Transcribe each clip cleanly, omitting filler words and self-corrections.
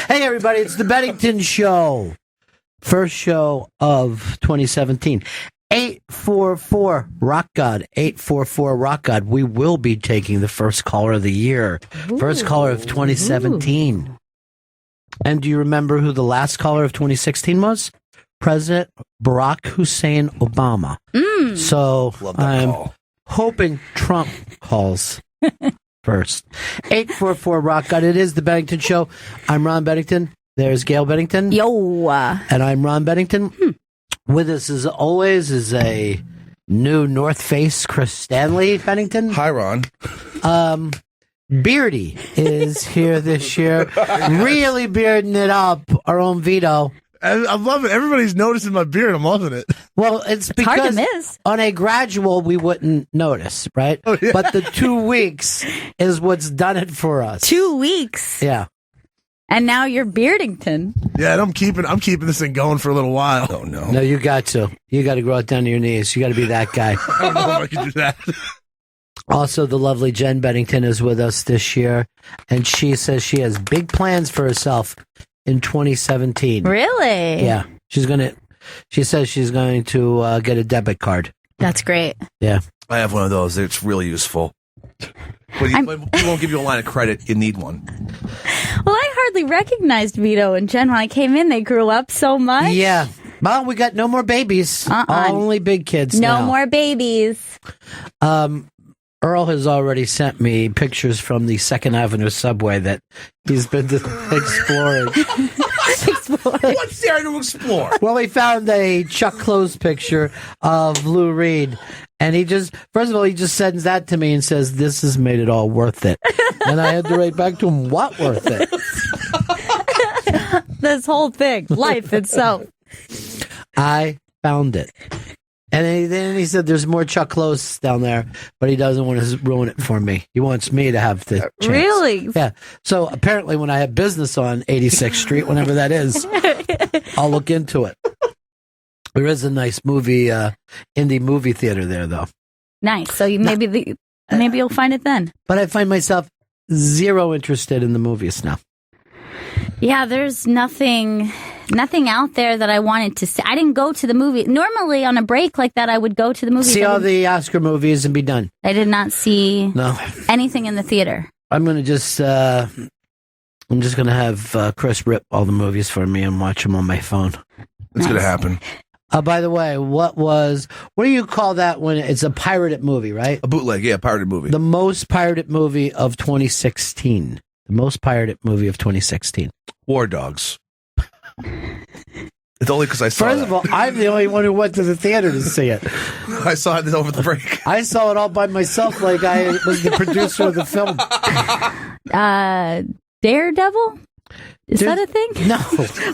Hey, everybody, it's the Bennington Show. First show of 2017. 844 Rock God. 844 Rock God. We will be taking the first caller of the year. First caller of 2017. And do you remember who the last caller of 2016 was? President Barack Hussein Obama. So I'm hoping Trump calls first. 844 Rock God. It is the Bennington Show. I'm Ron Bennington. There's Gail Bennington. Yo. And I'm Ron Bennington. With us, as always, is a new North Face Chris Stanley Bennington. Hi, Ron. Beardy is here this year. Really bearding it up. Our own Vito. I'm loving it. Everybody's noticing my beard. I'm loving it. Well, it's because hard to miss. On a gradual, we wouldn't notice, right? Oh, yeah. But the 2 weeks is what's done it for us. 2 weeks. Yeah. And now you're Beardington. Yeah, and I'm keeping this thing going for a little while. Oh, no. No, you got to. You got to grow it down to your knees. You got to be that guy. I don't know if I can do that. Also, the lovely Jen Bennington is with us this year, and she says she has big plans for herself in 2017. Really? Yeah. She says she's going to get a debit card. That's great. Yeah. I have one of those. It's really useful. But he won't give you a line of credit. You need one. Well, I hardly recognized Vito and Jen when I came in. They grew up so much. Yeah. Well, we got no more babies. Only big kids No now. more babies. Earl has already sent me pictures from the 2nd Avenue subway that he's been exploring. What's there to explore? Well, he found a Chuck Close picture of Lou Reed, and first of all, he just sends that to me and says, "This has made it all worth it." And I had to write back to him, "What worth it?" This whole thing, life itself. I found it. And then he said, "There's more Chuck Close down there, but he doesn't want to ruin it for me. He wants me to have the chance." Really? Yeah. So apparently, when I have business on 86th Street, whenever that is, I'll look into it. There is a nice movie, indie movie theater there, though. Nice. So maybe you'll find it then. But I find myself zero interested in the movies now. Yeah, there's nothing out there that I wanted to see. I didn't go to the movie. Normally, on a break like that, I would go to the movies. See all the Oscar movies and be done. I did not see No. anything in the theater. I'm going to just going to have Chris rip all the movies for me and watch them on my phone. It's going to happen. By the way, what do you call that when it's a pirated movie, right? A bootleg, yeah, pirated movie. The most pirated movie of 2016. The most pirated movie of 2016. War Dogs. It's only because I saw First that. of all, I'm the only one who went to the theater to see it. I saw it over the break. I saw it all by myself like I was the producer of the film. Daredevil? Is that a thing? No.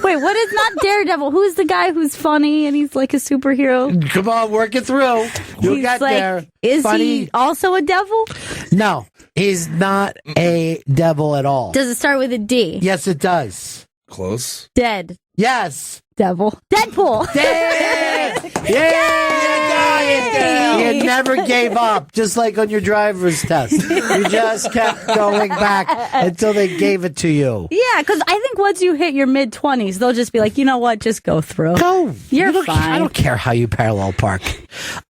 Wait, what is not Daredevil? Who's the guy who's funny and he's like a superhero? Come on, work it through. You'll He's get like, there. Is Funny. he also a devil? No, he's not a devil at all. Does it start with a D? Yes, it does. Close. Dead. Yes. Devil. Deadpool. Dead. Yeah. You never gave up, just like on your driver's test. You just kept going back until they gave it to you. Yeah, because I think once you hit your mid-20s, they'll just be like, you know what, just go through. Go. You're I fine. don't care how you parallel park.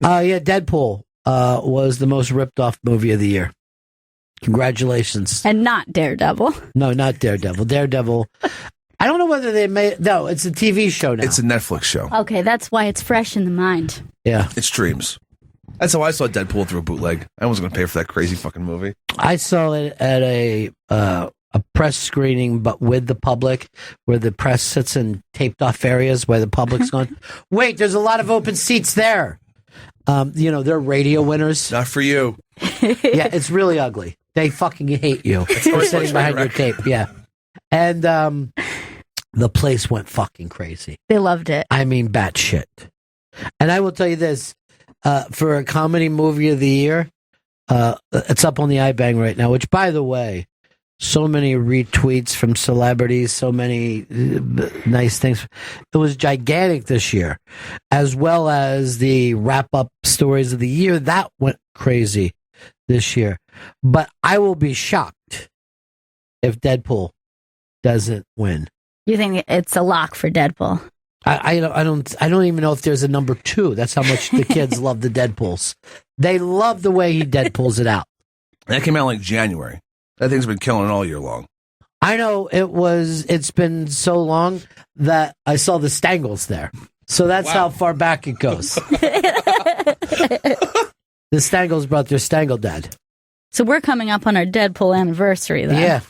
Yeah, Deadpool was the most ripped off movie of the year. Congratulations. And not Daredevil. No, not Daredevil. Daredevil. I don't know whether they made. No, it's a TV show now. It's a Netflix show. Okay, that's why it's fresh in the mind. Yeah. It streams. That's how I saw Deadpool through a bootleg. I wasn't going to pay for that crazy fucking movie. I saw it at a press screening, but with the public, where the press sits in taped off areas where the public's going, wait, there's a lot of open seats there. They're radio winners. Not for you. Yeah, it's really ugly. They fucking hate you for sitting behind your tape. Yeah. And the place went fucking crazy. They loved it. I mean, batshit. And I will tell you this, for a comedy movie of the year, it's up on the iBang right now, which, by the way, so many retweets from celebrities, so many nice things. It was gigantic this year, as well as the wrap-up stories of the year. That went crazy this year. But I will be shocked if Deadpool doesn't win. You think it's a lock for Deadpool? I don't even know if there's a number 2. That's how much the kids love the Deadpools. They love the way he Deadpools it out. That came out like January. That thing's been killing it all year long. I know it's been so long that I saw the Stangles there. So that's how far back it goes. The Stangles brought their Stangle dad. So we're coming up on our Deadpool anniversary then. Yeah.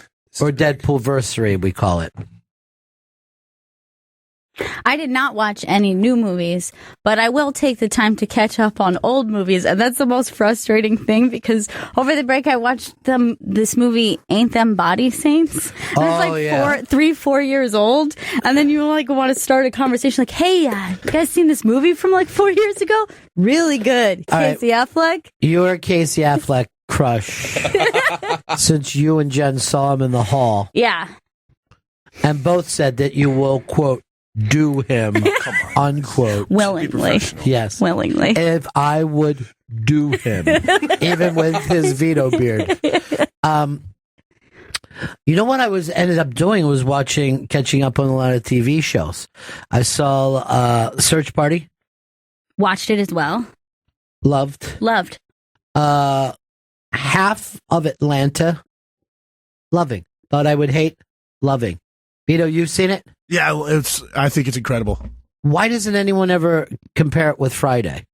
Or Deadpool-versary, we call it. I did not watch any new movies, but I will take the time to catch up on old movies, and that's the most frustrating thing because over the break I watched this movie Ain't Them Body Saints. And it's like 4 years old, and then you like want to start a conversation like, "Hey, you guys seen this movie from like 4 years ago? Really good." Casey Affleck. You're a Casey Affleck crush since you and Jen saw him in the hall. Yeah. And both said that you will, quote, do him, unquote. Willingly. Yes. Willingly. If I would do him, even with his veto beard. You know what I ended up doing was catching up on a lot of TV shows. I saw Search Party. Watched it as well. Loved. Half of Atlanta. Loving. Thought I would hate. Loving. Vito, you've seen it? Yeah, I think it's incredible. Why doesn't anyone ever compare it with Friday?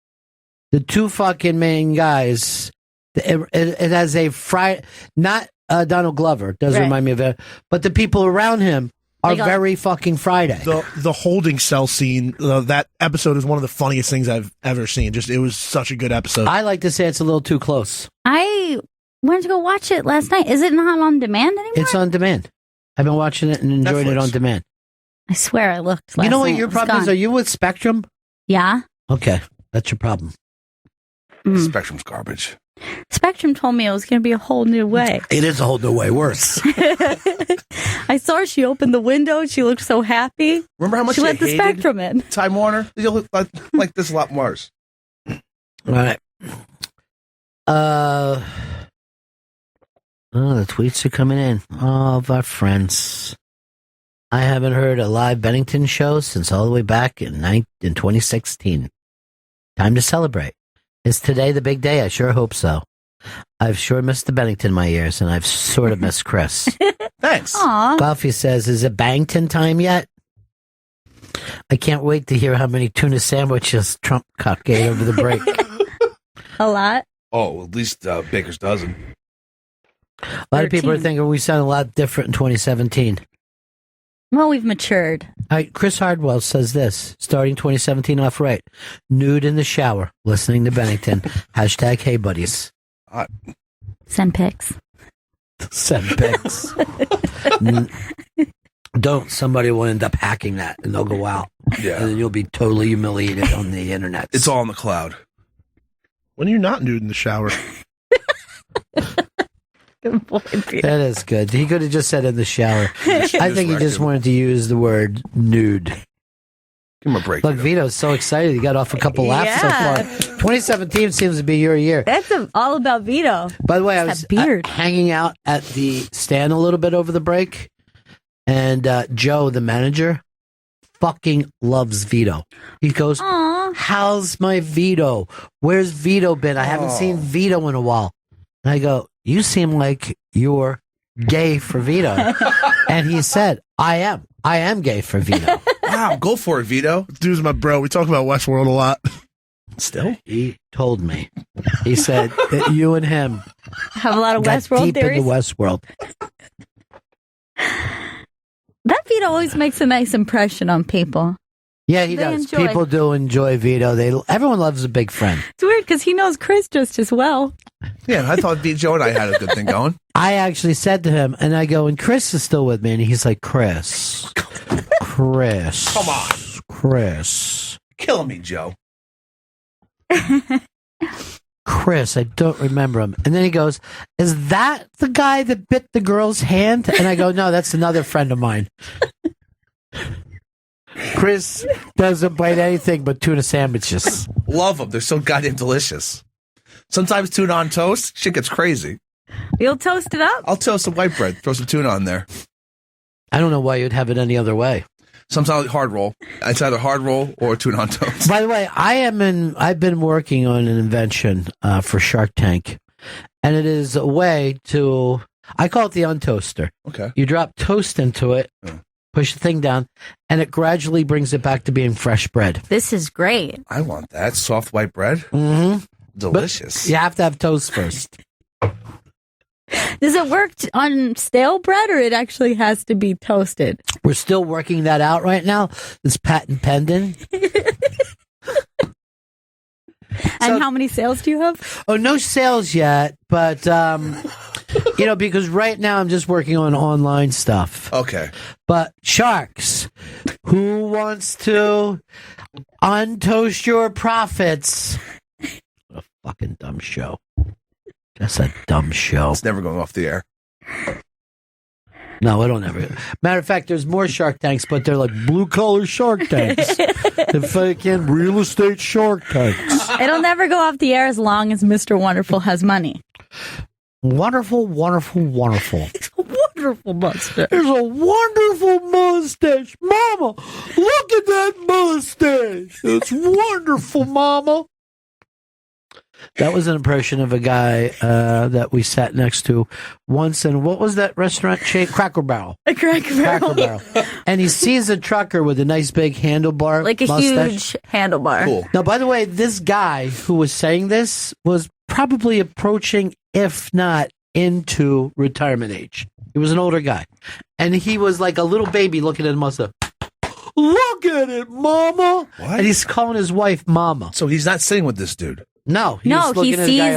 The two fucking main guys, it has a Friday, not Donald Glover, does remind me of it, but the people around him are very fucking Friday. The holding cell scene, that episode is one of the funniest things I've ever seen. It was such a good episode. I like to say it's a little too close. I went to go watch it last night. Is it not on demand anymore? It's on demand. I've been watching it and enjoying it on demand. I swear I looked last night. You know what your problem is? Are you with Spectrum? Yeah. Okay, that's your problem. Spectrum's garbage. Spectrum told me it was going to be a whole new way. It is a whole new way worse. I saw her. She opened the window. She looked so happy. Remember how much she let the hated Spectrum in? Time Warner? You'll look like this a lot worse. All right. The tweets are coming in. All of our friends. I haven't heard a live Bennington show since all the way back in 2016. Time to celebrate. Is today the big day? I sure hope so. I've sure missed the Bennington in my ears, and I've sort of missed Chris. Thanks. Aww. Buffy says, is it Bangton time yet? I can't wait to hear how many tuna sandwiches Trump cock ate over the break. A lot? Oh, at least Baker's dozen. A lot of people are thinking we sound a lot different in 2017. Well, we've matured. All right, Chris Hardwell says this, starting 2017 off right. Nude in the shower, listening to Bennington. Hashtag hey buddies. Send pics. Send pics. Don't. Somebody will end up hacking that and they'll go out. Yeah. And then you'll be totally humiliated on the internet. It's all in the cloud. When you're not nude in the shower. Good boy, Peter. That is good. He could have just said in the shower. I think he just wanted to use the word nude. Give him a break. Look, Vito's so excited. He got off a couple laughs so far. 2017 seems to be your year. That's all about Vito. By the way, I was hanging out at the stand a little bit over the break, and Joe, the manager, fucking loves Vito. He goes, Aww. How's my Vito? Where's Vito been? I haven't seen Vito in a while. And I go, you seem like you're gay for Vito. And he said, I am gay for Vito. Wow, go for it, Vito. Dude's my bro. We talk about Westworld a lot. Still? He told me. He said that you and him have a lot of got Westworld deep theories. into Westworld. That Vito always makes a nice impression on people. Yeah, he does. Enjoy. People do enjoy Vito. Everyone loves a big friend. It's weird because he knows Chris just as well. Yeah, I thought Joe and I had a good thing going. I actually said to him, and I go, and Chris is still with me, and he's like, Chris. Come on. Chris. Killing me, Joe. Chris, I don't remember him. And then he goes, is that the guy that bit the girl's hand? And I go, no, that's another friend of mine. Chris doesn't bite anything but tuna sandwiches. Love them. They're so goddamn delicious. Sometimes tuna on toast, shit gets crazy. You'll toast it up? I'll toast some white bread. Throw some tuna on there. I don't know why you'd have it any other way. Sometimes hard roll. It's either hard roll or tuna on toast. By the way, I've been working on an invention for Shark Tank, and it is a way to, I call it the untoaster. Okay. You drop toast into it, push the thing down, and it gradually brings it back to being fresh bread. This is great. I want that. Soft white bread. Mm-hmm. Delicious. But you have to have toast first. Does it work on stale bread, or it actually has to be toasted? We're still working that out right now. It's patent pending. And how many sales do you have? Oh, no sales yet, but because right now I'm just working on online stuff. Okay. But sharks, who wants to untoast your profits? What a fucking dumb show. That's a dumb show. It's never going off the air. No, it'll never. Matter of fact, there's more Shark Tanks, but they're like blue-collar Shark Tanks. The fucking real estate Shark Tanks. It'll never go off the air as long as Mr. Wonderful has money. Wonderful, wonderful, wonderful. It's a wonderful mustache. There's a wonderful mustache. Mama, look at that mustache. It's wonderful, Mama. That was an impression of a guy that we sat next to once. And what was that restaurant chain? Cracker Barrel. A Cracker Barrel. And he sees a trucker with a nice big handlebar. Like a mustache. huge handlebar. Cool. Now, by the way, this guy who was saying this was probably approaching, if not into retirement age. He was an older guy. And he was like a little baby looking at him. Look at it, Mama. What? And he's calling his wife Mama. So he's not sitting with this dude. No, He sees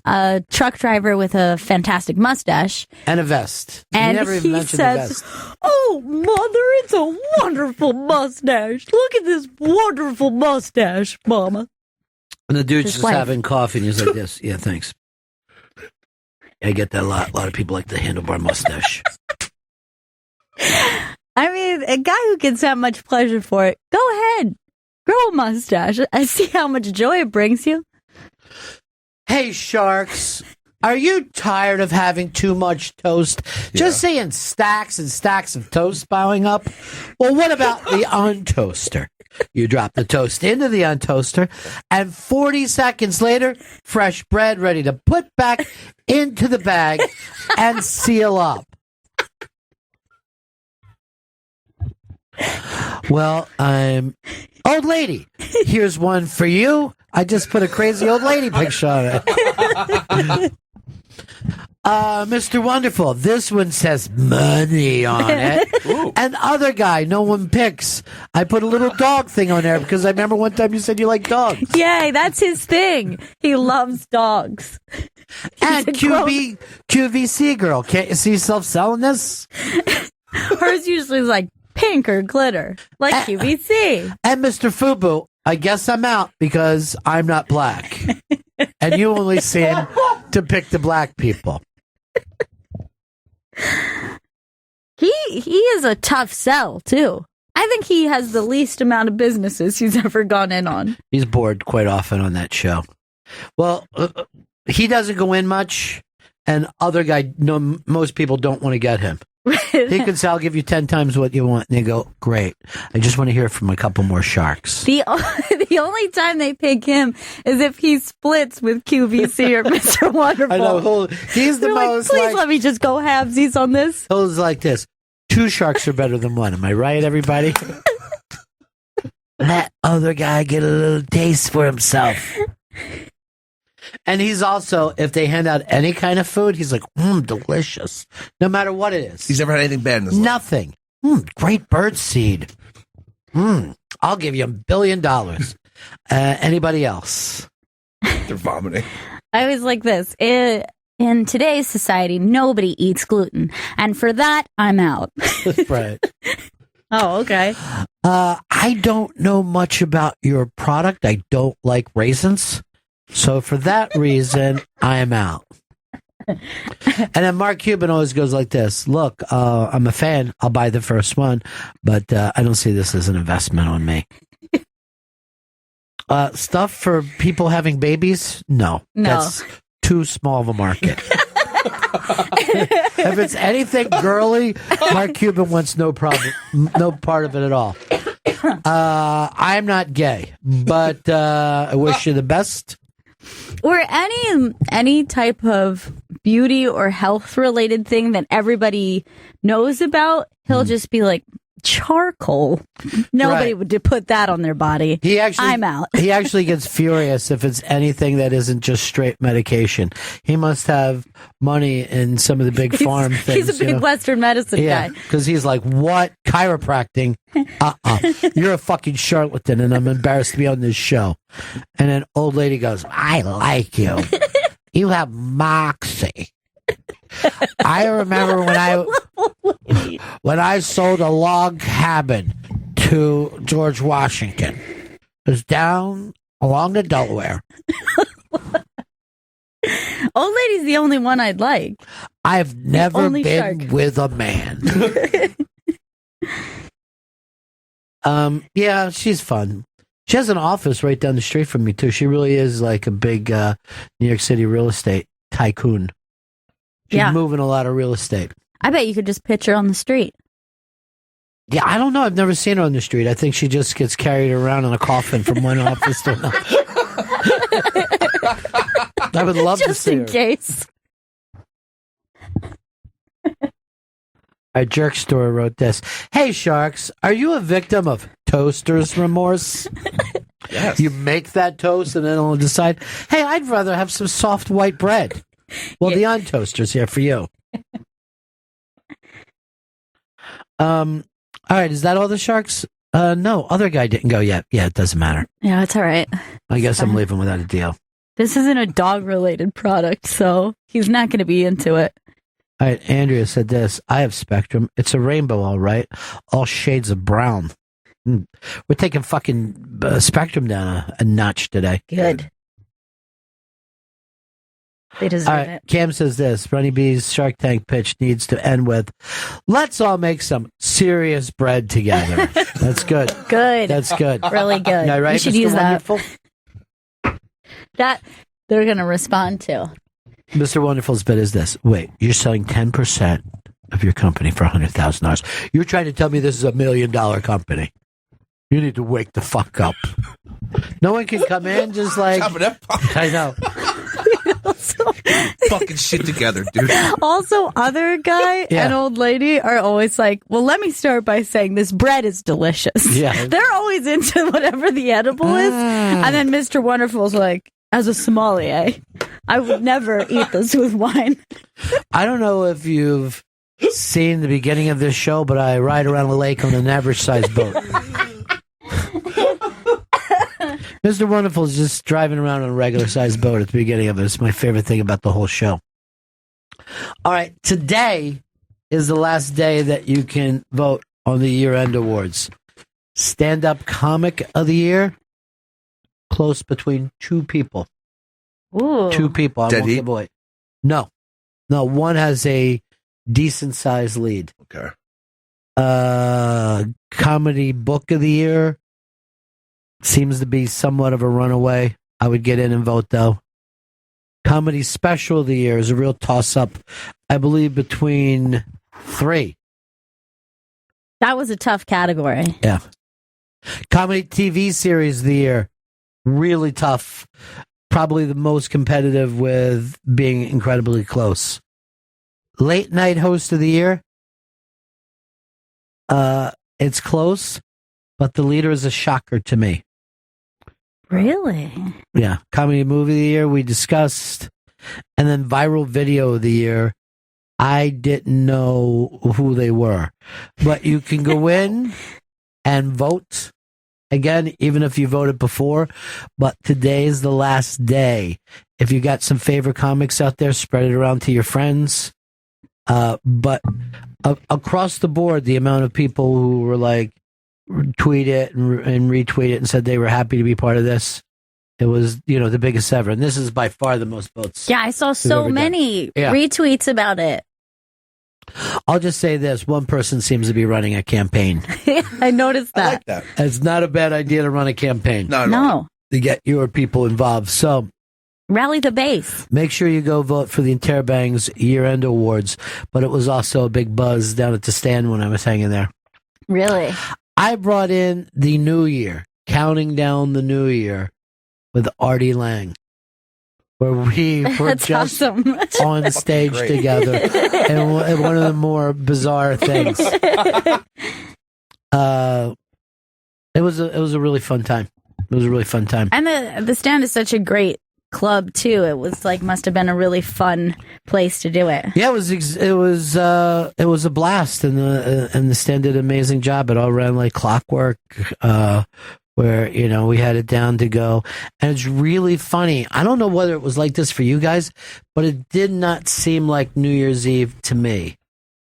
a truck driver with a fantastic mustache. And a vest. And never even he mentioned says, the vest. "Oh, Mother, it's a wonderful mustache. Look at this wonderful mustache, Mama." And the dude's his just wife. having coffee and he's like this. Yeah, thanks. I get that a lot. A lot of people like the handlebar mustache. I mean, a guy who gets that much pleasure for it, go ahead. Grow a mustache. I see how much joy it brings you. Hey, sharks, are you tired of having too much toast? Just seeing stacks and stacks of toast piling up? Well, what about the untoaster? You drop the toast into the untoaster, and 40 seconds later, fresh bread ready to put back into the bag and seal up. Well, old lady, here's one for you. I just put a crazy old lady picture on it. Mr. Wonderful, this one says money on it. Ooh. And other guy, no one picks. I put a little dog thing on there because I remember one time you said you like dogs. Yay, that's his thing. He loves dogs. And QVC girl, can't you see yourself selling this? Hers usually is like pink or glitter, like QVC. And Mr. Fubu, I guess I'm out because I'm not black. And you only seem to pick the black people. He is a tough sell, too. I think he has the least amount of businesses he's ever gone in on. He's bored quite often on that show. Well, he doesn't go in much, and other guy, most people don't want to get him. He could say, I'll give you 10 times what you want. And they go, great. I just want to hear from a couple more sharks. The only time they pick him is if he splits with QVC or Mr. Wonderful. I know. He's the They're most Please let me just go halvesies on this. He's like this. 2 sharks are better than 1. Am I right, everybody? Let other guy get a little taste for himself. And he's also, if they hand out any kind of food, he's like, delicious. No matter what it is. He's never had anything bad in his life. Nothing. Great bird seed. I'll give you $1 billion. Anybody else? They're vomiting. I was like this. In today's society, nobody eats gluten. And for that, I'm out. Right. Oh, okay. I don't know much about your product. I don't like raisins. So for that reason, I am out. And then Mark Cuban always goes like this. Look, I'm a fan. I'll buy the first one, but I don't see this as an investment on me. Stuff for people having babies? No. That's too small of a market. If it's anything girly, Mark Cuban wants no problem, no part of it at all. I'm not gay, but I wish you the best. Or any type of beauty or health related thing that everybody knows about, he'll just be like, charcoal. Nobody would put that on their body. I'm out. He actually gets furious if it's anything that isn't just straight medication. He must have money in some of the big farm things. He's a big Western medicine guy. Because he's like, what? Chiropractic? You're a fucking charlatan, and I'm embarrassed to be on this show. And an old lady goes, I like you. You have moxie. I remember when I sold a log cabin to George Washington. It was down along the Delaware. Old lady's the only one I'd like. I've never been with a man. Yeah, she's fun. She has an office right down the street from me too. She really is like a big New York City real estate tycoon. She's moving a lot of real estate. I bet you could just pitch her on the street. Yeah, I don't know. I've never seen her on the street. I think she just gets carried around in a coffin from one office to another. I would love to see her. Just in case. Our Jerk Store wrote this. Hey, Sharks, are you a victim of toaster's remorse? Yes. You make that toast and then it'll decide, hey, I'd rather have some soft white bread. Well, the on-toaster's here for you. All right, is that all the Sharks? No, other guy didn't go yet. Yeah, it doesn't matter. Yeah, it's all right. I guess I'm leaving without a deal. This isn't a dog-related product, so he's not going to be into it. All right, Andrea said this. I have Spectrum. It's a rainbow, all right. All shades of brown. We're taking fucking Spectrum down a notch today. Good. They deserve it. Cam says this. Ronnie B's Shark Tank pitch needs to end with, let's all make some serious bread together. That's good. Good. That's good. Really good. Yeah, right, you should Mr. use Wonderful? that. They're going to respond to. Mr. Wonderful's bit is this. Wait, you're selling 10% of your company for $100,000. You're trying to tell me this is $1 million company. You need to wake the fuck up. No one can come in just like... I know. Fucking shit together, dude. Also, other guy and old lady are always like, well, let me start by saying this bread is delicious. Yeah. They're always into whatever the edible is. And then Mr. Wonderful's like, as a sommelier, I would never eat this with wine. I don't know if you've seen the beginning of this show, but I ride around the lake on an average-sized boat. Mr. Wonderful is just driving around on a regular-sized boat at the beginning of it. It's my favorite thing about the whole show. All right, today is the last day that you can vote on the year-end awards. Stand-up comic of the year, close between two people. Ooh. Two people. I won't give away. No, one has a decent-sized lead. Okay. Comedy book of the year. Seems to be somewhat of a runaway. I would get in and vote, though. Comedy special of the year is a real toss-up, I believe, between three. That was a tough category. Yeah. Comedy TV series of the year, really tough. Probably the most competitive with being incredibly close. Late night host of the year, it's close, but the leader is a shocker to me. Really? Yeah. Comedy movie of the year we discussed. And then viral video of the year. I didn't know who they were. But you can go in and vote. Again, even if you voted before. But today is the last day. If you got some favorite comics out there, spread it around to your friends. But across the board, the amount of people who were like, tweet it and retweet it and said they were happy to be part of this. It was, the biggest ever. And this is by far the most votes. Yeah, I saw so many retweets about it. I'll just say this. One person seems to be running a campaign. I noticed that. I like that. It's not a bad idea to run a campaign. No. To get your people involved. So Rally the base. Make sure you go vote for the Interbang's year-end awards. But it was also a big buzz down at the stand when I was hanging there. Really? I brought in the new year, counting down the new year with Artie Lang, where we were That's just awesome. on stage Great. together. And one of the more bizarre things. It was a really fun time. It was a really fun time. And the stand is such a great club too. It was must have been a really fun place to do it. Yeah, it was a blast, and the stand did an amazing job. It all ran like clockwork. Where we had it down to go, and it's really funny. I don't know whether it was like this for you guys, but it did not seem like New Year's Eve to me.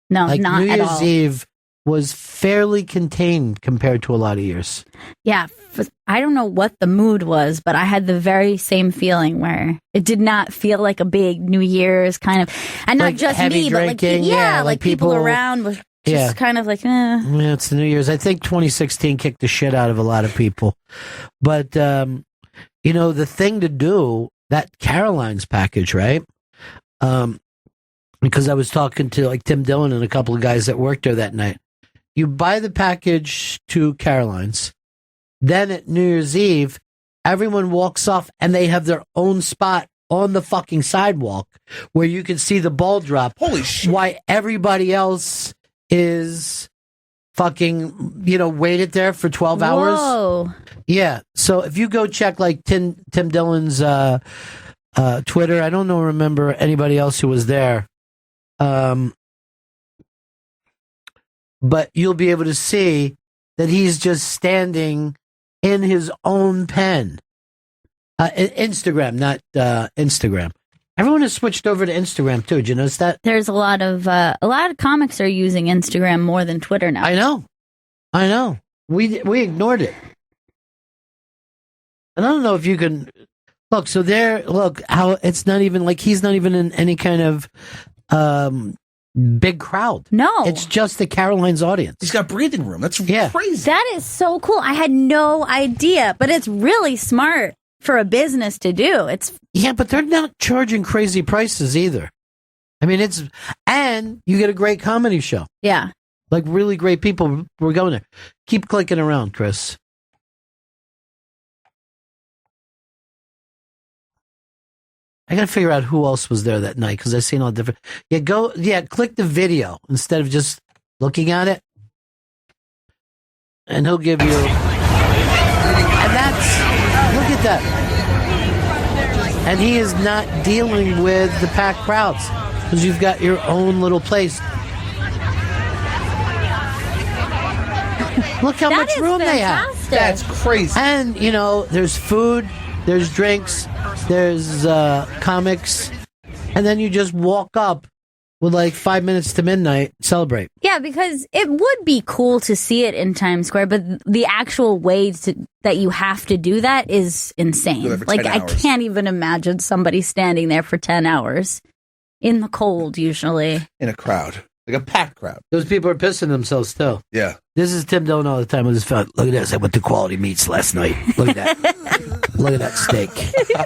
No, Like not New at Year's all. Eve was fairly contained compared to a lot of years. Yeah, I don't know what the mood was, but I had the very same feeling where it did not feel like a big New Year's kind of, and not Like just heavy me, drinking, but yeah, like like people people- around was just Yeah. kind of like, Yeah, it's the New Year's. I think 2016 kicked the shit out of a lot of people. But, the thing to do, that Caroline's package, right? Because I was talking to like Tim Dillon and a couple of guys that worked there that night. You buy the package to Caroline's. Then at New Year's Eve, everyone walks off and they have their own spot on the fucking sidewalk where you can see the ball drop. Holy shit. Why everybody else is fucking, waited there for 12 hours. whoa. Yeah. So if you go check like Tim Dillon's Twitter, I don't remember anybody else who was there. But you'll be able to see that he's just standing in his own pen. Instagram, not Instagram. Everyone has switched over to Instagram too. Did you notice that? There's a lot of comics are using Instagram more than Twitter now. I know. We ignored it. And I don't know if you can look. So look how it's not even like he's not even in any kind of big crowd. No, It's just the Caroline's audience. He's got breathing room. That's Yeah. crazy. that is so cool. I had no idea, but it's really smart for a business to do. It's Yeah, but they're not charging crazy prices either. I mean, and you get a great comedy show. yeah. Like really great people were going there. Keep clicking around, Chris. I gotta figure out who else was there that night because I've seen all different. Click the video instead of just looking at it, and he'll give you. And look at that. And he is not dealing with the packed crowds because you've got your own little place. Look how That much is room they have. fantastic. That's crazy. And, there's food, there's drinks, there's comics, and then you just walk up with like 5 minutes to midnight, celebrate. Yeah, because it would be cool to see it in Times Square, but the actual way that you have to do that is insane. Go there for Like, 10 I hours. can't even imagine somebody standing there for 10 hours in the cold, usually. In a crowd. Like a packed crowd. Those people are pissing themselves still. Yeah. This is Tim Dillon all the time with his phone. Look at this. I went to Quality Meats last night. Look at that. Look at that steak.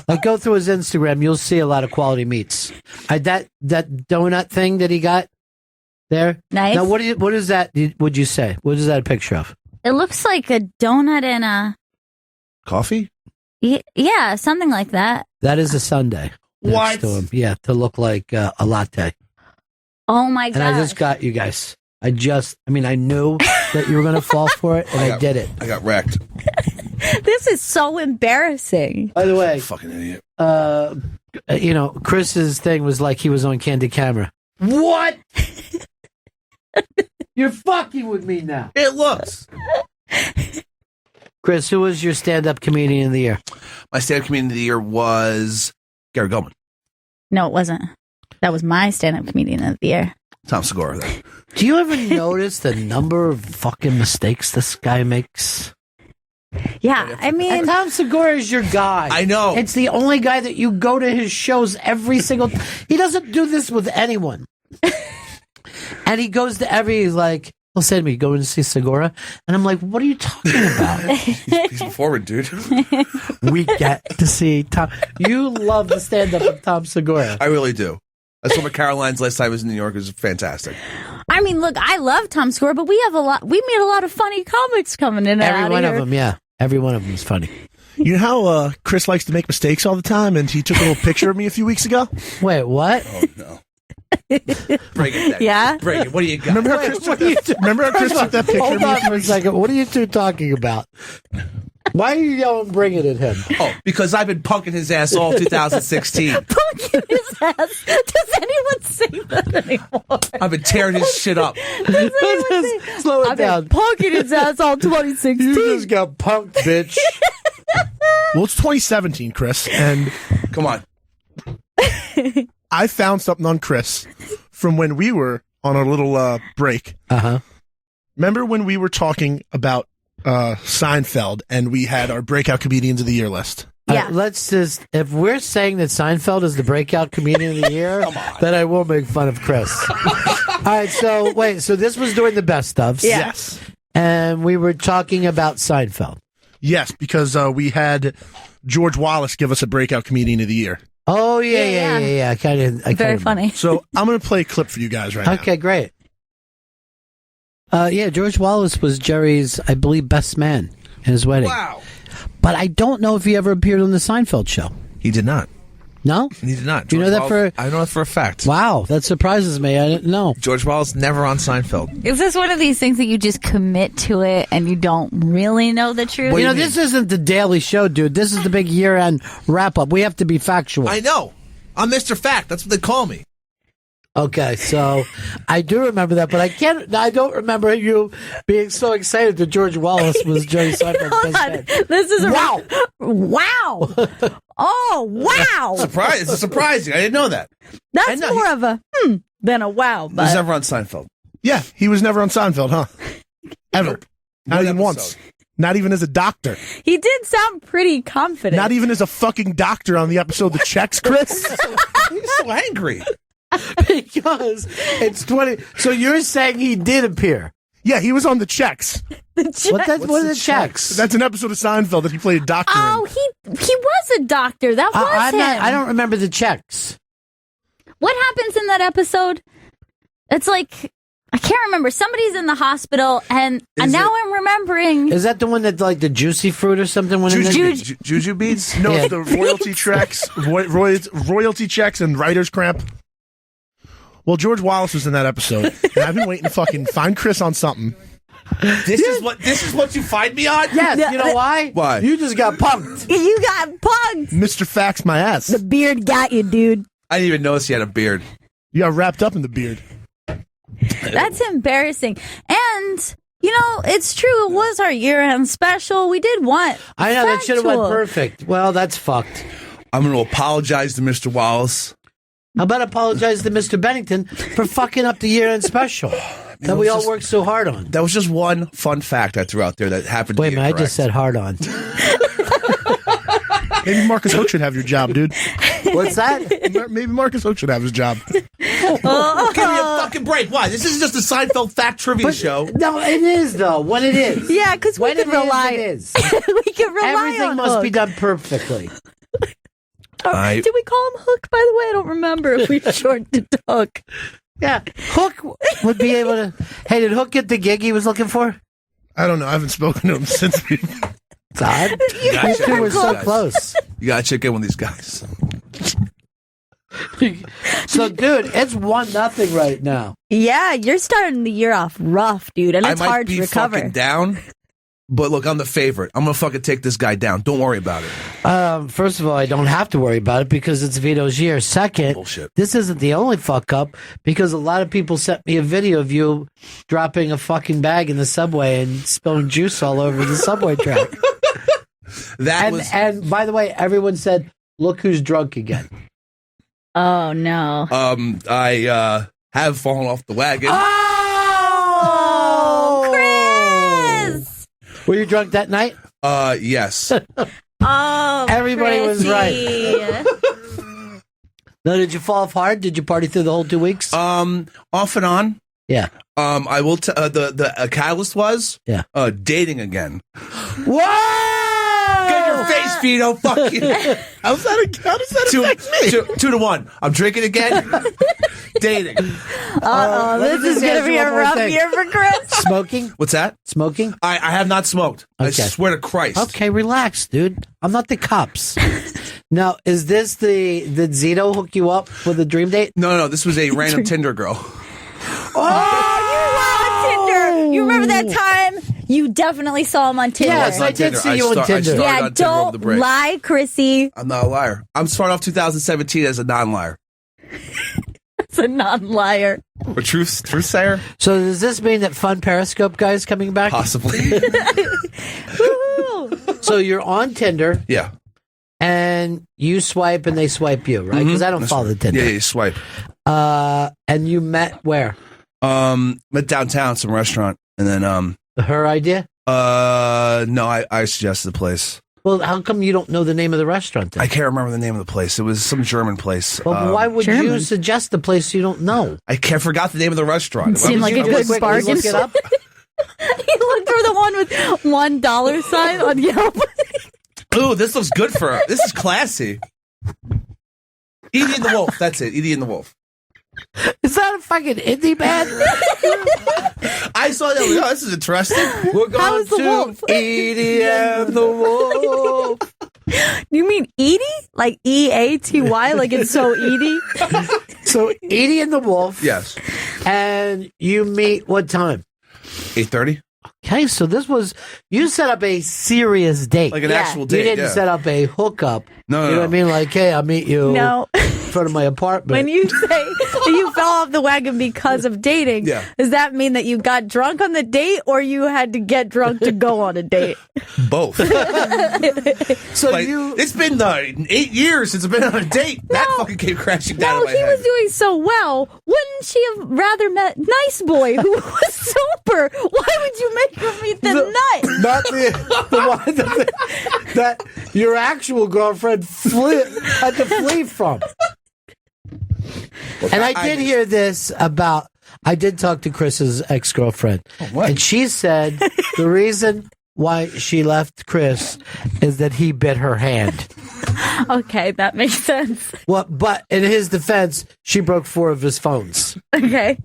Like, go through his Instagram. You'll see a lot of Quality Meats. That donut thing that he got there. Nice. Now, what is that? Would you say? What is that a picture of? It looks like a donut and a... Coffee? Yeah, something like that. That is a sundae. next What? to him. Yeah, to look like a latte. Oh my god! And I just got you guys. I knew that you were going to fall for it, and I did it. I got wrecked. This is so embarrassing. By the way, Fucking idiot. Chris's thing was like he was on candid camera. What? You're fucking with me now. It looks. Chris, who was your stand-up comedian of the year? My stand-up comedian of the year was Gary Goldman. No, it wasn't. That was my stand-up comedian of the year. Tom Segura. There. Do you ever notice the number of fucking mistakes this guy makes? Yeah, I mean, And Tom Segura is your guy. I know. It's the only guy that you go to his shows every single. He doesn't do this with anyone. And he goes to he's like, He'll say to me, "Going to see Segura," and I'm like, "What are you talking about?" He's forward, dude. We get to see Tom. You love the stand-up of Tom Segura. I really do. I saw him at Caroline's last time I was in New York. It was fantastic. I mean, look, I love Tom Segura, but we meet a lot of funny comics coming in and Every out one of of here. them, yeah. Every one of them is funny. You know how Chris likes to make mistakes all the time, and he took a little picture of me a few weeks ago? Wait, what? Oh, no. Bring it, Dad. Yeah? Bring it. What do you got? Remember how Chris took that picture of Hold me? on for a second. What are you two talking about? Why are you yelling, bring it at him? Oh, because I've been punking his ass all 2016. Punking his ass. Does anyone say that anymore? I've been tearing his shit up. Just slow it I've down. been punking his ass all 2016. You just got punked, bitch. Well, it's 2017, Chris, and Come on. I found something on Chris from when we were on our little break. Uh-huh. Remember when we were talking about Seinfeld and we had our breakout comedians of the year list? Yeah. Let's just, if we're saying that Seinfeld is the breakout comedian of the year, then I will make fun of Chris. All right, so this was during the best ofs. Yeah. Yes. And we were talking about Seinfeld. Yes, because we had George Wallace give us a breakout comedian of the year. Oh, yeah. I kind of. Very funny. So I'm going to play a clip for you guys right now. Okay, great. Yeah, George Wallace was Jerry's, I believe, best man in his wedding. Wow. But I don't know if he ever appeared on the Seinfeld show. He did not. No? He did not. Do you know that for? I know that for a fact. Wow, that surprises me. I didn't know. George Wallace never on Seinfeld. Is this one of these things that you just commit to it and you don't really know the truth? You know, this isn't the Daily Show, dude. This is the big year-end wrap-up. We have to be factual. I know. I'm Mr. Fact. That's what they call me. Okay, so I do remember that, but I don't remember you being so excited that George Wallace was Jerry Seinfeld's best man. This is a Wow. Wow. Oh, wow. It's surprising. I didn't know that. That's know. more of a than a wow. He was But never on Seinfeld. Yeah, he was never on Seinfeld, huh? Ever. Nope. Not One even episode. once. Not even as a doctor. he did sound pretty confident. Not even as a fucking doctor on the episode The Checks, Chris. He's so angry. Because it's 20. So you're saying he did appear? Yeah, he was on The Checks. The What are the checks? That's an episode of Seinfeld that he played a doctor Oh, in. he was a doctor. That was him. I don't remember the checks. What happens in that episode? It's like I can't remember. Somebody's in the hospital, and now I'm remembering. Is that the one that like the juicy fruit or something? When Juju beads? No, Yeah. it's the royalty checks, royalty checks and writer's cramp. Well, George Wallace was in that episode, and I've been waiting to fucking find Chris on something. This is what you find me on? Yes, you know why? Why? You just got punked. You got punked. Mr. Facts my ass. The beard got you, dude. I didn't even notice he had a beard. You got wrapped up in the beard. That's embarrassing. And you know, it's true. It was our year-end special. We did want. I know that should have went factual. perfect. Well, that's fucked. I'm going to apologize to Mr. Wallace. How about apologize to Mr. Bennington for fucking up the year-end special that we all worked so hard on? That was just one fun fact I threw out there that happened to Wait a be minute, I incorrect. just said hard on. Maybe Marcus Hook should have your job, dude. What's that? Maybe Marcus Hook should have his job. Give me a fucking break. Why? This is just a Seinfeld fact trivia show. No, it is though. When it is. Yeah, because we When could it is, rely. it is. We could rely Everything on must Hook. be done perfectly. I- Did we call him Hook? By the way, I don't remember if we shortened it to Hook. Yeah, Hook would be able to. Hey, did Hook get the gig he was looking for? I don't know. I haven't spoken to him since. It's odd. You gotta check two in were with so these guys. close. You got to check in with these guys. So, dude, it's 1-0 right now. Yeah, you're starting the year off rough, dude, and it's I might hard be to recover. fucking down, but look, I'm the favorite. I'm going to fucking take this guy down. Don't worry about it. First of all, I don't have to worry about it because it's Vito's year. Second, Bullshit. this isn't the only fuck up because a lot of people sent me a video of you dropping a fucking bag in the subway and spilling juice all over the subway track. That was... And by the way, everyone said, "Look who's drunk again." Oh no! I have fallen off the wagon. Oh, Chris! Were you drunk that night? Yes. Oh, Everybody was Chrissy. No, did you fall off hard? Did you party through the whole 2 weeks? Off and on. Yeah. I will. The catalyst was dating again. Whoa! Get your face, Vito. Fuck you. How does that affect me? 2-1. I'm drinking again. Dating. This is going to be a rough year for Chris. Smoking? What's that? Smoking? I have not smoked. I Okay. swear to Christ. Okay, relax, dude. I'm not the cops. Now, is this did Zito hook you up with a dream date? No. This was a random Tinder girl. Tinder. You remember that time? You definitely saw him on Tinder. Yes, I did see you on Tinder. started Yeah, on Tinder over the don't break. lie, Chrissy. I'm not a liar. I'm starting off 2017 as a non-liar. It's a non-liar. A truth sayer? So does this mean that Fun Periscope guy is coming back? Possibly. Woohoo. So you're on Tinder Yeah. and you swipe and they swipe you, right? Because I don't follow the Tinder. Yeah, you swipe. And you met where? Met downtown, some restaurant, and then Her idea? no, I suggested the place. Well, how come you don't know the name of the restaurant then? I can't remember the name of the place. It was some German place. Well, why would you German. suggest the place you don't know? forgot the name of the restaurant. Seemed like a good bargain. Look it up. He looked for the one with $1 sign on Yelp. Ooh, this looks good for her. This is classy. Edie and the Wolf. That's it. Edie and the Wolf. Is that a fucking indie band? I saw that. Oh, this is interesting. We're going How's the to wolf? Edie and the Wolf. You mean Edie? Like EATY? Like it's so Edie? So Edie and the Wolf. Yes. And you meet what time? 8:30. Okay, so you set up a serious date. Like an Yeah. actual date. You didn't yeah. set up a hookup. No, You know what I mean? Like, hey, I'll meet you No. in front of my apartment. When you say that you fell off the wagon because of dating, Yeah. does that mean that you got drunk on the date or you had to get drunk to go on a date? Both. so Like, it's been 8 years since I've been on a date. That fucking came crashing down No, in my he head. was doing so well. Wouldn't she have rather met Nice Boy who was sober? Why would you make her meet the nut? Not the one that your actual girlfriend had to flee from. And I did hear this about. I did talk to Chris's ex-girlfriend, what? and she said the reason why she left Chris is that he bit her hand. Okay, that makes sense. Well, but in his defense, she broke 4 of his phones. Okay.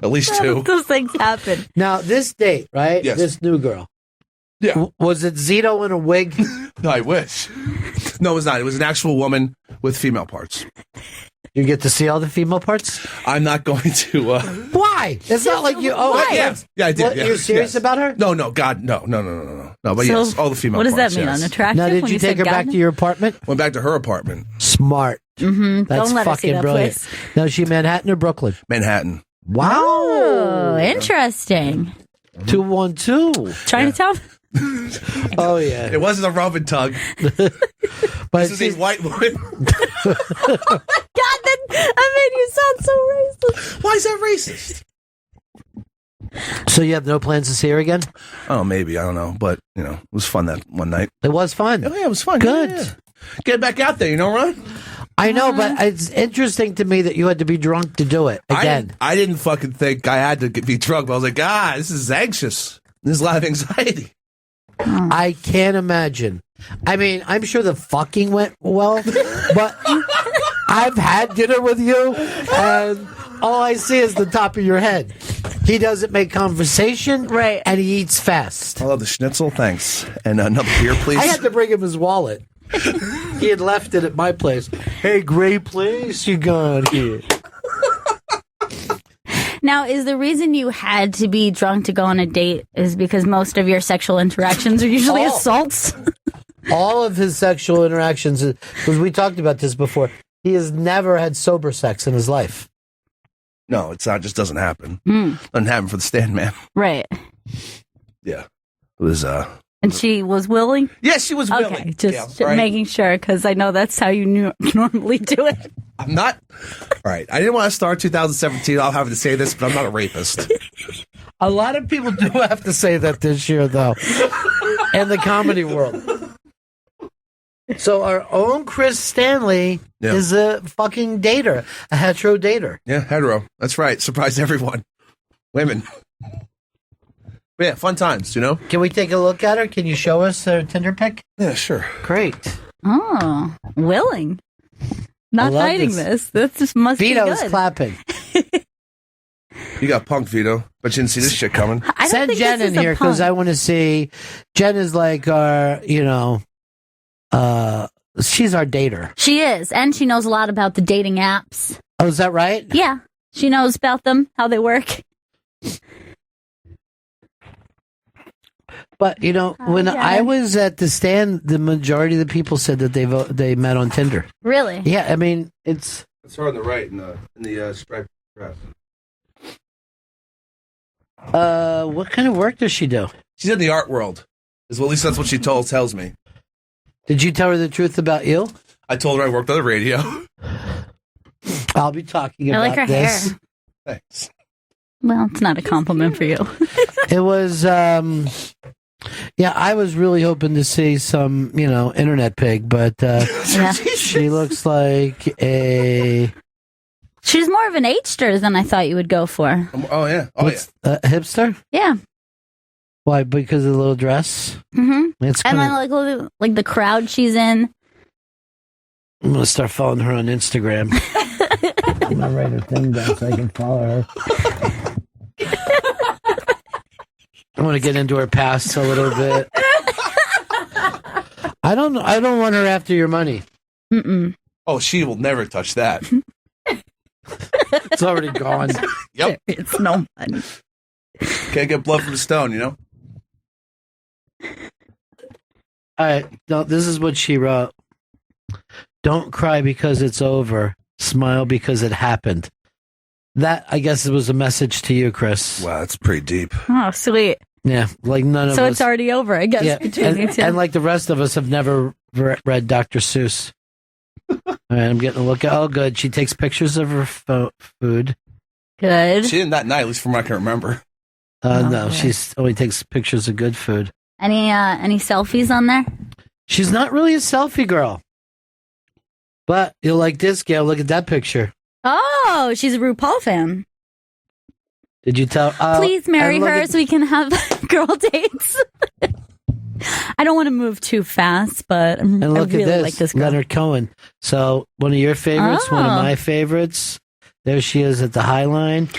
At least 2. Those things happen. Now, this date, right? Yes. This new girl. Yeah. Was it Zito in a wig? No, I wish. No, it was not. It was an actual woman with female parts. You get to see all the female parts? I'm not going to. Why? It's not like you. Oh, Why? Yeah, I did. What, yeah, you're serious yes. about her? No, God, no. But So, yes, all the female what does parts. that mean? yes. Unattractive? Now, did when you take said her back God? to your apartment? Went back to her apartment, Smart. Mm-hmm. That's Don't let her see fucking that brilliant. place. Now, is she Manhattan or Brooklyn? Manhattan. Wow. Oh, interesting. 212. Chinatown? Oh, yeah. It wasn't a rub and tug. But This is she's- a white woman. God, that made you sound so racist. Why is that racist? so you have no plans to see her again? Oh, maybe. I don't know. But, it was fun that one night. It was fun. Oh, yeah, it was fun. Good. Yeah. Get back out there, Ron? I know, but it's interesting to me that you had to be drunk to do it again. I didn't fucking think I had to be drunk, but I was like, this is anxious. There's a lot of anxiety. I can't imagine. I mean, I'm sure the fucking went well, but I've had dinner with you, and all I see is the top of your head. He doesn't make conversation, Right. and he eats fast. I love the schnitzel. Thanks. And another beer, please. I had to bring him his wallet. He had left it at my place. Hey, great place you got here. Now, is the reason you had to be drunk to go on a date is because most of your sexual interactions are usually Oh. assaults? All of his sexual interactions, because we talked about this before, he has never had sober sex in his life. No, it's not. Just doesn't happen. Hmm. Doesn't happen for the stand man. Right. Yeah. It was, And she was willing? yes, she was willing. Okay, just Yeah, right? making sure, because I know that's how you normally do it. I'm not. All right. I didn't want to start 2017. I'll have to say this, but I'm not a rapist. A lot of people do have to say that this year, though, in the comedy world. So our own Chris Stanley Yeah. is a fucking dater, a hetero dater. Yeah, hetero. That's right. Surprised everyone. Women. But yeah, fun times, you know? Can we take a look at her? Can you show us her Tinder pic? Yeah, sure. Great. Oh, willing. Not love hiding this. this. Just must Vito's be good. clapping. You got punked, Vito. But you didn't see this shit coming. I don't Send think Jen this in is a here because punk. I want to see. Jen is like our, she's our dater. She is, and she knows a lot about the dating apps. Oh, is that right? Yeah, she knows about them, how they work. But when yeah. I was at the stand, the majority of the people said that they met on Tinder. Really? Yeah, I mean it's It's her on the right in the striped dress. what kind of work does she do? She's in the art world. At least that's what she tells me. Did you tell her the truth about you? I told her I worked on the radio. I'll be talking I about like her this. hair. Thanks. Well, it's not a compliment for you. It was I was really hoping to see some, internet pig, but Yeah. she looks like a She's more of an H-ster than I thought you would go for. Oh, yeah. Oh, what's a hipster? Yeah. Why? Because of the little dress? Mm-hmm. It's And kinda, then like the crowd she's in. I'm gonna start following her on Instagram. I'm gonna write her thing down so I can follow her. I want to get into her past a little bit. I don't want her after your money. Mm-mm. Oh, she will never touch that. It's already gone. Yep. It's no money. Can't get blood from a stone, you know? All right. No, this is what she wrote. Don't cry because it's over. Smile because it happened. That, I guess, it was a message to you, Chris. Wow, that's pretty deep. Oh, sweet. Yeah, like none of So us. it's already over, I guess. Yeah, Between you two. and like the rest of us have never read Dr. Seuss. All right, I'm getting a look at. Oh, good. She takes pictures of her food. Good. She didn't that night, at least from what I can remember. No, Okay. she's only takes pictures of good food. Any selfies on there? She's not really a selfie girl, but you'll like this, Gail. Look at that picture. Oh, she's a RuPaul fan. Did you tell? Please marry and look her at- so we can have girl dates. I don't want to move too fast, but And I look really at this, like this girl. Leonard Cohen. So one of your favorites, one of Oh. my favorites. There she is at the High Line.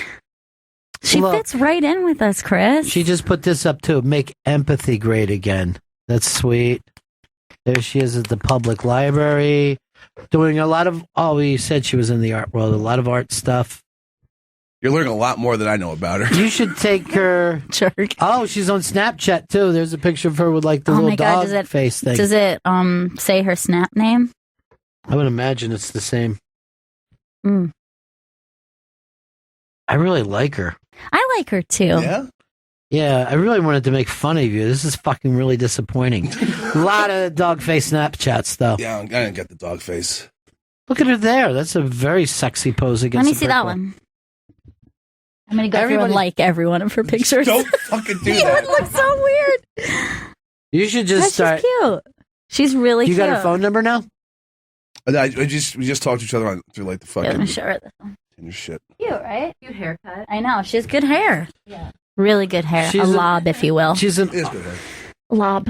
She Look. fits right in with us, Chris. She just put this up too. Make empathy great again. That's sweet. There she is at the public library, doing a lot of. Oh, we said she was in the art world. A lot of art stuff. You're learning a lot more than I know about her. You should take her. Jerk. Oh, she's on Snapchat too. There's a picture of her with like the Oh little my God, dog does it- face thing. Does it say her snap name? I would imagine it's the same. Mm. I really like her. I like her too. Yeah? Yeah, I really wanted to make fun of you. This is fucking really disappointing. A lot of dog face Snapchats though. Yeah, I didn't get the dog face. Look at her there. That's a very sexy pose against. Let me the see brick that wall. one. I'm gonna go through Everybody- and like every one of her pictures. Don't fucking do It that. looks so weird. You should just She's start. cute. She's really You cute. got her phone number now? We just talked to each other through like the Yeah, let fucking me show her this one. Tinder shit. Cute, right? Cute haircut. I know. She has good hair. Yeah. Really good hair. She's a a- lob, if you will. She's It is good hair. Lob.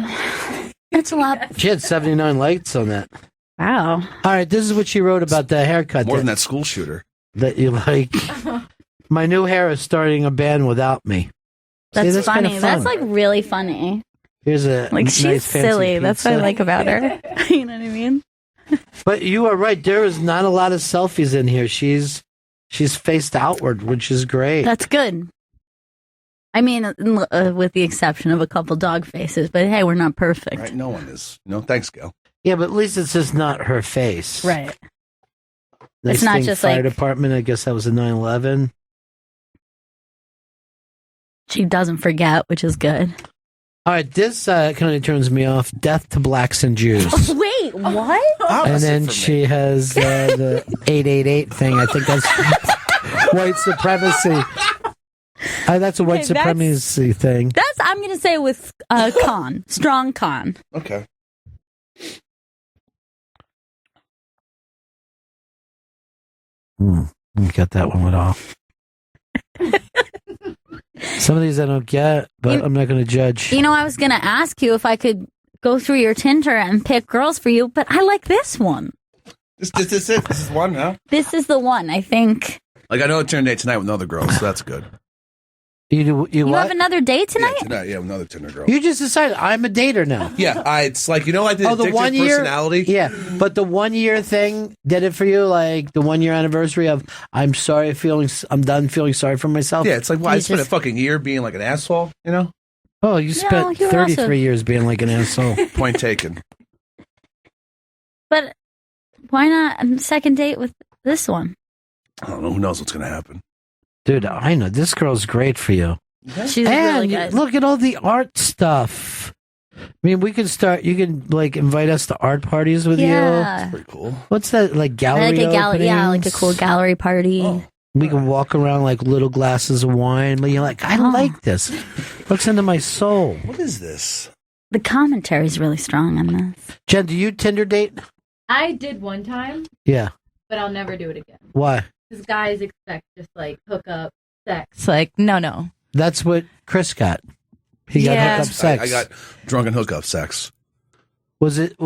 It's a lob. She had 79 likes on that. Wow. All right, this is what she wrote about the haircut More than that school shooter. that you like. My new hair is starting a band without me. See, That's kinda funny. fun. That's like really funny. Here's a Like nice she's fancy silly. That's what I pizza. like about her. You know what I mean? But you are right. There is not a lot of selfies in here. She's faced outward, which is great. That's good. I mean, with the exception of a couple dog faces, but hey, we're not perfect. Right? No one is. No, thanks, Gail. Yeah, but at least it's just not her face. Right. Nice It's not thing, just fire like- department. I guess that was a 9/11. She doesn't forget, which is good. All right, this kind of turns me off. Death to blacks and Jews. Wait, what? And then she has the 888 thing. I think that's white supremacy. That's a white Okay, that's- supremacy thing. That's, I'm going to say with con. Strong con. Okay. You got that one off. Some of these I don't get, but I'm not going to judge. You know, I was going to ask you if I could go through your Tinder and pick girls for you, but I like this one. This is it. This is one, huh? This is the one, I think. Like, I know a Tinder date tonight with another girl, so that's good. You You what? have another date tonight? Yeah, tonight, with another Tinder girl. You just decided I'm a dater now. Yeah, it's like, you know, like the Oh, the addictive 1 year personality. Yeah, but the 1 year thing did it for you. Like the 1 year anniversary of I'm done feeling sorry for myself. Yeah, it's like, well, I You spent a just- fucking year being like an asshole, you know? Oh, you spent you're 33 also- years being like an asshole. Point taken. But why not a second date with this one? I don't know. Who knows what's going to happen? Dude, I know this girl's great for you. She's And really good. look at all the art stuff. I mean, we could start. You can like invite us to art parties with you. Yeah. Pretty cool. What's that like gallery? Like a gallery, yeah, like a openings? cool gallery party. Oh. We can walk around like little glasses of wine. You're like, I Oh. like this. Looks into my soul. What is this? The commentary is really strong on this. Jen, do you Tinder date? I did one time, Yeah. but I'll never do it again. Why? Because guys expect just like hookup, sex. Like, no. That's what Chris got. He got Yeah. hookup sex. I got drunken hookup sex. Was it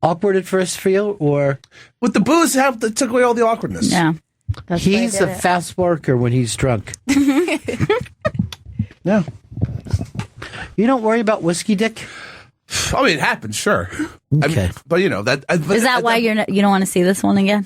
awkward at first for you, or With the booze, it took away all the awkwardness. Yeah. That's why I he's did a it. fast worker when he's drunk? Yeah. You don't worry about whiskey dick. I mean, it happened, sure. I Okay. mean, but you know that. Is that why you don't want to see this one again?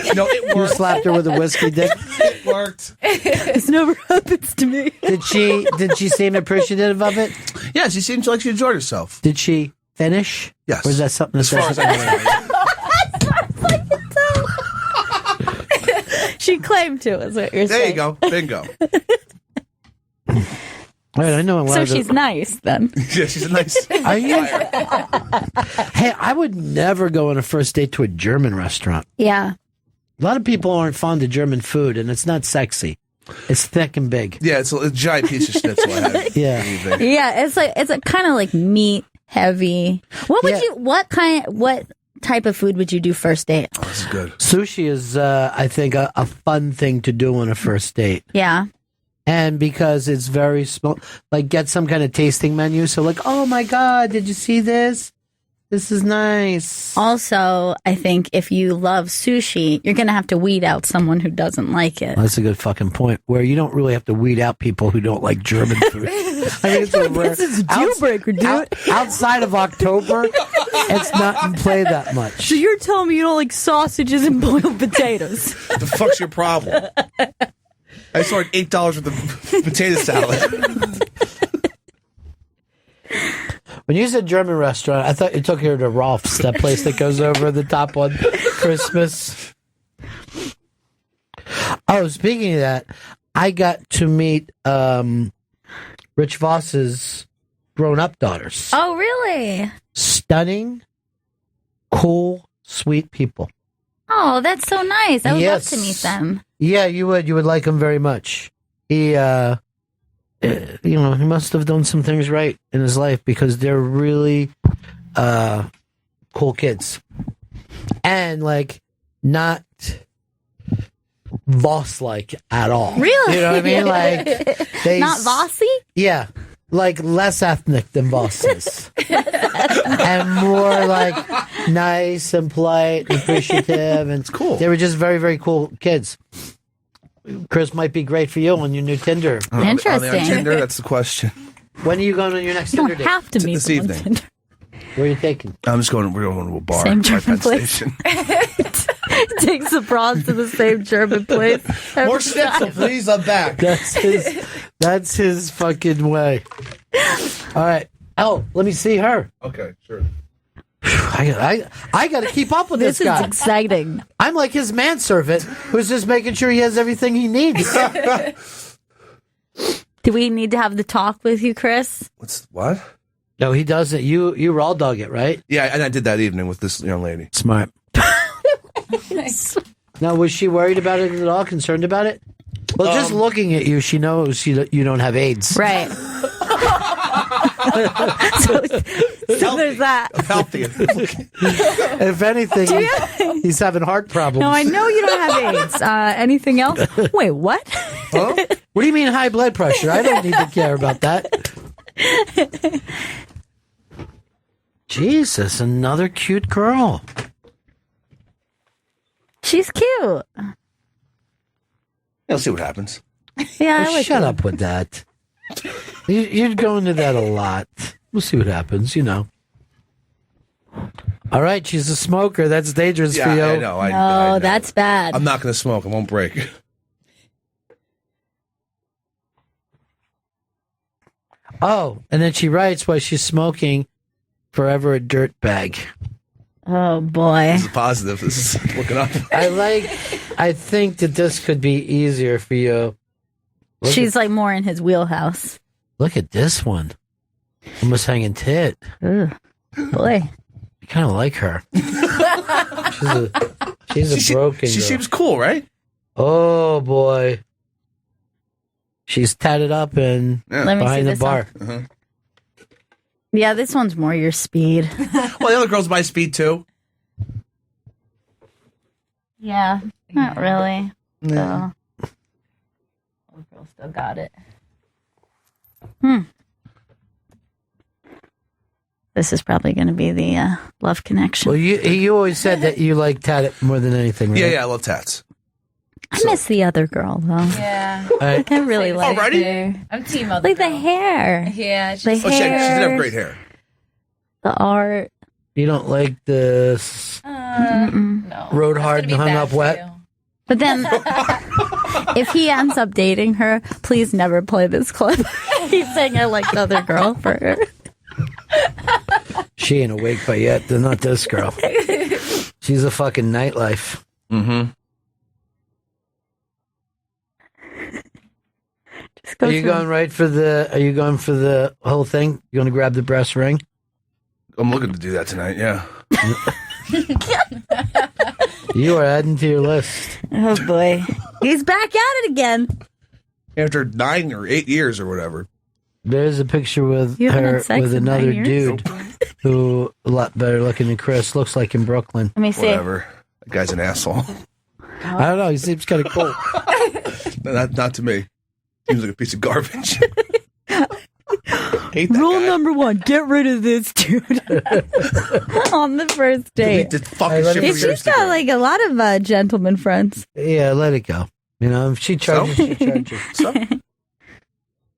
You know, it You worked. slapped her with a whiskey dick. It worked. This never happens to me. Did she seem appreciative of it? Yeah, she seemed like she enjoyed herself. Did she finish? Yes. Or is that something As far as I know. She claimed to, is what you're There saying. you go. Bingo. All right, I know. So she's nice then. Yeah, she's a nice. Are you? Hey, I would never go on a first date to a German restaurant. Yeah. A lot of people aren't fond of German food, and it's not sexy. It's thick and big. Yeah, it's a giant piece of schnitzel. I had. Yeah. Yeah, it's a kind of like meat heavy. What would Yeah. what type of food would you do first date? Oh, this is good. Sushi is, I think, a fun thing to do on a first date. Yeah. And because it's very small, like get some kind of tasting menu. So like, oh my God, did you see this? This is nice. Also, I think if you love sushi, you're going to have to weed out someone who doesn't like it. That's a good fucking point. Where you don't really have to weed out people who don't like German food. I mean, it's a rare, breaker, outside of October, it's not in play that much. So you're telling me you don't like sausages and boiled potatoes? The fuck's your problem? I just ordered $8 worth of potato salad. When you said German restaurant, I thought you took her to Rolf's, that place that goes over the top on Christmas. Oh, speaking of that, I got to meet Rich Voss's grown-up daughters. Oh, really? Stunning, cool, sweet people. Oh, that's so nice. I would Yes. love to meet them. Yeah, you would. You would like him very much. He, he must have done some things right in his life because they're really cool kids. And, like, not Voss-like at all. Really? You know what I mean? Like, they... Not Vossy? Yeah. Like, less ethnic than Voss is. And more, like, nice and polite and appreciative. And it's cool. They were just very, very cool kids. Chris might be great for you on your new Tinder. Are they on Interesting. Tinder? That's the question. When are you going on your next You don't Tinder date? have to meet This them on evening. Tinder. Where are you taking? We're going to a bar. Same by German Penn place. Station. Takes the bras to the same German place. More schnitzel, please. I'm back. That's his fucking way. All right. Oh, let me see her. Okay, sure. I got to keep up with this This is guy. exciting. I'm like his manservant who's just making sure he has everything he needs. Do we need to have the talk with you, Chris? What? No, he doesn't. You raw dog it, right? Yeah, and I did that evening with this young lady. Smart. Now, was she worried about it at all? Concerned about it? Well, just looking at you, she knows you don't have AIDS. Right. so there's that. Healthy. If anything, he's having heart problems. No, I know you don't have AIDS. Anything else? Wait, what? Huh? What do you mean high blood pressure? I don't need to care about that. Jesus, another cute girl. She's cute. Let's see what happens. Yeah, I Oh, like shut her. up with that. You're going to that a lot. We'll see what happens, you know. All right, she's a smoker. That's dangerous for you. I know. I No, know. that's bad. I'm not going to smoke. I won't break. Oh, and then she writes while she's smoking, forever a dirt bag. Oh boy. This is positive. This is looking up. I think that this could be easier for you. She's like more in his wheelhouse. Look at this one. Almost hanging tit. Ugh. Boy. I kind of like her. She's a broken She girl. seems cool, right? Oh, boy. She's tatted up and Let me see behind the this bar. one. Yeah, this one's more your speed. Well, the other girl's my speed, too. Yeah, not really. Yeah. So, old girl still got it. This is probably going to be the love connection. Well, you always said that you like tatted more than anything, right? Yeah, I love tats. I miss the other girl though. Yeah. All right. I really like Already? I'm team other like the girl. hair, Yeah. the Oh, she did hair, have great hair. the art. You don't like the No. Rode That's hard gonna be and hung bad up for wet? you. But then, if he ends up dating her, please never play this clip. He's saying I like the other girl for her. She ain't awake by yet. They're not this girl. She's a fucking nightlife. Mm-hmm. Just go Are you through- going right for the? Are you going for the whole thing? You going to grab the breast ring? I'm looking to do that tonight, yeah. You are adding to your list. Oh boy, he's back at it again. After 9 or 8 years or whatever. There's a picture with You haven't her had sex with in 9 another years? dude who a lot better looking than Chris. Looks like in Brooklyn. Let me see. Whatever. That guy's an asshole. I don't know. He seems kind of cool. Not to me. Seems like a piece of garbage. Hate that Rule guy. number 1: get rid of this dude on the first Delete date. the fucking Hey, let shit me from She's your got Instagram. like a lot of gentleman friends. Yeah, let it go. You know, if she charges, she charges. So?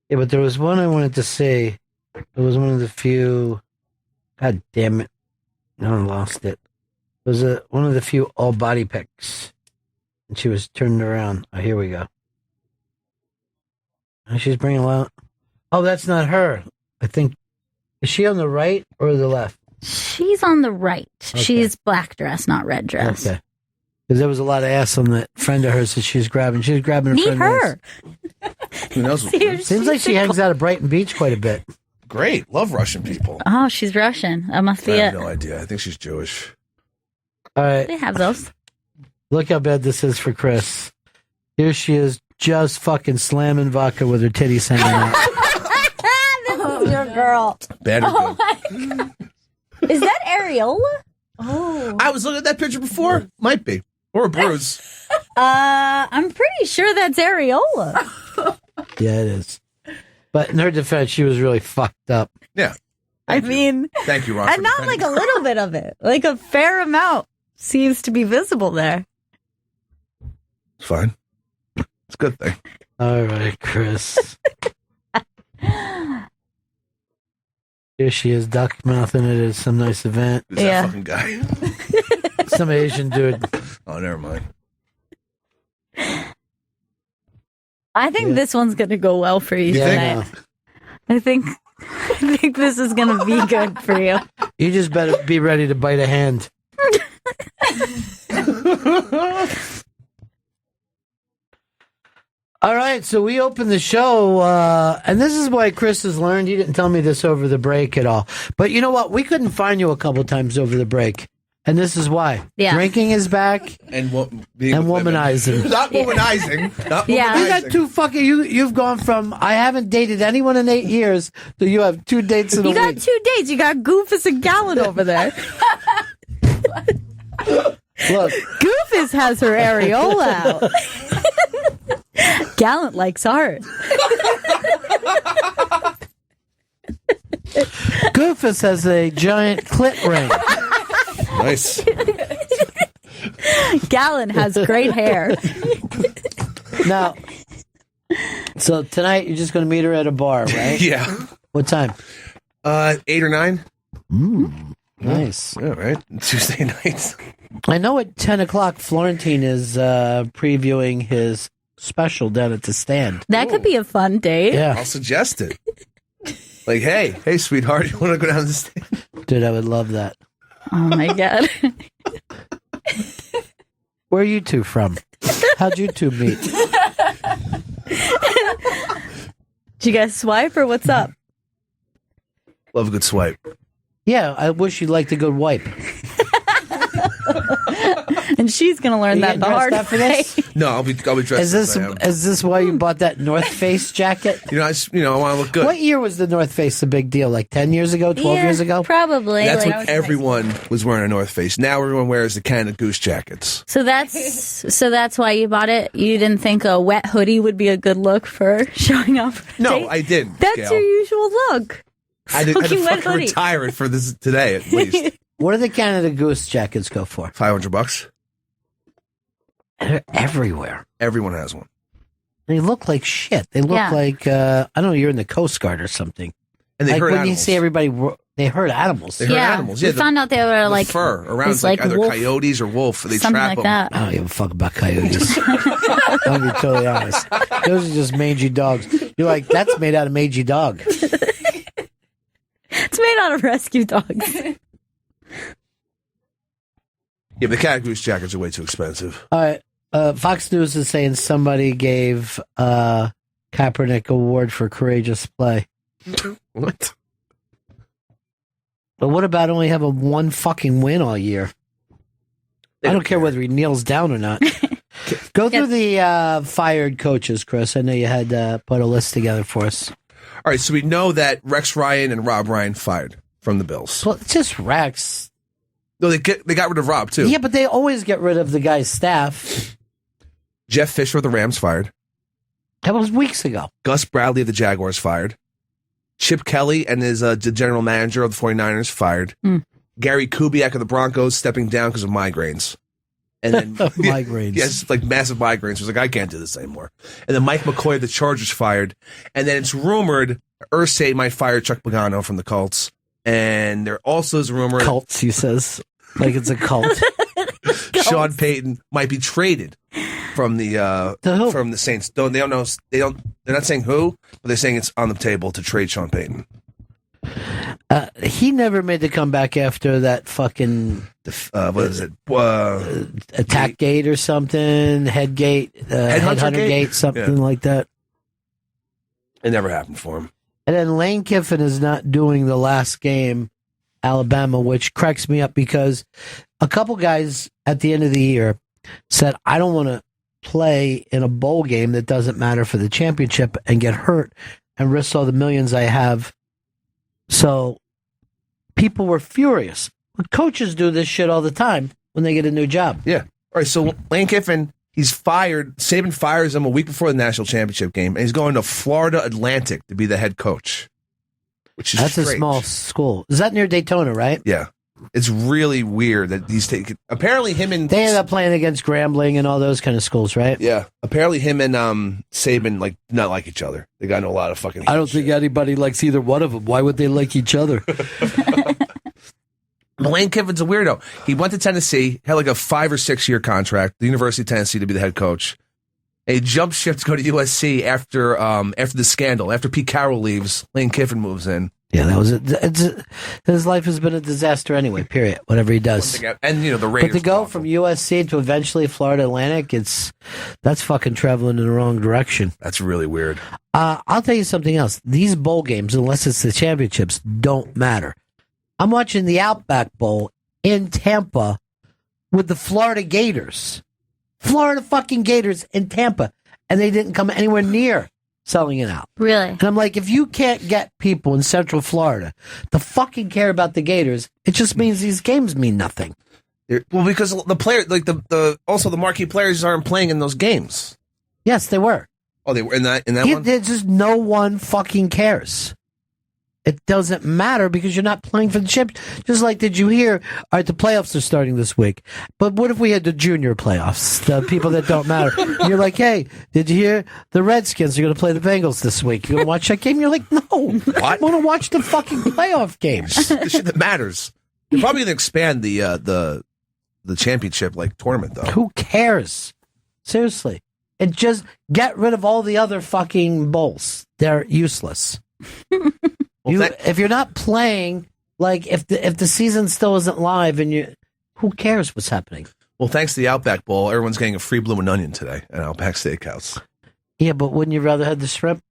Yeah, but there was one I wanted to say. It was one of the few. God damn it! I lost it. It was one of the few all body pics, and she was turned around. Oh, here we go. And she's bringing out. Oh, that's not her. I think is she on the right or the left? She's on the right. Okay. She's black dress, not red dress. Okay. Because there was a lot of ass on that friend of hers that she was grabbing. She was grabbing a Meet friend of her. Who knows? See if Seems like she hangs out at Brighton Beach quite a bit. Great. Love Russian people. Oh, she's Russian. That must I be have it. no idea. I think she's Jewish. All right. They have those. Look how bad this is for Chris. Here she is, just fucking slamming vodka with her titties hanging out. This is your girl. Bad or good? Is that Areola? Oh. I was looking at that picture before. Might be. Or a bruise. I'm pretty sure that's Areola. Yeah, it is. But in her defense, she was really fucked up. Yeah. I mean, Thank you, Ron. and for not defending like a little bit of it. Like a fair amount seems to be visible there. It's fine. It's a good thing. All right, Chris. Here she is, duck mouthing it at some nice event. Who's Yeah. that fucking guy? Some Asian dude. Oh, never mind. I think Yeah. this one's gonna go well for you Yeah, I tonight. know. I think this is gonna be good for you. You just better be ready to bite a hand. All right, so we opened the show, and this is why Chris has learned. He didn't tell me this over the break at all. But you know what? We couldn't find you a couple times over the break, and this is why. Yeah. Drinking is back, And being and with women. womanizing. Not womanizing. Not Yeah. You got womanizing. two fucking. You've gone from I haven't dated anyone in 8 years to you have 2 dates in a You got week. 2 dates. You got Goofus and Gallon over there. Look, Goofus has her areola out. Gallant likes art. Goofus has a giant clit ring. Nice. Gallant has great hair. Now, so tonight you're just going to meet her at a bar, right? Yeah. What time? 8 or 9. Nice. Yeah, right. Tuesday nights. I know at 10 o'clock Florentine is previewing his special down at the Stand. That could be a fun date. Yeah. I'll suggest it. Like, hey, sweetheart, you want to go down the stand? Dude, I would love that. Oh my god. Where are you two from? How'd you two meet? Did you guys swipe or what's up? Love a good swipe. Yeah, I wish you'd like the good wipe. And she's gonna learn You that getting the dressed hard up for this? way. No, I'll be dressed. Is this why you bought that North Face jacket? I want to look good. What year was the North Face a big deal? Like 10 years ago, 12 years ago? Probably. That's like- when everyone was wearing a North Face. Now everyone wears the Canada Goose jackets. So that's why you bought it. You didn't think a wet hoodie would be a good look for showing up. For a No, date? I didn't. That's Gail. your usual look. I had to Soaking wet fucking hoodie. retire it for this today at least. What do the Canada Goose jackets go for? $500. They're everywhere. Everyone has one. They look like shit. They look Yeah. like, I don't know, you're in the Coast Guard or something. And they like hurt when animals. you see everybody, they hurt animals. They hurt animals. Yeah, we found out they were the like fur around it's like like either wolf, coyotes or wolf. They something trap like them. that. I don't give a fuck about coyotes. I'll be totally honest. Those are just mangy dogs. You're like, that's made out of mangy dog. It's made out of rescue dogs. Yeah, but the Canada Goose jackets are way too expensive. All right. Fox News is saying somebody gave Kaepernick award for courageous play. What? But what about only having one fucking win all year? I don't care whether he kneels down or not. Go through the fired coaches, Chris. I know you had put a list together for us. All right, so we know that Rex Ryan and Rob Ryan fired from the Bills. Well, it's just Rex. No, they got rid of Rob too. Yeah, but they always get rid of the guy's staff. Jeff Fisher of the Rams fired. That was weeks ago. Gus Bradley of the Jaguars fired. Chip Kelly and his the general manager of the 49ers fired. Gary Kubiak of the Broncos stepping down because of migraines. And then Migraines. Yes, like massive migraines. He was like, I can't do this anymore. And then Mike McCoy of the Chargers fired. And then it's rumored Irsay might fire Chuck Pagano from the Colts. And there also is a rumor Cults, he says. Like it's a cult. Sean Payton might be traded from the Saints. They don't know. They're not saying who, but they're saying it's on the table to trade Sean Payton. He never made the comeback after that fucking What is it? attack gate or something, head gate, headhunter gate, something like that. It never happened for him. And then Lane Kiffin is not doing the last game, Alabama, which cracks me up because a couple guys at the end of the year said, I don't want to play in a bowl game that doesn't matter for the championship and get hurt and risk all the millions I have. So people were furious. But coaches do this shit all the time when they get a new job. Yeah. All right. So Lane Kiffin, he's fired. Saban fires him a week before the national championship game, and he's going to Florida Atlantic to be the head coach. Which is That's strange. a small school. Is that near Daytona, right? Yeah. It's really weird that he's taking. Apparently, him and They ended up playing against Grambling and all those kind of schools, right? yeah. Apparently, him and Saban not like each other. They got into a lot of fucking. I don't think anybody likes either one of them. Why would they like each other? Lane Kiffin's a weirdo. He went to Tennessee, had like a 5 or 6 year contract, the University of Tennessee, to be the head coach. And he jumped ship to go to USC after the scandal. After Pete Carroll leaves, Lane Kiffin moves in. Yeah, that was it. His life has been a disaster anyway. Period. Whatever he does. And the Raiders. But to go from USC to eventually Florida Atlantic, that's fucking traveling in the wrong direction. That's really weird. I'll tell you something else. These bowl games, unless it's the championships, don't matter. I'm watching the Outback Bowl in Tampa with the Florida Gators. Florida fucking Gators in Tampa. And they didn't come anywhere near selling it out. Really? And I'm like, if you can't get people in Central Florida to fucking care about the Gators, it just means these games mean nothing. Well, because the player, like the marquee players aren't playing in those games. Yes, they were. Oh, they were in that one? There's just no one fucking cares. It doesn't matter because you're not playing for the chip. Just like, did you hear? All right, the playoffs are starting this week. But what if we had the junior playoffs? The people that don't matter. And you're like, hey, did you hear? The Redskins are going to play the Bengals this week. You going to watch that game? You're like, no. What? I want to watch the fucking playoff games. The shit that matters. They're probably going to expand the championship tournament, though. Who cares? Seriously. And just get rid of all the other fucking bowls. They're useless. If you're not playing, if the season still isn't live, and who cares what's happening? Well, thanks to the Outback Bowl, everyone's getting a free bloomin' onion today at Outback Steakhouse. Yeah, but wouldn't you rather have the shrimp?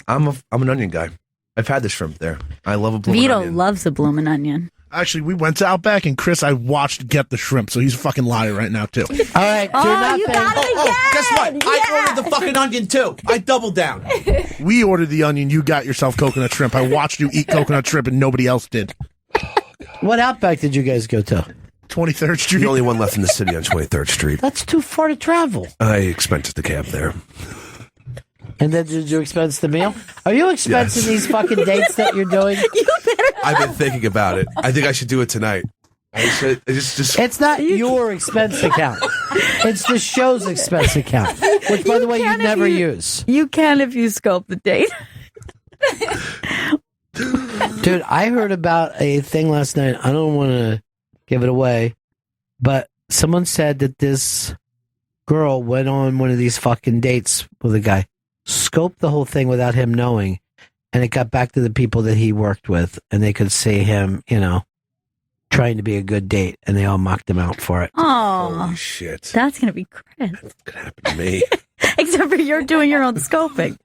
I'm an onion guy. I've had the shrimp there. I love a bloomin' onion. Vito loves a bloomin' onion. Actually, we went to Outback, and Chris, I watched get the shrimp, so he's a fucking liar right now, too. All right, you got it again! Guess what? Yeah. I ordered the fucking onion too. I doubled down. We ordered the onion. You got yourself coconut shrimp. I watched you eat coconut shrimp, and nobody else did. What Outback did you guys go to? 23rd Street. The only one left in the city on 23rd Street. That's too far to travel. I expensed the cab there. And then did you expense the meal? Are you expensing these fucking dates that you're doing? I've been thinking about it. I think I should do it tonight. It's not your expense account. It's the show's expense account, which, by the way, you never use. You can if you scope the date. Dude, I heard about a thing last night. I don't want to give it away, but someone said that this girl went on one of these fucking dates with a guy, scoped the whole thing without him knowing, and it got back to the people that he worked with, and they could see him, trying to be a good date, and they all mocked him out for it. Oh, holy shit! That's gonna be Chris. That's gonna happen to me. Except for you're doing your own scoping.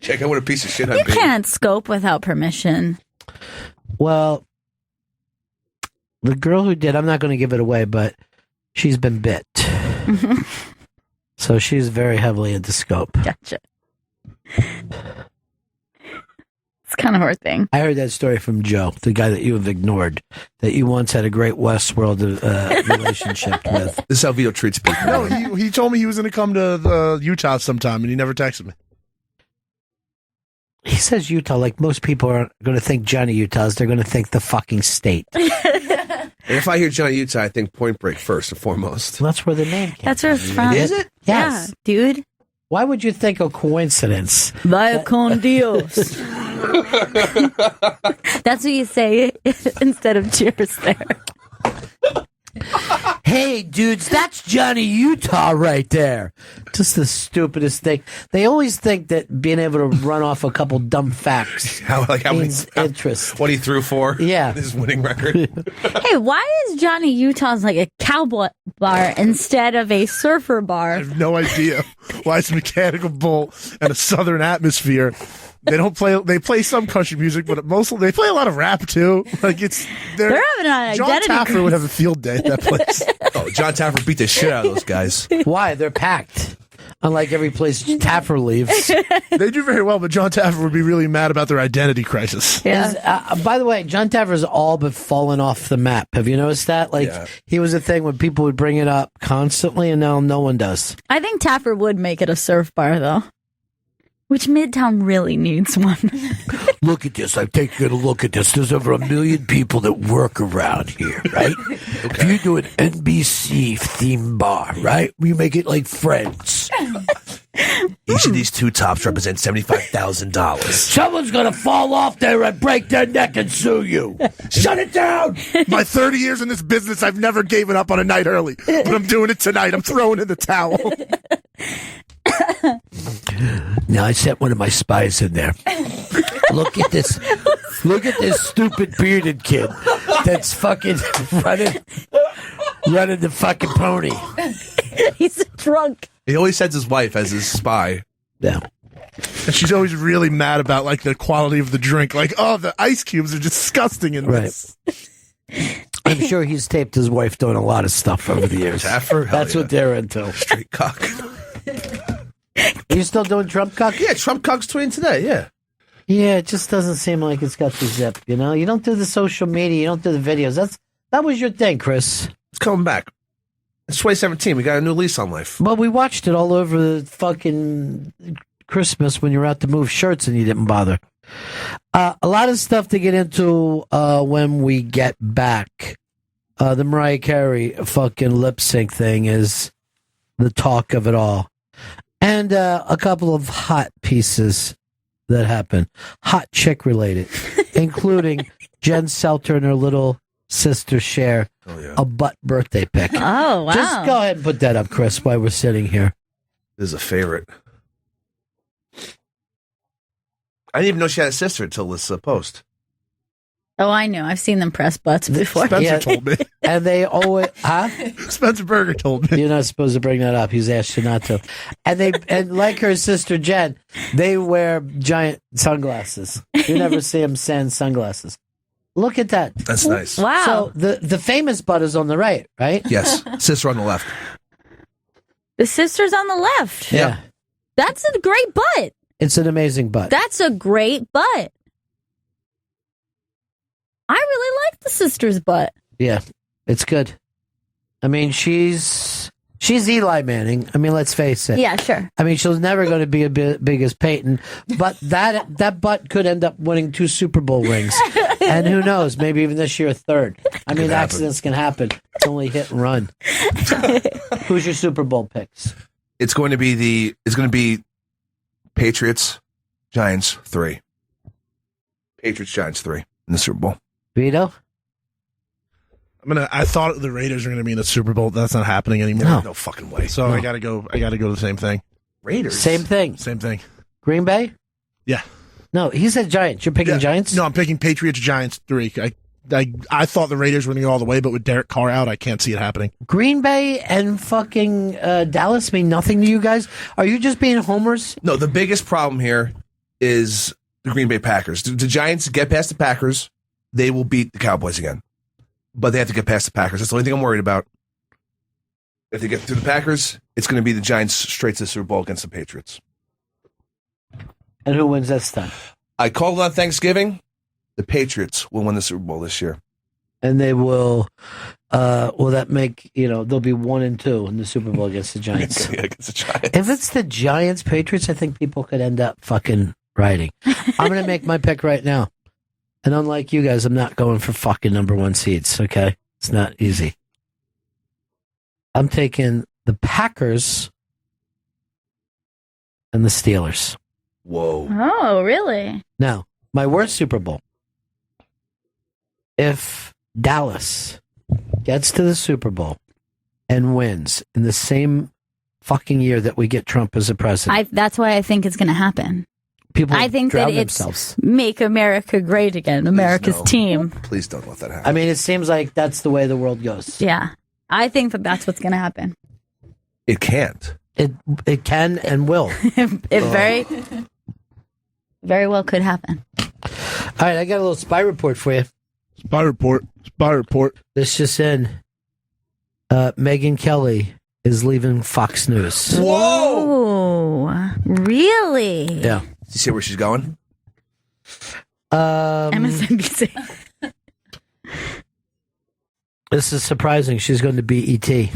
Check out what a piece of shit You I'm being. can't scope without permission. Well, the girl who did, I'm not going to give it away, but she's been bit. So she's very heavily into scope. Gotcha. It's kind of her thing. I heard that story from Joe, the guy that you have ignored, that you once had a great Westworld relationship with. This is how Vito treats people. No, he told me he was going to come to Utah sometime, and he never texted me. He says Utah, like most people are going to think Johnny Utah's, they're going to think the fucking state. And if I hear Johnny Utah, I think Point Break first and foremost. That's where the name came That's where it's from. Is it? Yes. Yeah, dude. Why would you think a coincidence? Vaya con Dios. That's what you say instead of cheers there. Hey, dudes, that's Johnny Utah right there. Just the stupidest thing. They always think that being able to run off a couple dumb facts How means interest. What he threw for? Yeah. His winning record. Hey, why is Johnny Utah's like a cowboy bar instead of a surfer I bar? have no idea why it's a mechanical bull and a southern atmosphere. They don't play. They play some country music, but mostly they play a lot of rap too. They're having an John identity Taffer crisis. would have a field day at that place. Oh, John Taffer beat the shit out of those guys. Why? They're packed. Unlike every place Taffer leaves. They do very well, but John Taffer would be really mad about their identity crisis. Yeah. By the way, John Taffer's all but fallen off the map. Have you noticed that? He was a thing when people would bring it up constantly, and now no one does. I think Taffer would make it a surf bar, though. Which Midtown really needs one. Look at this. I'm taking a look at this. There's over 1 million people that work around here, right? If you do an NBC theme bar, right? We make it like Friends. Each of these two tops represent $75,000. Someone's going to fall off there and break their neck and sue you. Shut it down. My 30 years in this business, I've never given up on a night early, but I'm doing it tonight. I'm throwing in the towel. Now, I sent one of my spies in there. Look at this. Look at this stupid bearded kid that's fucking running the fucking pony. He's drunk. He always sends his wife as his spy. Yeah. And she's always really mad about the quality of the drink. The ice cubes are disgusting in this. I'm sure he's taped his wife doing a lot of stuff over the years. Taffer? Hell That's yeah. what they're into. Straight cock. Are you still doing Trump cock? Yeah, Trump cock's tweeting today, yeah. Yeah, it just doesn't seem like it's got the zip, you know? You don't do the social media, you don't do the videos. That was your thing, Chris. It's coming back. It's 2017. We got a new lease on life. Well, we watched it all over the fucking Christmas when you were out to move shirts and you didn't bother. A lot of stuff to get into when we get back. The Mariah Carey fucking lip sync thing is the talk of it all. And a couple of hot pieces that happen. Hot chick related. Including Jen Selter and her little sister share a butt birthday pic. Oh, wow. Just go ahead and put that up, Chris, while we're sitting here. This is a favorite. I didn't even know she had a sister until this post. Oh, I know. I've seen them press butts before. Spencer told me. And they always, Spencer Berger told me. You're not supposed to bring that up. He's asked you not to. And like her sister Jen, they wear giant sunglasses. You never see them sans sunglasses. Look at that. That's nice. Wow. So the famous butt is on the right? Yes. Sister on the left. The sister's on the left. Yeah. That's a great butt. It's an amazing butt. That's a great butt. I really like the sister's butt. Yeah, it's good. I mean, she's Eli Manning. I mean, let's face it. Yeah, sure. I mean, she's never going to be as big as Peyton, but that butt could end up winning 2 Super Bowl rings. And who knows, maybe even this year a third. I mean, accidents can happen. It's only hit and run. Who's your Super Bowl picks? It's going to be Patriots, Giants 3. Patriots, Giants 3 in the Super Bowl. Vito? I thought the Raiders were gonna be in the Super Bowl. That's not happening anymore. No fucking way. So I gotta go the same thing. Raiders. Same thing. Same thing. Green Bay? Yeah. No, he said Giants. You're picking Giants? No, I'm picking Patriots, Giants 3. I thought the Raiders were gonna go all the way, but with Derek Carr out, I can't see it happening. Green Bay and fucking Dallas mean nothing to you guys? Are you just being homers? No, the biggest problem here is the Green Bay Packers. The Giants get past the Packers, they will beat the Cowboys again. But they have to get past the Packers. That's the only thing I'm worried about. If they get through the Packers, it's going to be the Giants straight to the Super Bowl against the Patriots. And who wins this time? I called on Thanksgiving. The Patriots will win the Super Bowl this year. And they will that make, they'll be 1-2 in the Super Bowl against the Giants. Yeah, against the Giants. If it's the Giants Patriots, I think people could end up fucking riding. I'm going to make my pick right now. And unlike you guys, I'm not going for fucking number 1 seeds, okay? It's not easy. I'm taking the Packers and the Steelers. Whoa. Oh, really? Now, my worst Super Bowl. If Dallas gets to the Super Bowl and wins in the same fucking year that we get Trump as a president. That's why I think it's going to happen. People I think that drown it's themselves. Make America great again, America's team. Please don't let that happen. I mean, it seems like that's the way the world goes. Yeah. I think that that's what's going to happen. It can't. It can and will. It very well could happen. All right, I got a little spy report for you. Spy report. This just in. Megyn Kelly is leaving Fox News. Whoa. Really? Yeah. Do you see where she's going? MSNBC. This is surprising. She's going to be ET.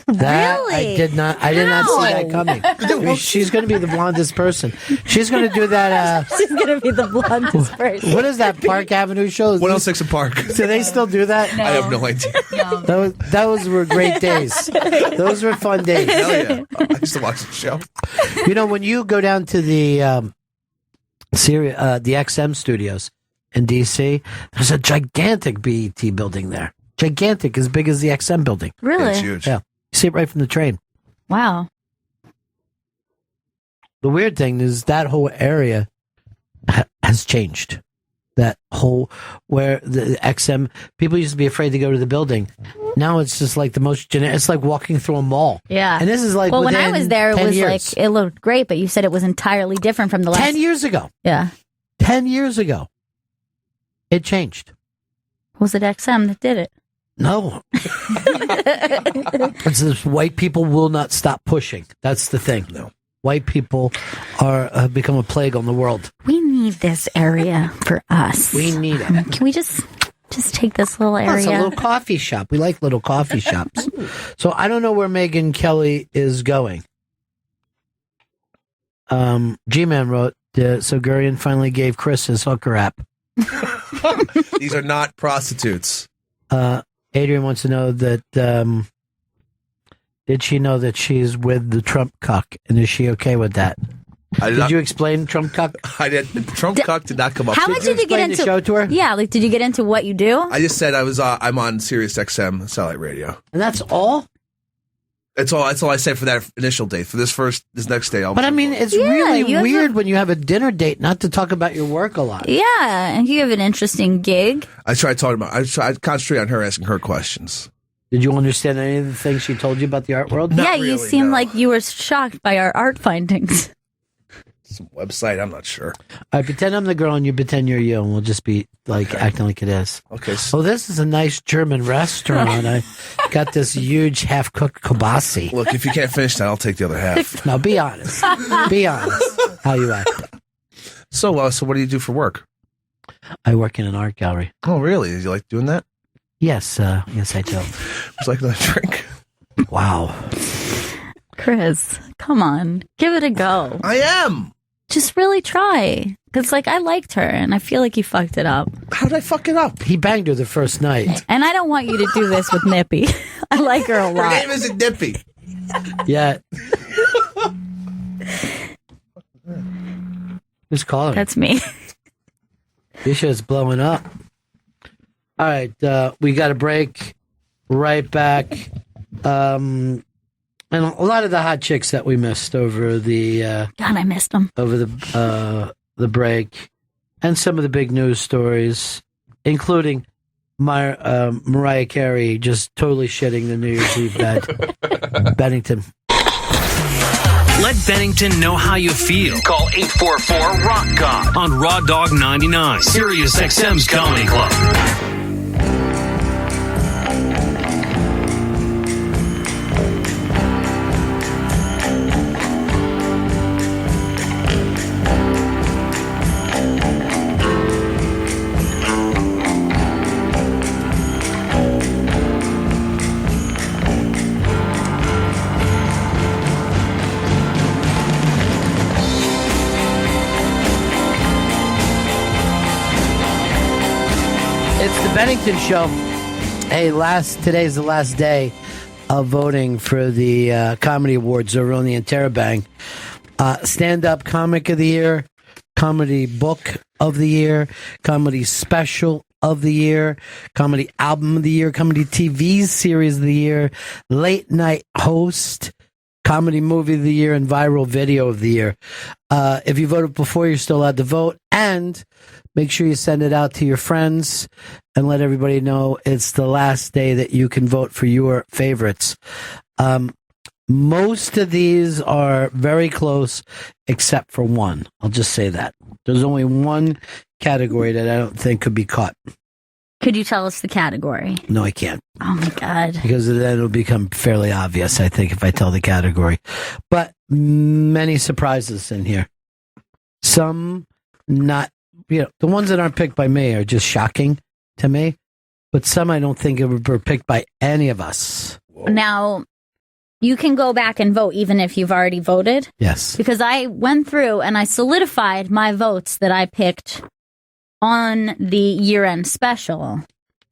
That Really? I did not see that coming. I mean, she's going to be the blondest person. She's going to do that. She's going to be the blondest person. What is that Park Avenue show? 106 and Park. Do they still do that? I have no idea. Those were great days. Those were fun days. Hell yeah. I used to watch the show. When you go down to the XM studios in DC, there's a gigantic BET building there. Gigantic, as big as the XM building. Really? It's huge. Yeah. You see it right from the train. Wow. The weird thing is that whole area has changed. That whole, where the XM, people used to be afraid to go to the building. Now it's just like the most generic, it's like walking through a mall. Yeah. And this is like, well, when I was there, it 10 was years. like, it looked great, but you said it was entirely different from the last. 10 years ago. Yeah. 10 years ago. It changed. Was it XM that did it? No. It's this white people will not stop pushing. That's the thing. No. White people have become a plague on the world. We need this area for us. We need it. Can we just take this little area? It's a little coffee shop. We like little coffee shops. So I don't know where Megyn Kelly is going. G-Man wrote, so Gurion finally gave Chris his hooker app. These are not prostitutes. Adrian wants to know that, did she know that she's with the Trump cuck? And is she okay with that? Did you explain Trump cuck? I did. Trump cuck did not come up. How much did you get into the show to her? Yeah, like did you get into what you do? I just said I'm on Sirius XM satellite radio. And that's all? That's all I said for that initial date. For this next day, But I mean, it's really weird when you have a dinner date not to talk about your work a lot. Yeah, and you have an interesting gig. I tried concentrate on her, asking her questions. Did you understand any of the things she told you about the art world? Yeah, you seem like you were shocked by our art findings. Some website, I'm not sure. I pretend I'm the girl and you pretend you're you, and we'll just be like acting like it is. Okay. Oh, this is a nice German restaurant. I got this huge half-cooked kielbasa. Look, if you can't finish that, I'll take the other half. Now, be honest. Be honest how you act. So what do you do for work? I work in an art gallery. Oh, really? Did you like doing that? Yes, yes, I do. It's like another drink. Wow. Chris, come on. Give it a go. I am. Just really try. Because, I liked her, and I feel like you fucked it up. How did I fuck it up? He banged her the first night. And I don't want you to do this with Nippy. I like her a lot. Her name isn't Nippy. Yeah. Who's calling? That's me. This shit's blowing up. All right, we got a break. Right back. And a lot of the hot chicks that we missed over the God, I missed them over the break, and some of the big news stories, including Mariah Carey just totally shitting the New Year's Eve bed. Bennington. Let Bennington know how you feel. Call 844-ROCK-GOD on Raw Dog 99, Sirius XM's Comedy Club. Bennington Show. Hey, today's the last day of voting for the Comedy Awards over on the Interbang. Stand-up Comic of the Year, Comedy Book of the Year, Comedy Special of the Year, Comedy Album of the Year, Comedy TV Series of the Year, Late Night Host, Comedy Movie of the Year, and Viral Video of the Year. If you voted before, you're still allowed to vote, and make sure you send it out to your friends and let everybody know it's the last day that you can vote for your favorites. Most of these are very close, except for one. I'll just say that. There's only one category that I don't think could be caught. Could you tell us the category? No, I can't. Oh, my God. Because then it'll become fairly obvious, I think, if I tell the category. But many surprises in here. Some not, the ones that aren't picked by me are just shocking to me. But some I don't think were picked by any of us. Now, you can go back and vote even if you've already voted. Yes. Because I went through and I solidified my votes that I picked on the year-end special.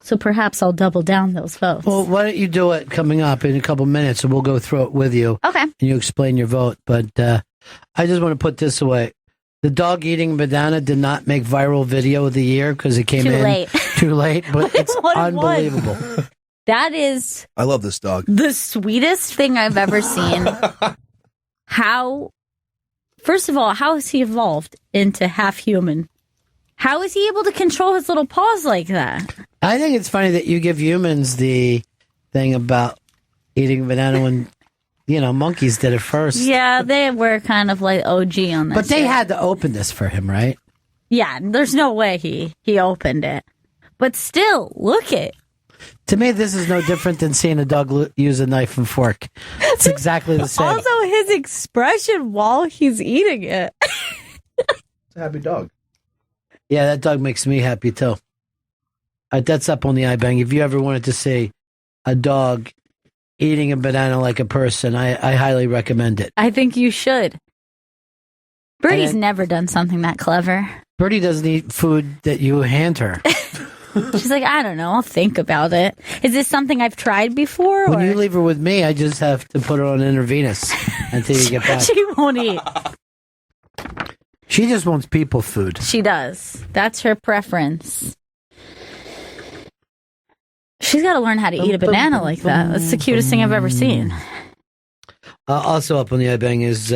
So perhaps I'll double down those votes. Well, why don't you do it coming up in a couple minutes and we'll go through it with you. Okay. And you explain your vote. But I just want to put this away. The dog eating banana did not make viral video of the year because it came too late, but it's unbelievable. That is... I love this dog. The sweetest thing I've ever seen. First of all, how has he evolved into half human? How is he able to control his little paws like that? I think it's funny that you give humans the thing about eating banana when, monkeys did it first. Yeah, they were kind of like OG on that. But they had to open this for him, right? Yeah, there's no way he opened it. But still, look it. To me, this is no different than seeing a dog use a knife and fork. It's exactly the same. Also, his expression while he's eating it. It's a happy dog. Yeah, that dog makes me happy, too. That's up on the iBang. If you ever wanted to see a dog eating a banana like a person, I highly recommend it. I think you should. Birdie's never done something that clever. Birdie doesn't eat food that you hand her. She's like, I don't know. I'll think about it. Is this something I've tried before? When you leave her with me, I just have to put her on intravenous until you get back. She won't eat. She just wants people food. She does. That's her preference. She's got to learn how to eat a banana like that. That's the cutest thing I've ever seen. Also up on the iBang is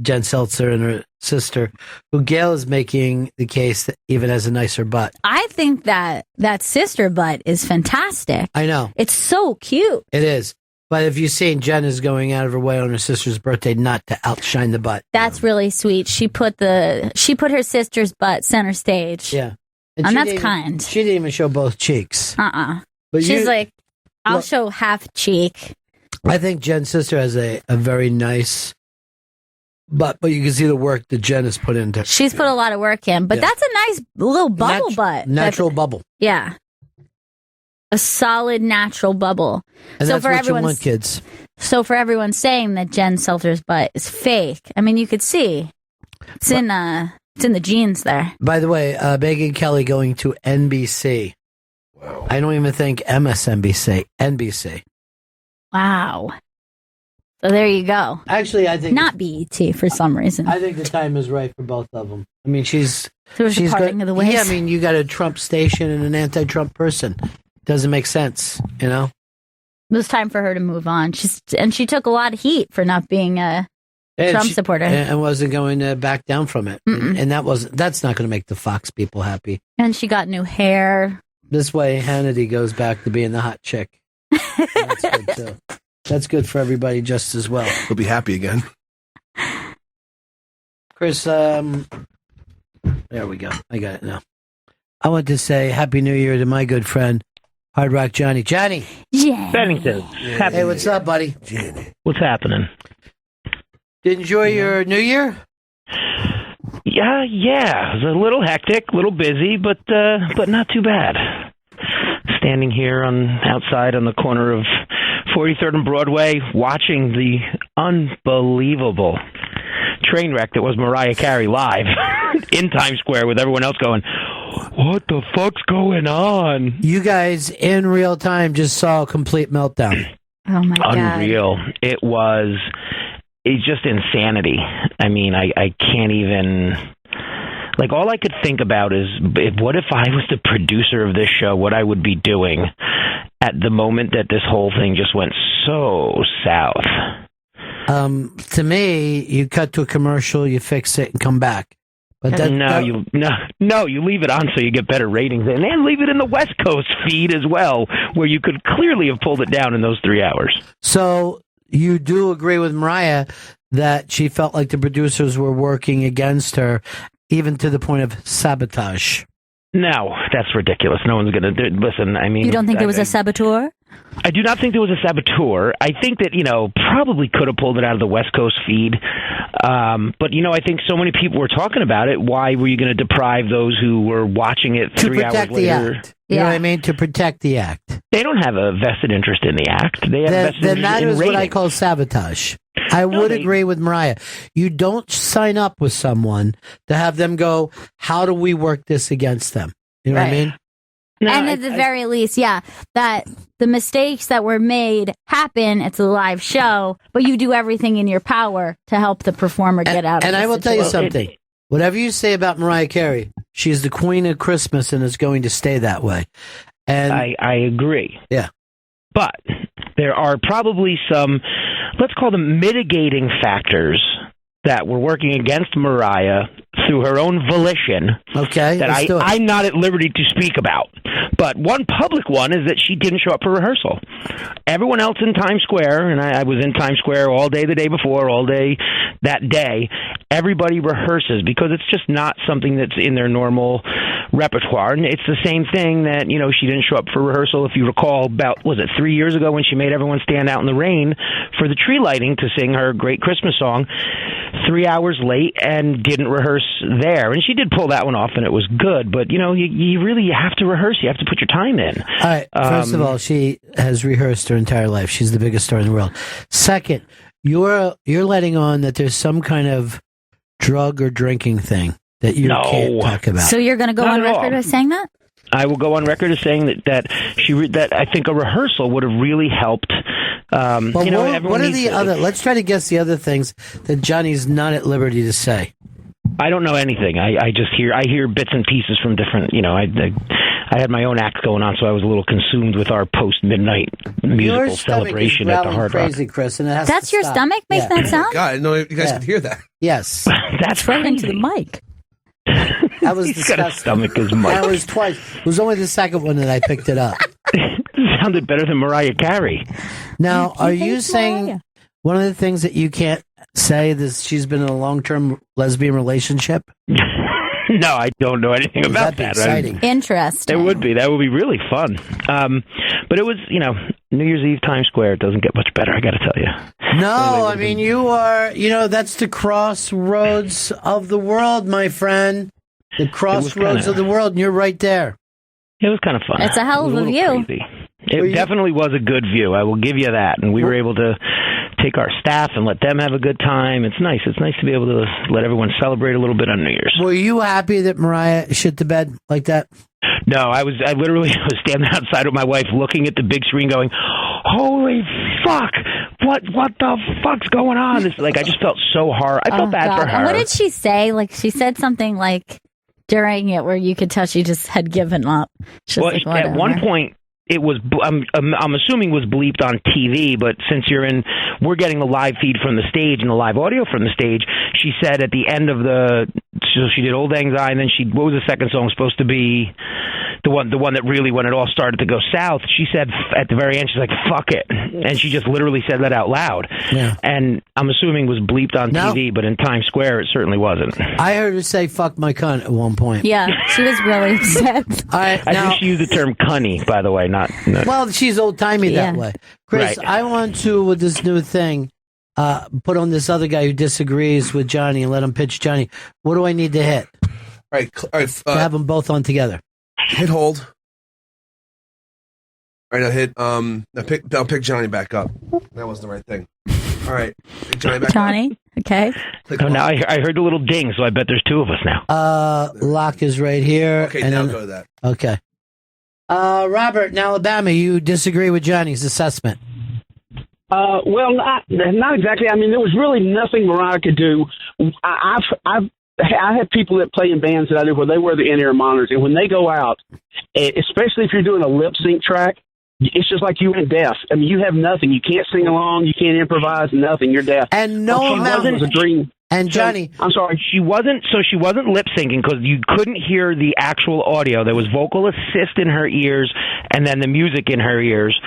Jen Seltzer and her sister, who Gail is making the case that even has a nicer butt. I think that sister butt is fantastic. I know. It's so cute. It is. But if you've seen, Jen is going out of her way on her sister's birthday not to outshine the butt. That's really sweet. She put her sister's butt center stage. Yeah. And that's kind. She didn't even show both cheeks. But she's like, I'll show half cheek. I think Jen's sister has a very nice butt, but you can see the work that Jen has put into it. She's put a lot of work in, but that's a nice little bubble butt. Natural bubble. Yeah. A solid natural bubble. And so that's for what everyone, you want, kids. So for everyone saying that Jen Seltzer's butt is fake, I mean, you could see it's in the genes there. By the way, Megyn Kelly going to NBC. Wow. I don't even think MSNBC, NBC. Wow. So there you go. Actually, I think not BET for some reason. I think the time is right for both of them. I mean, she's parting of the ways. Yeah, I mean, you got a Trump station and an anti-Trump person. Doesn't make sense, you know. It was time for her to move on. She took a lot of heat for not being a Trump supporter and wasn't going to back down from it. And that's not going to make the Fox people happy. And she got new hair. This way, Hannity goes back to being the hot chick. That's good too. That's good for everybody just as well. He'll be happy again. Chris, there we go. I got it now. I want to say Happy New Year to my good friend, Hard Rock Johnny. Johnny! Yeah. Bennington. Yeah. Hey, what's up, buddy? Johnny. What's happening? Did you enjoy your New Year? Yeah. It was a little hectic, a little busy, but not too bad. Standing here outside on the corner of 43rd and Broadway, watching the unbelievable train wreck that was Mariah Carey live in Times Square with everyone else going, what the fuck's going on? You guys, in real time, just saw a complete meltdown. Oh, my God. Unreal. It's just insanity. I mean, I can't even... Like, all I could think about is, what if I was the producer of this show, what I would be doing at the moment that this whole thing just went so south. To me, you cut to a commercial, you fix it, and come back. But you leave it on so you get better ratings, and then leave it in the West Coast feed as well, where you could clearly have pulled it down in those 3 hours. So you do agree with Mariah that she felt like the producers were working against her, even to the point of sabotage. No, that's ridiculous. No one's going to listen. I mean, you don't think there was a saboteur? I do not think there was a saboteur. I think that, probably could have pulled it out of the West Coast feed. But, I think so many people were talking about it. Why were you going to deprive those who were watching it 3 hours later? Act. You know what I mean? To protect the act. They don't have a vested interest in the act. They have a vested then interest that in is ratings. what I call sabotage. I would agree with Mariah. You don't sign up with someone to have them go, how do we work this against them? You know what I mean? No, and at the very least, that the mistakes that were made happen. It's a live show, but you do everything in your power to help the performer get out of it. And I will tell you something. Whatever you say about Mariah Carey, she's the queen of Christmas and is going to stay that way. And I agree. Yeah. But there are probably some, let's call them mitigating factors that were working against Mariah through her own volition. Okay, that I'm not at liberty to speak about. But one public one is that she didn't show up for rehearsal. Everyone else in Times Square, and I was in Times Square all day the day before, all day that day, everybody rehearses because it's just not something that's in their normal repertoire. And it's the same thing that, she didn't show up for rehearsal, if you recall, about, was it 3 years ago when she made everyone stand out in the rain for the tree lighting to sing her great Christmas song, 3 hours late and didn't rehearse there. And she did pull that one off and it was good. But, you really have to rehearse. You have to put your time in. All right. First of all, she has rehearsed her entire life. She's the biggest star in the world. Second, you're letting on that there's some kind of drug or drinking thing that you can't talk about? So you're going to go Not on at all. record as saying that? I will go on record as saying that I think a rehearsal would have really helped. But what are the other? Let's try to guess the other things that Johnny's not at liberty to say. I don't know anything. I just hear bits and pieces from different. I had my own act going on, so I was a little consumed with our post-midnight musical celebration at the Hard Rock. Crazy, Chris, and it has That's to your stop. stomach making that sound? God, I didn't know you guys could hear that. Yes, That's Right into the crazy. mic. that was He's got a disgusting. stomach as That much. was twice. It was only the second one that I picked it up. Sounded better than Mariah Carey. Now, are you hate saying Mariah. one of the things that you can't say is she's been in a long-term lesbian relationship? No, I don't know anything about That'd be that. exciting. Interesting. It would be. That would be really fun. But it was, New Year's Eve, Times Square. It doesn't get much better, I got to tell you. No, I mean, you are, that's the crossroads of the world, my friend. The crossroads of the world, and you're right there. It was kind of fun. It's a hell of It was a little view. crazy. It definitely was a good view. I will give you that. And we were able to take our staff and let them have a good time. It's nice. It's nice to be able to let everyone celebrate a little bit on New Year's. Were you happy that Mariah shit the bed like that? No, I literally was standing outside with my wife looking at the big screen going, holy fuck, what the fuck's going on? I just felt so hard. I felt bad for her. And what did she say? She said something during it where you could tell she just had given up. She's Well, like, at one whatever. point, it was, I'm assuming was bleeped on TV, but since we're getting the live feed from the stage and the live audio from the stage, she said at the end of so she did Old Lang Syne, and then what was the second song supposed to be? The one that really, when it all started to go south, she said at the very end, she's like, fuck it. And she just literally said that out loud. Yeah. And I'm assuming was bleeped on TV, but in Times Square, it certainly wasn't. I heard her say fuck my cunt at one point. Yeah, she was really upset. All right, I now, think she used the term cunny, by the way, not. well, she's old-timey that Yeah. way. Chris, Right. I want to, with this new thing, put on this other guy who disagrees with Johnny and let him pitch Johnny. What do I need to hit? All right, To have them both on together. hit hold. All right, now hit. I'll pick Johnny back up. That wasn't the right thing. All right, pick Johnny back up. Johnny, okay. Click Oh, now lock. I heard a little ding, so I bet there's two of us now. Lock is right here. Okay, and now then- go to that. Okay. Robert in Alabama, you disagree with Johnny's assessment. Well, not exactly. I mean, there was really nothing Mariah could do. I have people that play in bands that I do where they wear the in-ear monitors, and when they go out, especially if you're doing a lip sync track, it's just like you went deaf. I mean, you have nothing. You can't sing along. You can't improvise. Nothing. You're deaf. And no She amount wasn't a dream. And Johnny, I'm sorry. She wasn't lip syncing because you couldn't hear the actual audio. There was vocal assist in her ears and then the music in her ears.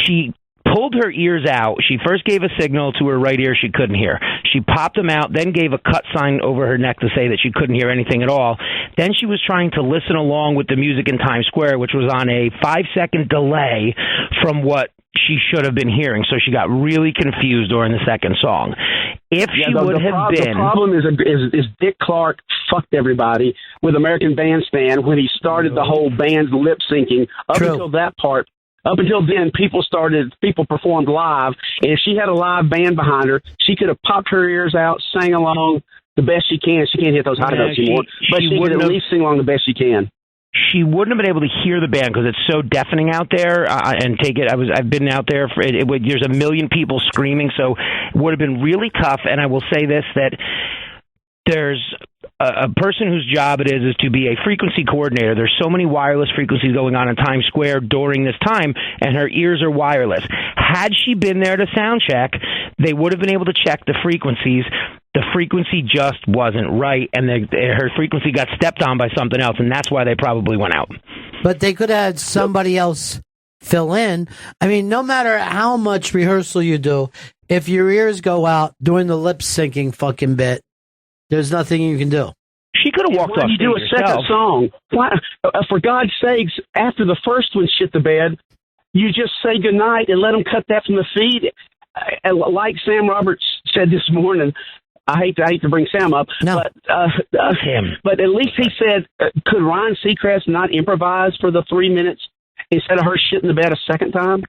She pulled her ears out. She first gave a signal to her right ear she couldn't hear. She popped them out, then gave a cut sign over her neck to say that she couldn't hear anything at all. Then she was trying to listen along with the music in Times Square, which was on a 5-second delay from what she should have been hearing. So she got really confused during the second song. If she would have been... The problem is Dick Clark fucked everybody with American Bandstand when he started the whole band's lip syncing. Up True. until that part, up until then, people performed live, and if she had a live band behind her, she could have popped her ears out, sang along the best she can. She can't hit those high notes anymore, but she could wouldn't at have- least sing along the best she can. She wouldn't have been able to hear the band because it's so deafening out there. And take it, I've been out there. There's a million people screaming, so it would have been really tough. And I will say this, that there's a person whose job it is to be a frequency coordinator. There's so many wireless frequencies going on in Times Square during this time, and her ears are wireless. Had she been there to sound check, they would have been able to check the frequencies. The frequency just wasn't right, and her frequency got stepped on by something else, and that's why they probably went out. but they could have had somebody else fill in. I mean, no matter how much rehearsal you do, if your ears go out during the lip syncing fucking bit, there's nothing you can do. She could have walked Why off do you do a stage second herself. song? Why, for God's sakes, after the first one shit the bed, you just say goodnight and let them cut that from the feed. Like Sam Roberts said this morning, I hate to bring Sam up, No. but him. But at least he said, could Ryan Seacrest not improvise for the 3 minutes instead of her shitting the bed a second time?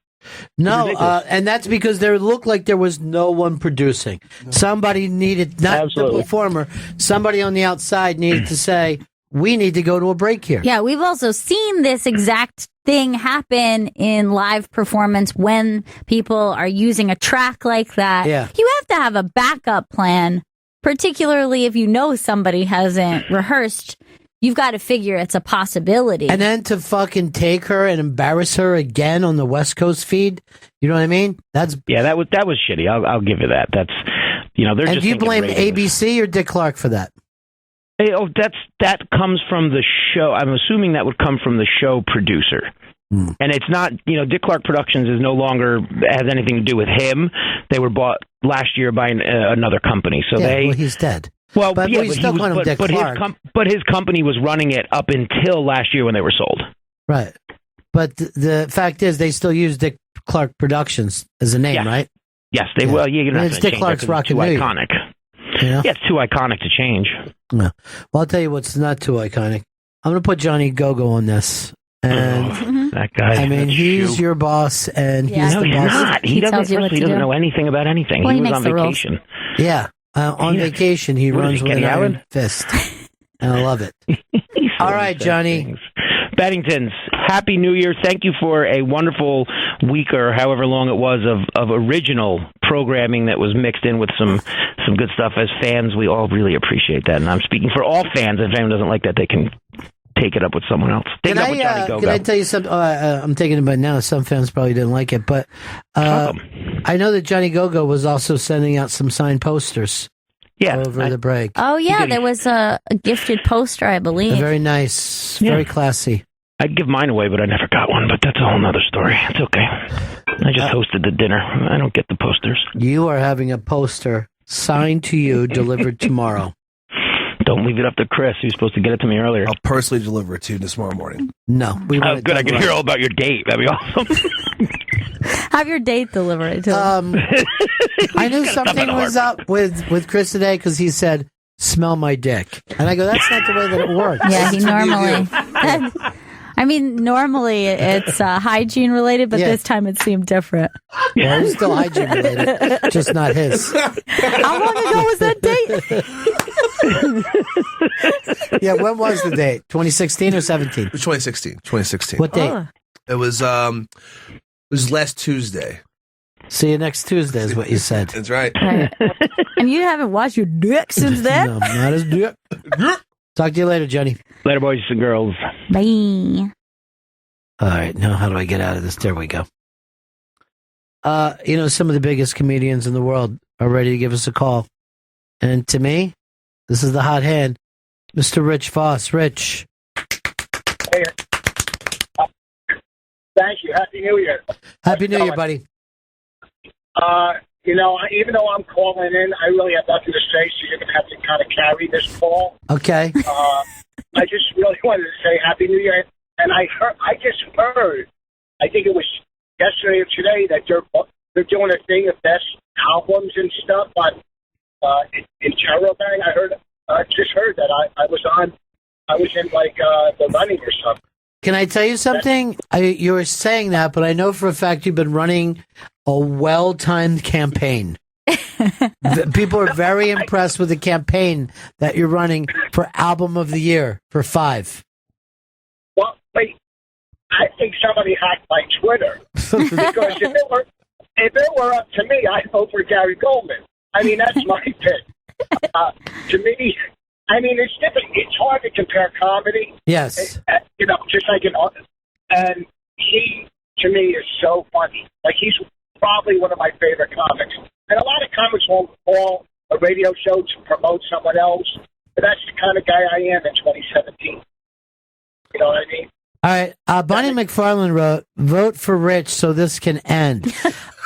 No, ridiculous. and that's because there looked like there was no one producing. Somebody needed, not Absolutely. the performer, somebody on the outside needed to say, we need to go to a break here. Yeah, we've also seen this exact thing happen in live performance when people are using a track like that. Yeah. You have to have a backup plan, particularly if you know somebody hasn't rehearsed. You've got to figure it's a possibility. And then to fucking take her and embarrass her again on the West Coast feed, you know what I mean? That's that was shitty. I'll give you that. That's they're and just do you thinking blame ratings. ABC or Dick Clark for that? Hey, that comes from the show. I'm assuming that would come from the show producer. And it's not, Dick Clark Productions is no longer has anything to do with him. They were bought last year by another company. So well, he's dead. Well, but yeah, we still call him Dick Clark. But his company was running it up until last year when they were sold. Right. But the fact is, they still use Dick Clark Productions as a name, right? Yes, they will. Yeah, you're not it's going to Dick change Clark's it 'cause it's Rockin' too New York. iconic. You know? Yeah, it's too iconic to change. No. Well, I'll tell you what's not too iconic. I'm going to put Johnny Go-Go on this. And that guy. I mean, he's your boss, and he's No, the he's boss. not. He doesn't know anything about anything. Well, he he was makes on the rules. vacation. Yeah. On vacation, he What is runs he, with an Kenny iron Allen? fist. And I love it. All right, Johnny. Benningtons, Happy New Year. Thank you for a wonderful week or however long it was of original programming that was mixed in with some good stuff. As fans, we all really appreciate that. And I'm speaking for all fans. If anyone doesn't like that, they can take it up with someone else. Take it up with Johnny Go-Go. Can I tell you something? I'm taking it about now. Some fans probably didn't like it, but I know that Johnny Go-Go was also sending out some signed posters over the break. Oh, yeah, there was a gifted poster, I believe. Very nice. Very classy. I'd give mine away, but I never got one. But that's a whole nother story. It's okay. I just hosted the dinner. I don't get the posters. You are having a poster signed to you, delivered tomorrow. Don't leave it up to Chris. He was supposed to get it to me earlier. I'll personally deliver it to you tomorrow morning. No. We want good. I can hear all about your date. That'd be awesome. Have your date delivered to I knew something was up with Chris today because he said, smell my dick. And I go, that's not the way that it works. Yeah, he normally... I mean, normally it's hygiene related, but this time it seemed different. Well, it's still hygiene related, just not his. How long ago was that date? Yeah, when was the date? 2016 or 17? 2016. What date? It was last Tuesday. See you next Tuesday is what you said. That's right. And you haven't washed your dick since then? No, not his dick. Talk to you later, Johnny. Later, boys and girls. Bye. All right, now how do I get out of this? There we go. Some of the biggest comedians in the world are ready to give us a call. And to me, this is the hot hand, Mr. Rich Voss. Rich. Hey, thank you. Happy New Year. Happy New Year, buddy. Even though I'm calling in, I really have nothing to say, so you're going to have to kind of carry this call. Okay. I just really wanted to say Happy New Year. And I just heard, I think it was yesterday or today, that they're doing a thing of best albums and stuff on in Interbang. I just heard that I was in the running or something. Can I tell you something? You were saying that, but I know for a fact you've been running a well-timed campaign. People are very impressed with the campaign that you're running for Album of the Year for 5. Well, wait, I think somebody hacked my Twitter. Because if it were up to me, I'd vote for Gary Goldman. I mean, that's my pick. To me, I mean, it's different. It's hard to compare comedy. Yes. Just like and he, to me, is so funny. Like, he's probably one of my favorite comics. And a lot of comics won't call a radio show to promote someone else. But that's the kind of guy I am in 2017. You know what I mean? All right. Bonnie McFarlane wrote, vote for Rich so this can end.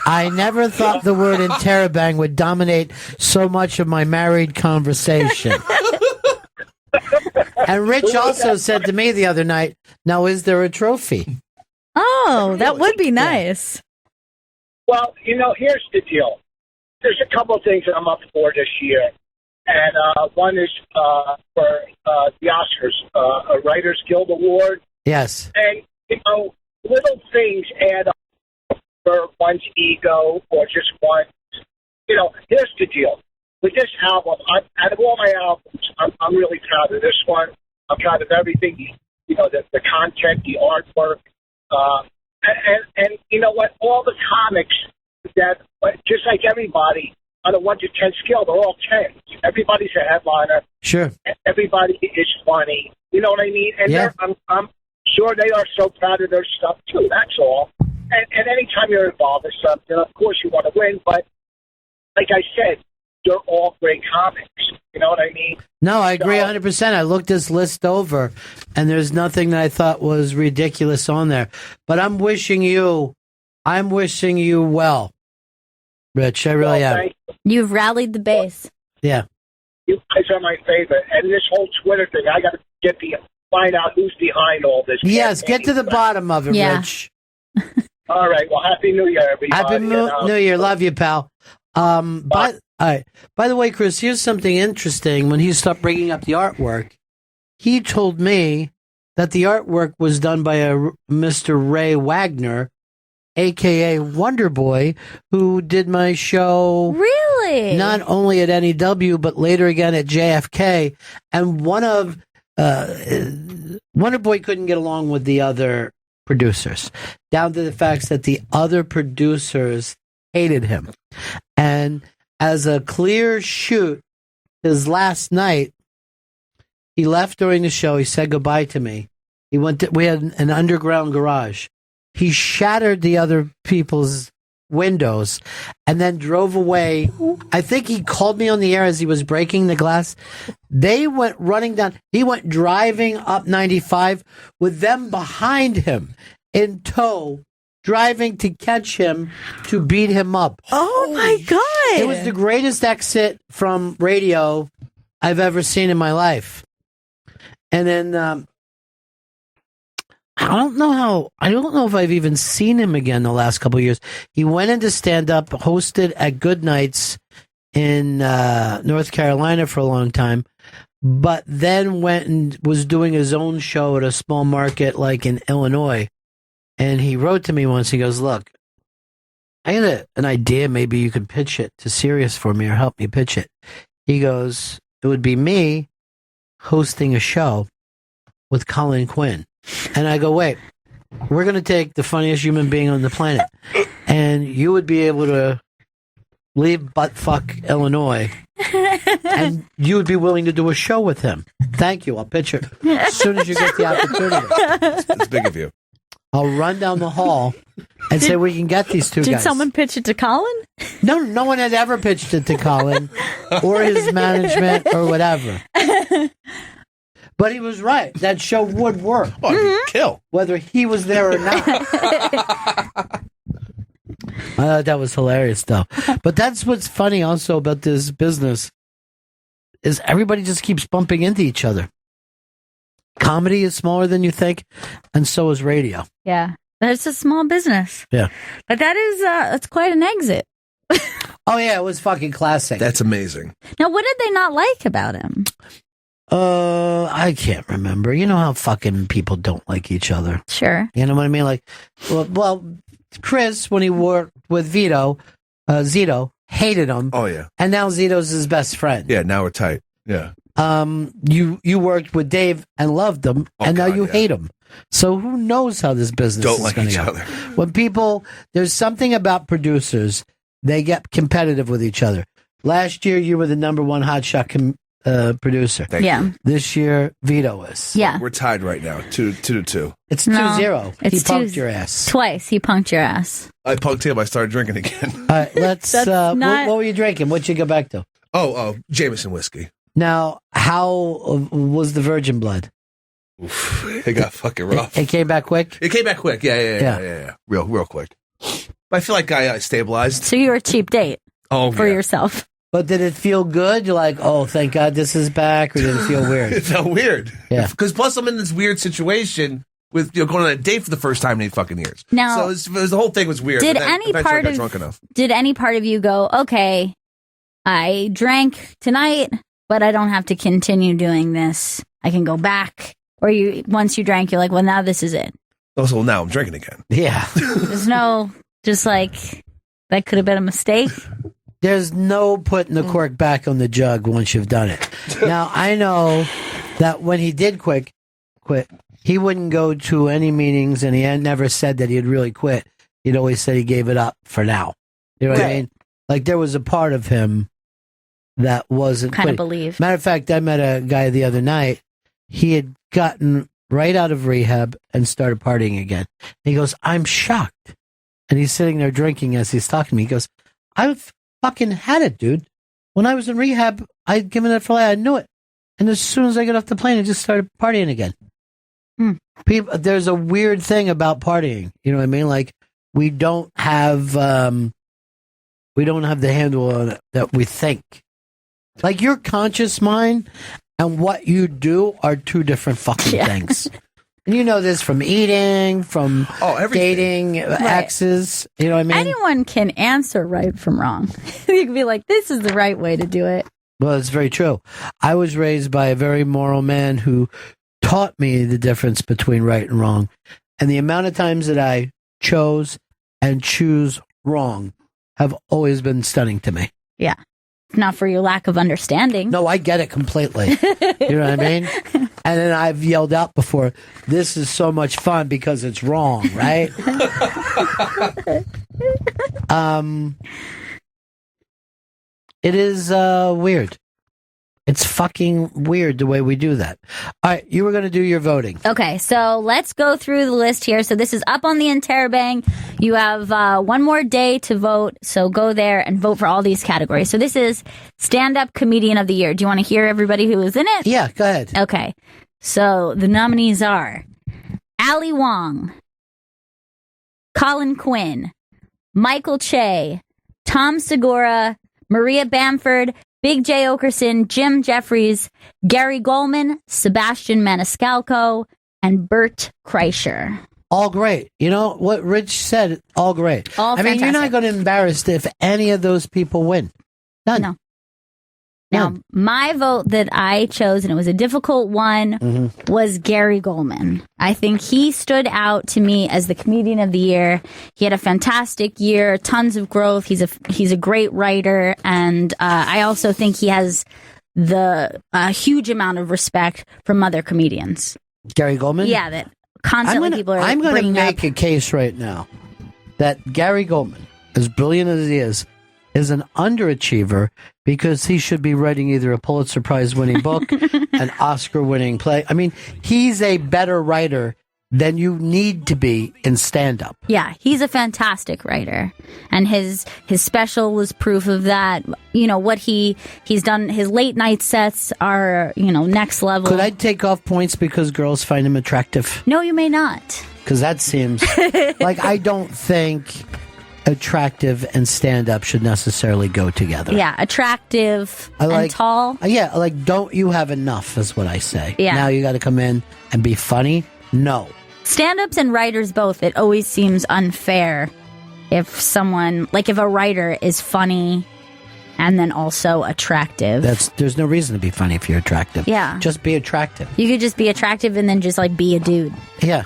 I never thought the word Interbang would dominate so much of my married conversation. And Rich also said to me the other night, now is there a trophy? Oh, that would be nice. Well, here's the deal. There's a couple of things that I'm up for this year. And one is for the Oscars, a Writers Guild Award. Yes. And, little things add up. for one's ego or just one. You know, here's the deal. With this album, out of all my albums, I'm really proud of this one. I'm proud of everything, you know, the content, the artwork. And you know what? All the comics that, just like everybody, on a 1 to 10 scale, they're all 10. Everybody's a headliner. Sure. Everybody is funny. You know what I mean? And yeah. I'm sure they are so proud of their stuff, too. That's all. And anytime you're involved in something, of course you want to win. But like I said, they're all great comics. You know what I mean? No, I agree 100%. I looked this list over, and there's nothing that I thought was ridiculous on there. But I'm wishing you well, Rich. I really am. You've rallied the base. Yeah. You guys are my favorite. And this whole Twitter thing, I got to find out who's behind all this. Yes, get to the bottom of it, Rich. All right. Well, Happy New Year, everybody. Happy New Year. Love you, pal. All right. By the way, Chris, here's something interesting. When he stopped bringing up the artwork, he told me that the artwork was done by a Mr. Ray Wagner, a.k.a. Wonder Boy, who did my show. Really? Not only at NEW, but later again at JFK. And Wonder Boy couldn't get along with the other producers, down to the fact that the other producers hated him. And as a clear shoot, his last night, he left during the show. He said goodbye to me. We had an underground garage. He shattered the other people's windows and then drove away. I think he called me on the air as he was breaking the glass. They went running down. He went driving up 95 with them behind him in tow, driving to catch him to beat him up. Oh my God. It was the greatest exit from radio I've ever seen in my life. And then I don't know if I've even seen him again the last couple of years. He went into stand-up, hosted at Good Nights in North Carolina for a long time, but then went and was doing his own show at a small market like in Illinois. And he wrote to me once. He goes, look, I got an idea. Maybe you could pitch it to Sirius for me or help me pitch it. He goes, it would be me hosting a show with Colin Quinn. And I go, wait, we're going to take the funniest human being on the planet. And you would be able to leave buttfuck Illinois. And you would be willing to do a show with him. Thank you. I'll pitch it as soon as you get the opportunity. It's big of you. I'll run down the hall and say we can get these two guys. Did someone pitch it to Colin? No one had ever pitched it to Colin or his management or whatever. But he was right. That show would work. Oh, it'd kill. Whether he was there or not. That was hilarious, though. But that's what's funny also about this business is everybody just keeps bumping into each other. Comedy is smaller than you think, and so is radio. Yeah. That's a small business. Yeah. But that's quite an exit. Oh, yeah, it was fucking classic. That's amazing. Now, what did they not like about him? I can't remember. You know how fucking people don't like each other. Sure. You know what I mean? Like, well, Chris, when he worked with Zito, hated him. Oh, yeah. And now Zito's his best friend. Yeah, now we're tight. Yeah. You worked with Dave and loved him, and now you hate him. So who knows how this business is going to go? Other. When people, there's something about producers, they get competitive with each other. Last year, you were the number one hotshot producer. Thank you. This year, Vito is. Yeah. We're tied right now, 2-2. It's 2-0. It's He punked your ass. Twice. He punked your ass. I punked him. I started drinking again. All right, let's. What were you drinking? What'd you go back to? Oh, Jameson whiskey. Now, how was the virgin blood? Oof, it got fucking rough. It came back quick? It came back quick. Yeah. Real quick. I feel like I stabilized. So you were a cheap date for yourself. But did it feel good? You're like, oh, thank God this is back, or did it feel weird? It felt weird. Yeah. Because plus I'm in this weird situation with going on a date for the first time in 8 fucking years. Now, so the whole thing was weird. Did but then any eventually part I got of drunk enough. Did any part of you go, okay, I drank tonight, but I don't have to continue doing this. I can go back. Or once you drank, you're like, well, now this is it. Also, now I'm drinking again. Yeah. There's no Just like that could have been a mistake. There's no putting the cork back on the jug once you've done it. Now, I know that when he did quit, he wouldn't go to any meetings, and he had never said that he had really quit. He'd always said he gave it up for now. You know what I mean? Like, there was a part of him that wasn't Kind of quitting. believe. Matter of fact, I met a guy the other night. He had gotten right out of rehab and started partying again. He goes, I'm shocked. And he's sitting there drinking as he's talking to me. He goes, I've fucking had it, dude. When I was in rehab, I'd given it for life. I knew it. And as soon as I got off the plane, I just started partying again. People, there's a weird thing about partying. You know what I mean? Like, we don't have the handle on it that we think. Like, your conscious mind and what you do are two different fucking things. And you know this from eating, from dating, exes. You know what I mean? Anyone can answer right from wrong. You can be like, this is the right way to do it. Well, it's very true. I was raised by a very moral man who taught me the difference between right and wrong. And the amount of times that I chose and choose wrong have always been stunning to me. Yeah. Not for your lack of understanding. No, I get it completely. You know what I mean? And then I've yelled out before, this is so much fun because it's wrong, right? It is weird. It's fucking weird the way we do that. All right, you were going to do your voting. Okay, so let's go through the list here. So this is up on the Interbang. You have one more day to vote, so go there and vote for all these categories. So this is Stand-Up Comedian of the Year. Do you want to hear everybody who is in it? Yeah, go ahead. Okay, so the nominees are Ali Wong, Colin Quinn, Michael Che, Tom Segura, Maria Bamford, Big J. Okerson, Jim Jeffries, Gary Goldman, Sebastian Maniscalco, and Bert Kreischer. All great. You know what Rich said? All great. All I mean, you're not fantastic. going to embarrass if any of those people win. None. No. Now, my vote that I chose, and it was a difficult one, was Gary Goldman. I think he stood out to me as the comedian of the year. He had a fantastic year, tons of growth. He's a great writer, and I also think he has the huge amount of respect from other comedians. Gary Goldman? Yeah, that constantly people are I'm going to bringing make up. a case right now that Gary Goldman, as brilliant as he is an underachiever because he should be writing either a Pulitzer Prize winning book, an Oscar winning play. I mean, he's a better writer than you need to be in stand-up. Yeah, he's a fantastic writer, and his special was proof of that. You know what he's done. His late night sets are next level. Could I take off points because girls find him attractive? No, you may not. Because that seems like I don't think attractive and stand-up should necessarily go together. Yeah, attractive and tall. Yeah, like, don't you have enough is what I say. Yeah. Now you got to come in and be funny? No. Stand-ups and writers both, it always seems unfair if someone, like if a writer is funny and then also attractive. There's no reason to be funny if you're attractive. Yeah. Just be attractive. You could just be attractive and then just like be a dude. Yeah.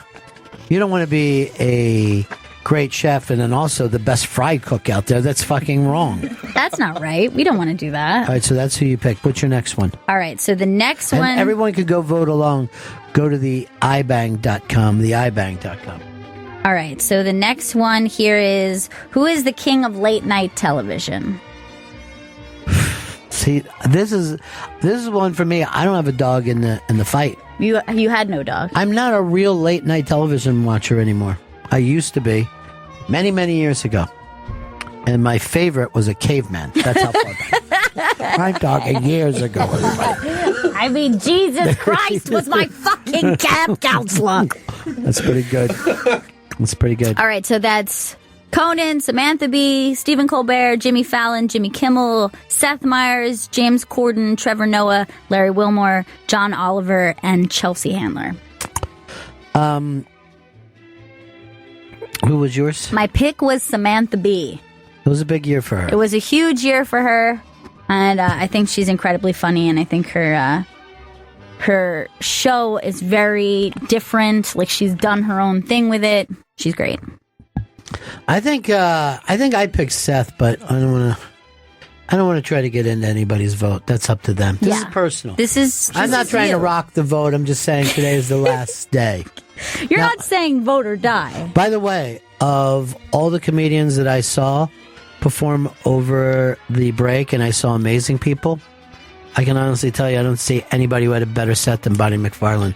You don't want to be a great chef and then also the best fry cook out there. That's fucking wrong. That's not right. We don't want to do that. All right, so that's who you pick. What's your next one? All right, so the next And one. everyone could go vote along. Go to the ibang.com, theibang.com. All right, so the next one here is, who is the king of late night television? See, this is one for me. I don't have a dog in the fight. You had no dog. I'm not a real late night television watcher anymore. I used to be many, many years ago. And my favorite was a caveman. That's how far back. I'm talking years ago, everybody. I mean, Jesus Christ was my fucking camp counselor. That's pretty good. That's pretty good. All right, so that's Conan, Samantha Bee, Stephen Colbert, Jimmy Fallon, Jimmy Kimmel, Seth Meyers, James Corden, Trevor Noah, Larry Wilmore, John Oliver, and Chelsea Handler. Who was yours? My pick was Samantha Bee. It was a big year for her. It was a huge year for her, and I think she's incredibly funny, and I think her show is very different. Like, she's done her own thing with it. She's great. I think I picked Seth, but I don't want to try to get into anybody's vote. That's up to them. This is personal. I'm not trying to rock the vote. I'm just saying today is the last day. You're not saying vote or die. By the way, of all the comedians that I saw perform over the break, and I saw amazing people, I can honestly tell you I don't see anybody who had a better set than Bonnie McFarlane.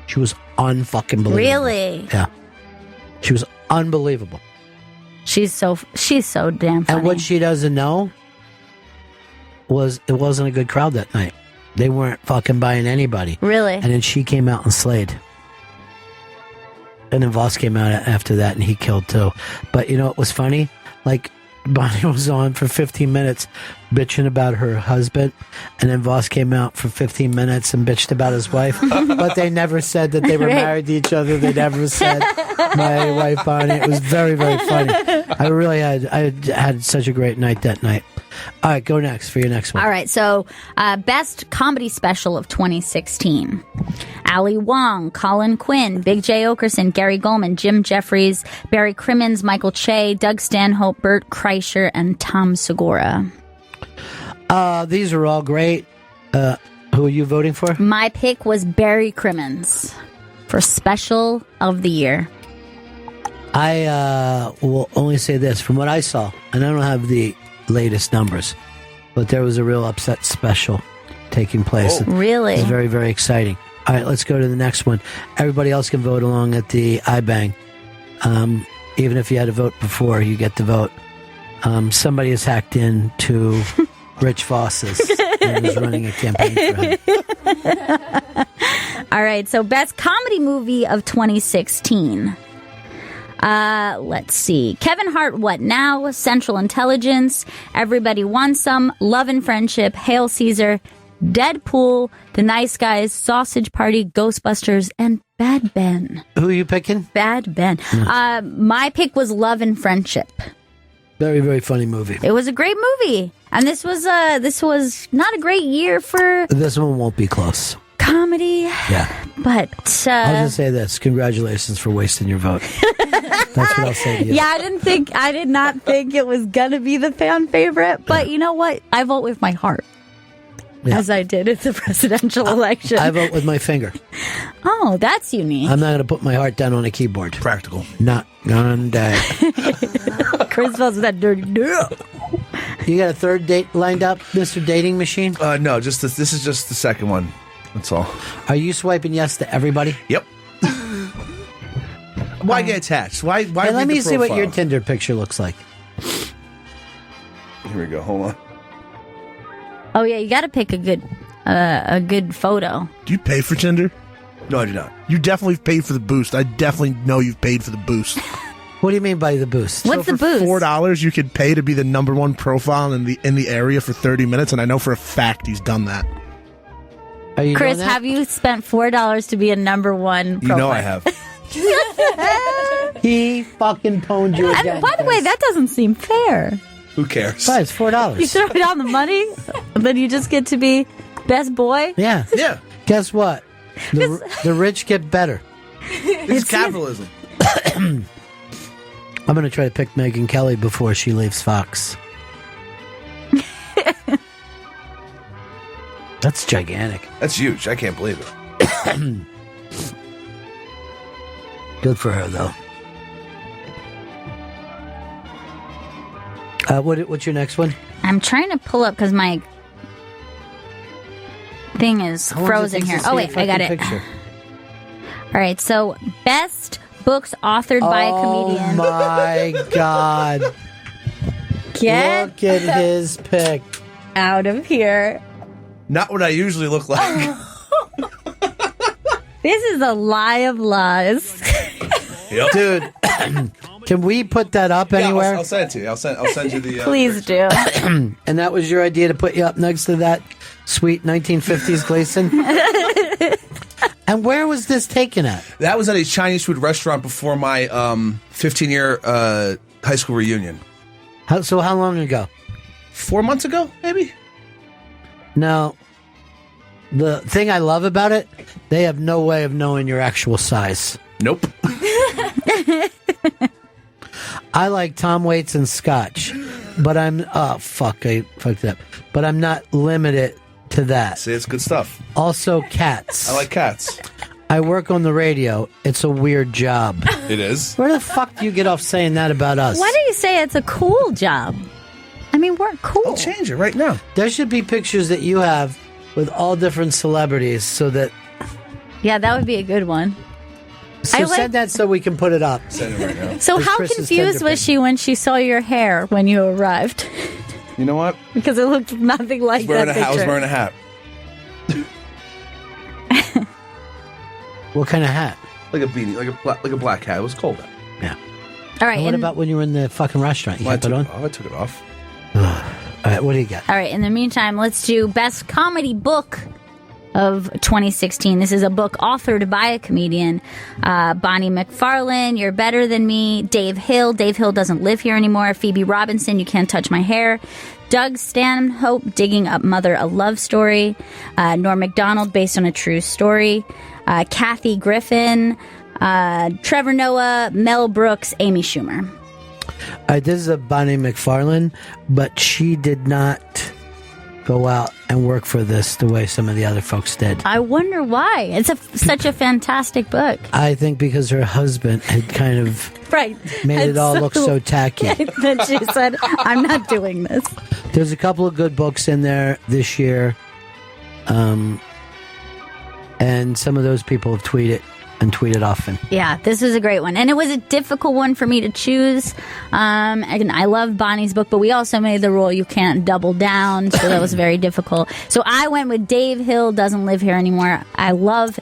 She was unfucking believable. Really? Yeah. She was unbelievable. She's so damn funny. And what she doesn't know was it wasn't a good crowd that night. They weren't fucking buying anybody. Really? And then she came out and slayed. And then Voss came out after that and he killed too. But you know what was funny? Like, Bonnie was on for 15 minutes bitching about her husband, and then Voss came out for 15 minutes and bitched about his wife. But they never said that they were married to each other. They never said my wife Bonnie. It was very, very funny. I had such a great night that night. All right, go next for your next one. All right, so best comedy special of 2016. Ali Wong, Colin Quinn, Big J. Okerson, Gary Goldman, Jim Jeffries, Barry Crimmins, Michael Che, Doug Stanhope, Bert Kreischer, and Tom Segura. These are all great. Who are you voting for? My pick was Barry Crimmins for special of the year. I will only say this. From what I saw, and I don't have the latest numbers, but there was a real upset special taking place. Really? It's very, very exciting. All right, let's go to the next one. Everybody else can vote along at the iBang. Even if you had to vote before, you get to vote. Somebody has hacked into Rich Voss's and is running a campaign for him. All right, so best comedy movie of 2016. Let's see. Kevin Hart, What Now? Central Intelligence, Everybody Wants Some, Love and Friendship, Hail Caesar, Deadpool, The Nice Guys, Sausage Party, Ghostbusters, and Bad Ben. Who are you picking? Bad Ben. My pick was Love and Friendship. Very, very funny movie. It was a great movie. And this was not a great year for This one won't be close. comedy. Yeah. But I'll just say this. Congratulations for wasting your vote. That's what I'll say to you. yeah, I did not think it was gonna be the fan favorite, but you know what? I vote with my heart. Yeah. As I did at the presidential election. I vote with my finger. Oh, that's unique. I'm not going to put my heart down on a keyboard. Practical. Not one day. Chris votes with that dirty deal. You got a third date lined up, Mr. Dating Machine? No, just this is just the second one. That's all. Are you swiping yes to everybody? Yep. Why get attached? Why Hey, read let the me see what profile? your Tinder picture looks like. Here we go. Hold on. Oh yeah, you got to pick a good photo. Do you pay for Tinder? No, I do not. You definitely paid for the boost. I definitely know you've paid for the boost. What do you mean by the boost? What's so the for boost? $4, you could pay to be the number one profile in the area for 30 minutes, and I know for a fact he's done that. Are you Chris, doing that? have you spent $4 to be a number one profile? You know I have. He fucking pwned you again. And by the way, that doesn't seem fair. Who cares? But it's $4. You throw down the money, then you just get to be best boy. Yeah. Yeah. Guess what? The rich get better. This is capitalism. I'm going to try to pick Megyn Kelly before she leaves Fox. That's gigantic. That's huge. I can't believe it. Good for her, though. What's your next one? I'm trying to pull up because my thing is How long does it frozen take here. to see Oh a wait, I got fucking it. picture? All right, so best books authored by a comedian. Oh my God. Get Look at his pick. out of here. Not what I usually look like. This is a lie of lies. Yep. Dude, can we put that up Yeah, anywhere? I'll send it to you. I'll send you the. Please do. And that was your idea to put you up next to that sweet 1950s Gleason? And where was this taken at? That was at a Chinese food restaurant before my 15-year high school reunion. So how long ago? 4 months ago, maybe. No. The thing I love about it, they have no way of knowing your actual size. Nope. I like Tom Waits and Scotch, but I fucked up. But I'm not limited to that. See, it's good stuff. Also, cats. I like cats. I work on the radio. It's a weird job. It is. Where the fuck do you get off saying that about us? Why do you say it's a cool job? I mean, we're cool. I'll change it right now. There should be pictures that you have with all different celebrities so that... Yeah, that would be a good one. So send that so we can put it up. Send it right now. So how confused was she when she saw your hair when you arrived? You know what? Because it looked nothing like that picture. I was wearing a hat. What kind of hat? Like a beanie, like a black hat. It was cold out. Yeah. All right. And what about when you were in the fucking restaurant? You Well, kept it on? I took it off. All right, what do you got? All right. In the meantime, let's do best comedy book of 2016. This is a book authored by a comedian, Bonnie McFarlane, You're Better Than Me, Dave Hill doesn't live here anymore, Phoebe Robinson, You Can't Touch My Hair, Doug Stanhope, Digging Up Mother, A Love Story, Norm Macdonald, based on a true story, Kathy Griffin, Trevor Noah, Mel Brooks, Amy Schumer. This is a Bonnie McFarlane, but she did not go out and work for this the way some of the other folks did. I wonder why. It's such a fantastic book. I think because her husband had kind of made it all look so tacky. Then she said, I'm not doing this. There's a couple of good books in there this year. And some of those people have tweeted often. Yeah, this was a great one. And it was a difficult one for me to choose. And I love Bonnie's book, but we also made the rule you can't double down, so that was very difficult. So I went with Dave Hill, Doesn't Live Here Anymore. I love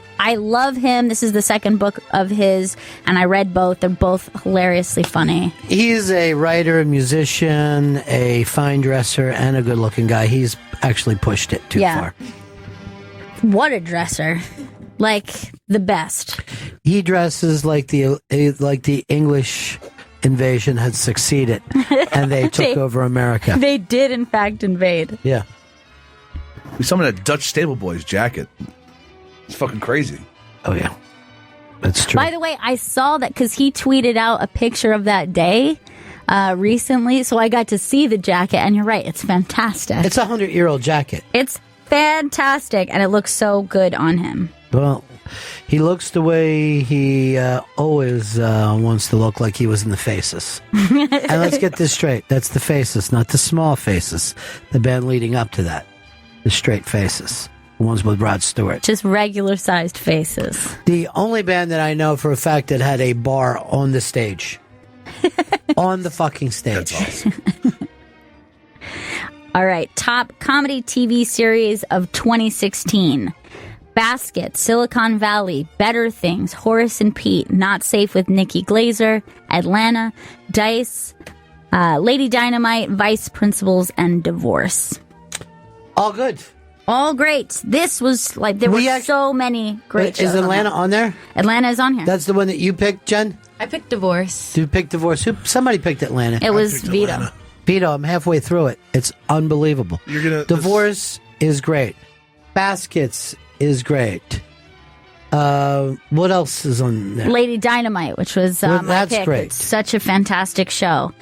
him. This is the second book of his, and I read both. They're both hilariously funny. He's a writer, a musician, a fine dresser, and a good-looking guy. He's actually pushed it too far. What a dresser. Like the best. He dresses like the English invasion had succeeded and they took over America. They did, in fact, invade. Yeah. We summoned a Dutch stable boy's jacket. It's fucking crazy. Oh, yeah. That's true. By the way, I saw that because he tweeted out a picture of that day recently, so I got to see the jacket, and you're right, it's fantastic. It's a 100-year-old jacket. It's fantastic, and it looks so good on him. Well, he looks the way he always wants to look, like he was in the Faces. And let's get this straight. That's the Faces, not the Small Faces. The band leading up to that. The Straight Faces. The ones with Rod Stewart. Just regular-sized faces. The only band that I know for a fact that had a bar on the stage. On the fucking stage. That's awesome. All right. Top comedy TV series of 2016. Basket, Silicon Valley, Better Things, Horace and Pete, Not Safe with Nikki Glazer, Atlanta, Dice, Lady Dynamite, Vice Principals, and Divorce. All good. All great. This was like, there were so many great shows. Is Atlanta on there? Atlanta is on here. That's the one that you picked, Jen? I picked Divorce. You picked Divorce. Somebody picked Atlanta. It was Vito. Atlanta. Vito, I'm halfway through it. It's unbelievable. Divorce is great. Baskets is great. What else is on there? Lady Dynamite, which was my that's pick. great. It's such a fantastic show.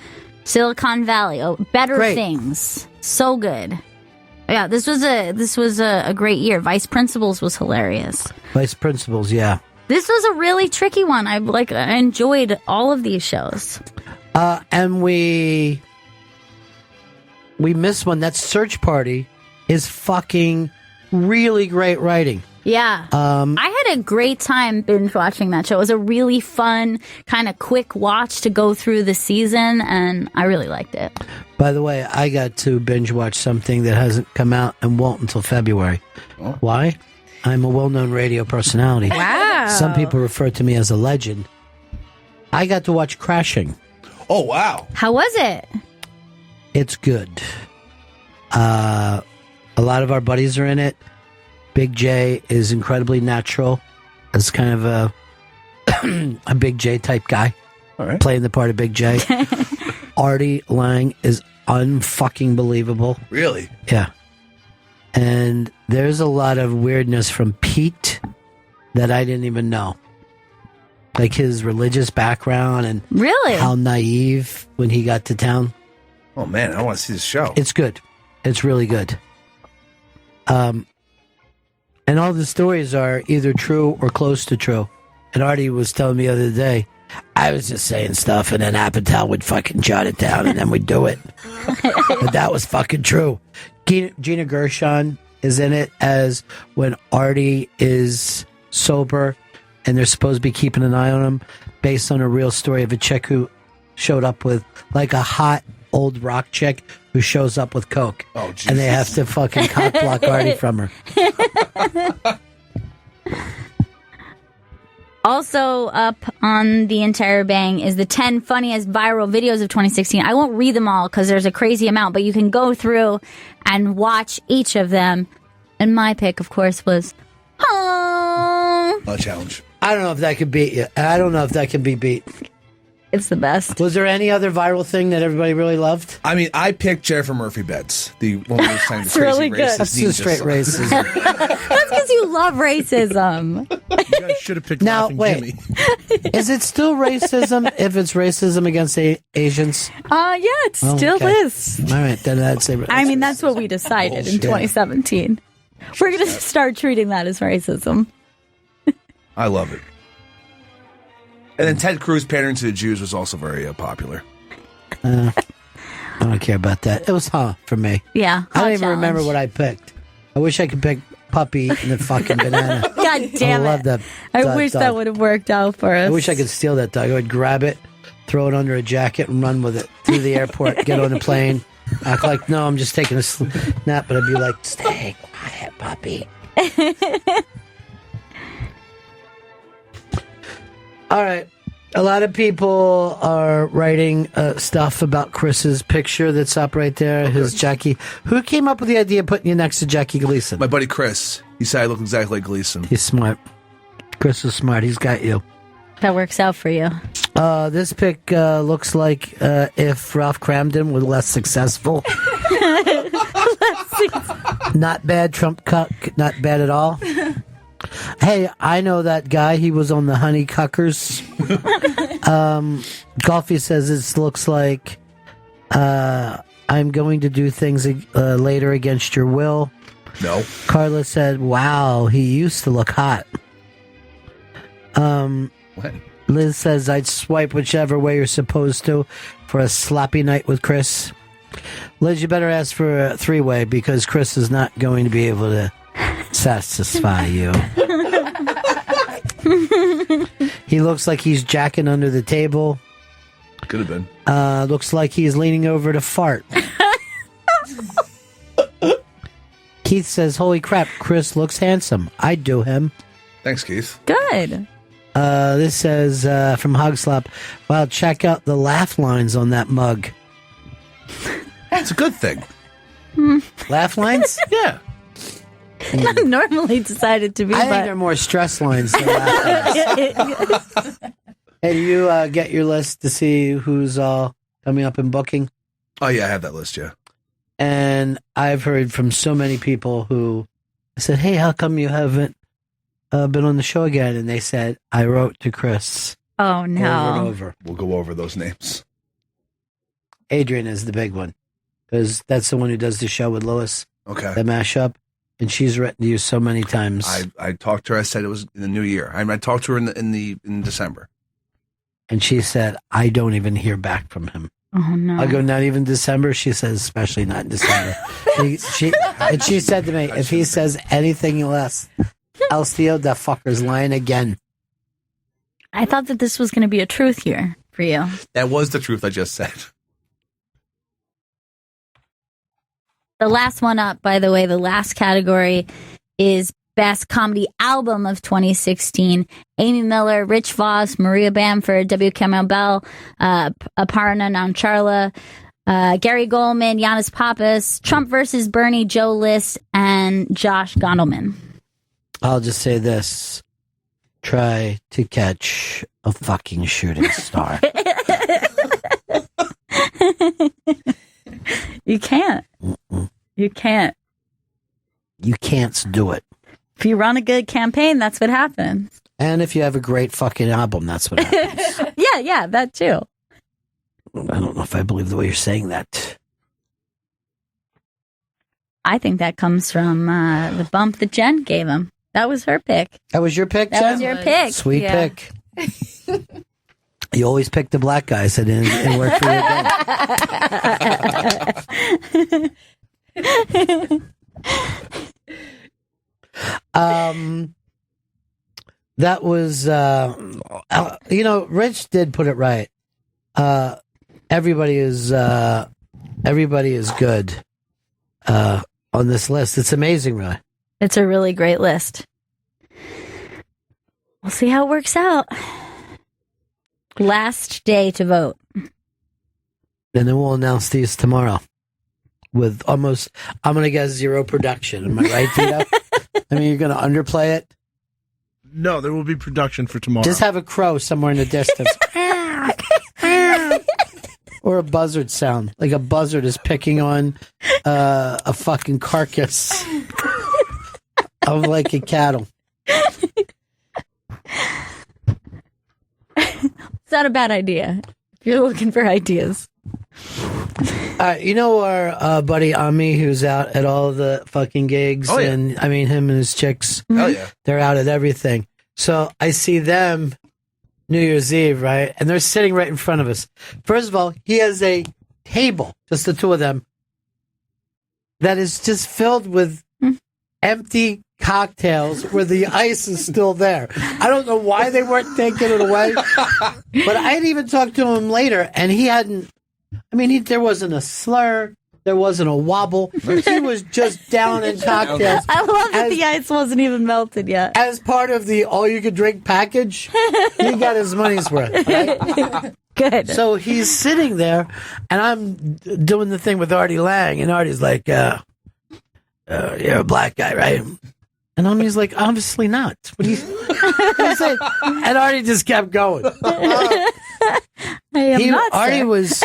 Silicon Valley, Better Great. Things, so good. Yeah, this was a great year. Vice Principals was hilarious. Vice Principals, yeah. This was a really tricky one. I enjoyed all of these shows. And we missed one. That Search Party is fucking really great writing. Yeah. I had a great time binge watching that show. It was a really fun, kind of quick watch to go through the season, and I really liked it. By the way, I got to binge watch something that hasn't come out and won't until February. Oh. Why? I'm a well-known radio personality. Wow. Some people refer to me as a legend. I got to watch Crashing. Oh, wow. How was it? It's good. A lot of our buddies are in it. Big J is incredibly natural as kind of a Big J type guy. All right. Playing the part of Big J. Artie Lang is unfucking believable. Really? Yeah. And there's a lot of weirdness from Pete that I didn't even know. like his religious background and Really? how naive when he got to town. Oh man, I want to see this show. It's good. It's really good. And all the stories are either true or close to true. And Artie was telling me the other day, I was just saying stuff, and then Apatow would fucking jot it down, and then we'd do it. But that was fucking true. Gina Gershon is in it as when Artie is sober, and they're supposed to be keeping an eye on him, based on a real story of a chick who showed up with, like, a hot old rock chick who shows up with coke. Oh, Jesus. And they have to fucking cock block Artie from her. Also up on the Interbang is the 10 funniest viral videos of 2016. I won't read them all because there's a crazy amount, but you can go through and watch each of them. And my pick, of course, was A challenge. I don't know if that could beat you. I don't know if that can be beat. It's the best. Was there any other viral thing that everybody really loved? I mean, I picked Jennifer Murphy Bets, the one who sang the crazy really good. racist That's ninja just straight song. racism. That's because you love racism. You guys should have picked Now, Laughing wait. Jimmy. Is it still racism if it's racism against Asians? Yeah, it Oh, still okay. is. All right, then I'd say. I mean, that's what we decided in 2017. We're going to start treating that as racism. I love it. And then Ted Cruz pandering to the Jews was also very popular. I don't care about that. It was for me. Yeah. I don't even remember what I picked. I wish I could pick puppy and the fucking banana. God damn I it. love that. I wish that would have worked out for us. I wish I could steal that dog. I would grab it, throw it under a jacket, and run with it through the airport, get on a plane, act like, no, I'm just taking a nap, but I'd be like, stay quiet, puppy. All right. A lot of people are writing stuff about Chris's picture that's up right there, his Jackie. Who came up with the idea of putting you next to Jackie Gleason? My buddy Chris. He said I look exactly like Gleason. He's smart. Chris is smart. He's got you. That works out for you. This pic looks like if Ralph Cramden were less successful. Not bad, Trump cuck. Not bad at all. Hey, I know that guy. He was on the Honey Cuckers. Golfy says it looks like I'm going to do things later against your will. No. Carla said, wow, he used to look hot. What? Liz says, I'd swipe whichever way you're supposed to for a sloppy night with Chris. Liz, you better ask for a three-way because Chris is not going to be able to satisfy you. He looks like he's jacking under the table. Could have been. Looks like he's leaning over to fart. Keith says, holy crap, Chris looks handsome. I'd do him. Thanks, Keith. Good. This says from Hogslop, wow, check out the laugh lines on that mug. It's a good thing. Laugh lines? Yeah. Not normally decided to be, I think but they're more stress lines than laugh lines. Hey, do you get your list to see who's coming up in booking? Oh, yeah, I have that list, yeah. And I've heard from so many people who said, hey, how come you haven't been on the show again? And they said, I wrote to Chris. Oh, no. Over and over. We'll go over those names. Adrian is the big one because that's the one who does the show with Lois. Okay. The mashup. And she's written to you so many times. I talked to her. I said it was in the new year. I talked to her in December. And she said, I don't even hear back from him. Oh, no. I go, not even December? She says, especially not in December. she said to me, if he says anything less, Theo, that fucker's lying again. I thought that this was going to be a truth here for you. That was the truth I just said. The last one up, by the way, the last category is Best Comedy Album of 2016. Amy Miller, Rich Voss, Maria Bamford, W. Kamau Bell, Aparna Nancharla, Gary Goldman, Giannis Pappas, Trump versus Bernie, Joe List, and Josh Gondelman. I'll just say this. Try to catch a fucking shooting star. You can't. Mm-mm. You can't. You can't do it. If you run a good campaign, that's what happens. And if you have a great fucking album, that's what happens. Yeah, that too. I don't know if I believe the way you're saying that. I think that comes from the bump that Jen gave him. That was her pick. That was your pick, Jen? That was your pick. Sweet Yeah. pick. You always pick the black guys that didn't work for you. That was, Rich did put it right. Everybody is good on this list. It's amazing, really. It's a really great list. We'll see how it works out. Last day to vote. And then we'll announce these tomorrow with almost, I'm going to guess, zero production. Am I right, Vito? I mean, you're going to underplay it? No, there will be production for tomorrow. Just have a crow somewhere in the distance. Or a buzzard sound. Like a buzzard is picking on a fucking carcass of like a cattle. It's not a bad idea. If you're looking for ideas. You know our buddy Ami, who's out at all the fucking gigs, Oh, yeah. and I mean him and his chicks. Hell yeah. They're out at everything. So I see them New Year's Eve, right? And they're sitting right in front of us. First of all, he has a table, just the two of them, that is just filled with empty cocktails where the ice is still there. I don't know why they weren't taking it away, but I had even talked to him later, and he hadn't. I mean, there wasn't a slur, there wasn't a wobble. He was just down in cocktails. I love that the ice wasn't even melted yet. As part of the all-you-could-drink package, he got his money's worth. Right? Good. So he's sitting there, and I'm doing the thing with Artie Lang, and Artie's like, you're a black guy, right? And Artie's like, obviously not. What do you say? And Artie just kept going. I am not, Artie sir. was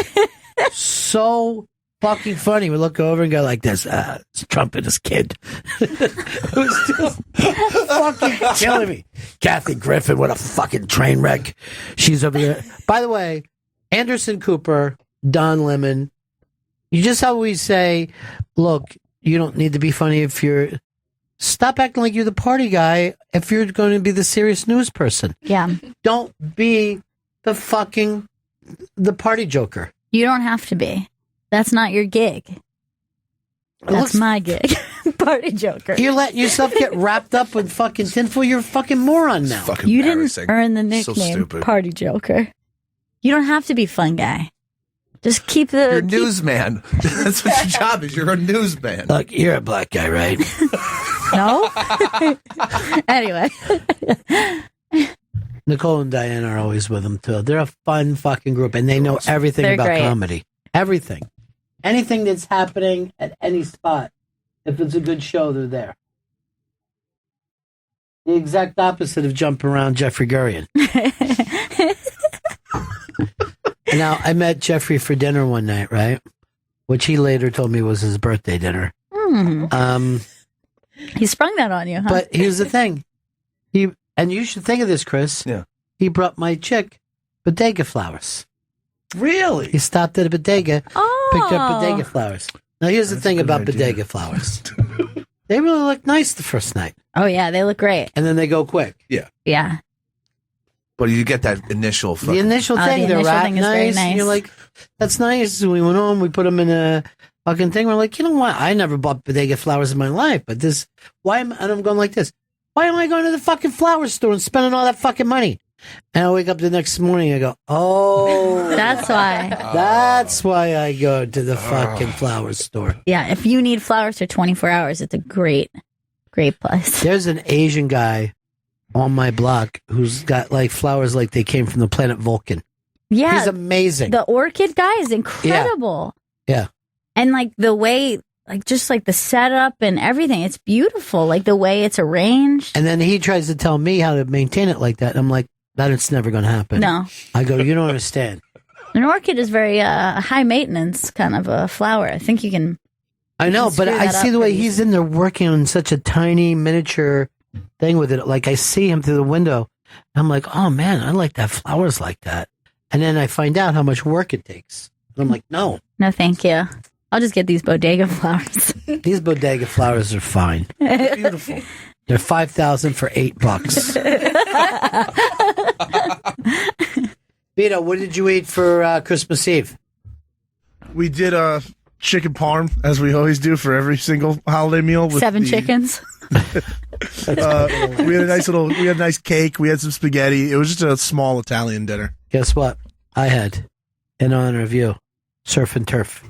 so fucking funny. We look over and go like this, it's Trump and his kid. It was just fucking killing me. Kathy Griffin, what a fucking train wreck. She's over there. By the way, Anderson Cooper, Don Lemon, you just always say, look, you don't need to be funny if you're... Stop acting like you're the party guy if you're going to be the serious news person. Yeah. Don't be the party joker. You don't have to be. That's not your gig. That's my gig. Party joker. You're letting yourself get wrapped up with fucking tinfoil. You're a fucking moron now. Fucking You didn't embarrassing. earn the So nickname stupid. Party Joker. You don't have to be fun guy. Just keep the... You're a newsman. That's what your job is. You're a newsman. Look, you're a black guy, right? No? Anyway. Nicole and Diane are always with them, too. They're a fun fucking group, and they know everything They're about great. comedy. Everything. Anything that's happening at any spot, if it's a good show, they're there. The exact opposite of jumping around Jeffrey Gurian. Now, I met Jeffrey for dinner one night, right? Which he later told me was his birthday dinner. He sprung that on you, huh? But here's the thing. And you should think of this, Chris. Yeah. He brought my chick bodega flowers. Really? He stopped at a bodega, picked up bodega flowers. Now, here's the thing about bodega flowers. They really look nice the first night. Oh, yeah, they look great. And then they go quick. Yeah. Yeah. But you get that initial fucking... The initial thing, the they're initial wrapped thing is very nice. And you're nice. like, that's nice. So we went home, we put them in a fucking thing. We're like, you know what? I never bought bodega flowers in my life. But and I'm going like this. Why am I going to the fucking flower store and spending all that fucking money? And I wake up the next morning and I go, oh. That's why. That's why I go to the fucking flower store. Yeah, if you need flowers for 24 hours, it's a great place. There's an Asian guy on my block who's got like flowers like they came from the planet Vulcan. Yeah. He's amazing. The orchid guy is incredible. Yeah. And like the way, like just like the setup and everything, it's beautiful. Like the way it's arranged. And then he tries to tell me how to maintain it like that. And I'm like, that's never going to happen. No. I go, you don't understand. An orchid is very high maintenance kind of a flower. I think you can. I know, but screw I that see up the way pretty he's in there working on such a tiny miniature thing with it. Like I see him through the window I'm like, oh man, I like that flowers like that. And then I find out how much work it takes. And I'm like, no. No, thank you. I'll just get these bodega flowers. These bodega flowers are fine. Beautiful. They're $5,000 for $8. Vito, what did you eat for Christmas Eve? We did a chicken parm, as we always do for every single holiday meal. With 7 chickens. We had a nice cake. We had some spaghetti. It was just a small Italian dinner. Guess what? I had, in honor of you, surf and turf.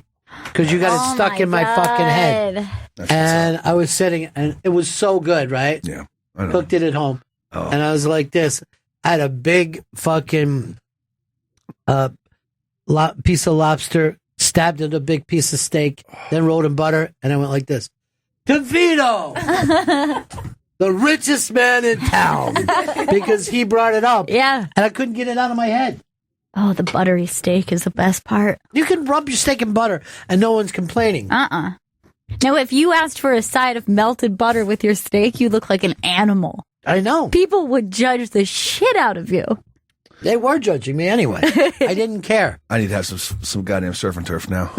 Because you got it stuck in my fucking head. And I was sitting, and it was so good, right? Yeah. I know. Cooked it at home. Oh. And I was like this. I had a big fucking piece of lobster, stabbed in a big piece of steak, then rolled in butter, and I went like this. DeVito! The richest man in town. Because he brought it up. Yeah. And I couldn't get it out of my head. Oh, the buttery steak is the best part. You can rub your steak in butter, and no one's complaining. Now, if you asked for a side of melted butter with your steak, you look like an animal. I know. People would judge the shit out of you. They were judging me anyway. I didn't care. I need to have some goddamn surf and turf now.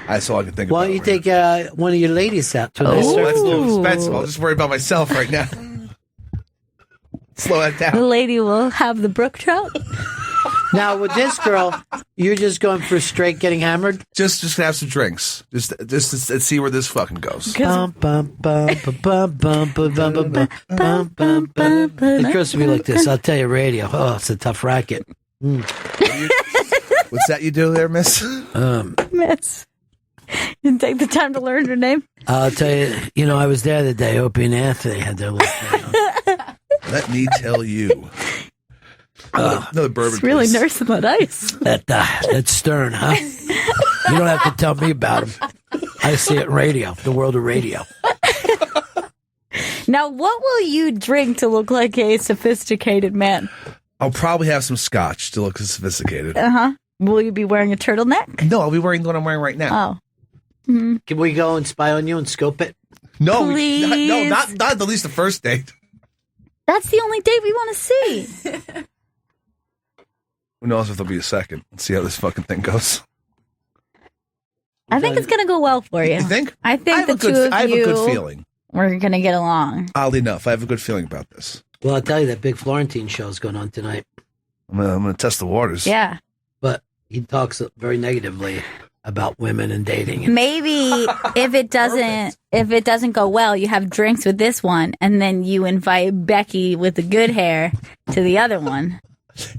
That's all I can think Why about. don't you take one of your ladies out to a nice Oh, surf that's a and little turf? expensive. I'll just worry about myself right now. Slow that The down. lady will have the brook trout. Now, with this girl, you're just going for straight getting hammered? Just have some drinks. Just to see where this fucking goes. Bum, bum, bum, bum, bum, bum, bum, bum, bum, bum, bum, bum. It goes to be like this. I'll tell you, radio. Oh, it's a tough racket. What's that you do there, miss? Miss. You take the time to learn her name. I'll tell you, I was there the day Opie and Anthony had their little thing on. Let me tell you. Another bourbon. It's really please. nursing that ice. That's Stern, huh? You don't have to tell me about him. I see it in radio, the world of radio. Now, what will you drink to look like a sophisticated man? I'll probably have some scotch to look sophisticated. Uh-huh. Will you be wearing a turtleneck? No, I'll be wearing the one I'm wearing right now. Oh. Mm-hmm. Can we go and spy on you and scope it? No, Please. not at least the first date. That's the only date we want to see. Who knows if there'll be a second? Let's see how this fucking thing goes. I think it's going to go well for you. You think? I think the two of I have you a good feeling. we're going to get along. Oddly enough, I have a good feeling about this. Well, I'll tell you, that big Florentine show's going on tonight. I'm gonna test the waters. Yeah. But he talks very negatively about women and dating. And Maybe if it doesn't go well, you have drinks with this one, and then you invite Becky with the good hair to the other one.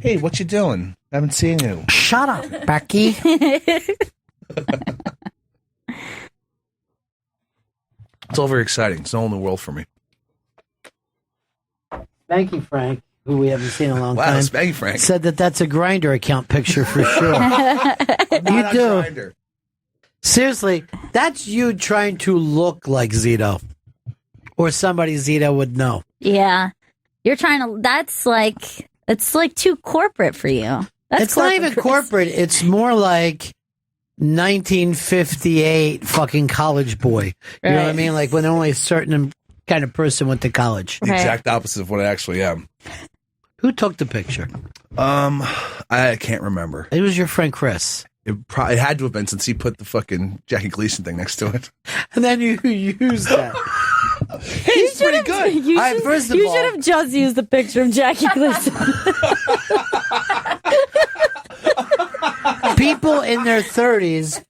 Hey, what you doing? I haven't seen you. Shut up, Becky. It's all very exciting. It's all in the world for me. Thank you, Frank, who we haven't seen in a long Wow, time. thank you, Frank. Said that's a Grinder account picture for sure. You do. Grindr. Seriously, that's you trying to look like Zito. Or somebody Zito would know. Yeah. You're trying to, it's like too corporate for you. That's It's not even Chris. corporate. It's more like 1958 fucking college boy. You know what I Right. mean? Like when only a certain kind of person went to college. The Right. exact opposite of what I actually am. Who took the picture? I can't remember. It was your friend Chris. It had to have been since he put the fucking Jackie Gleason thing next to it. And then you used that. He's pretty good. You All right, first of all- should have just used the picture of Jackie Gleason. People in their 30s,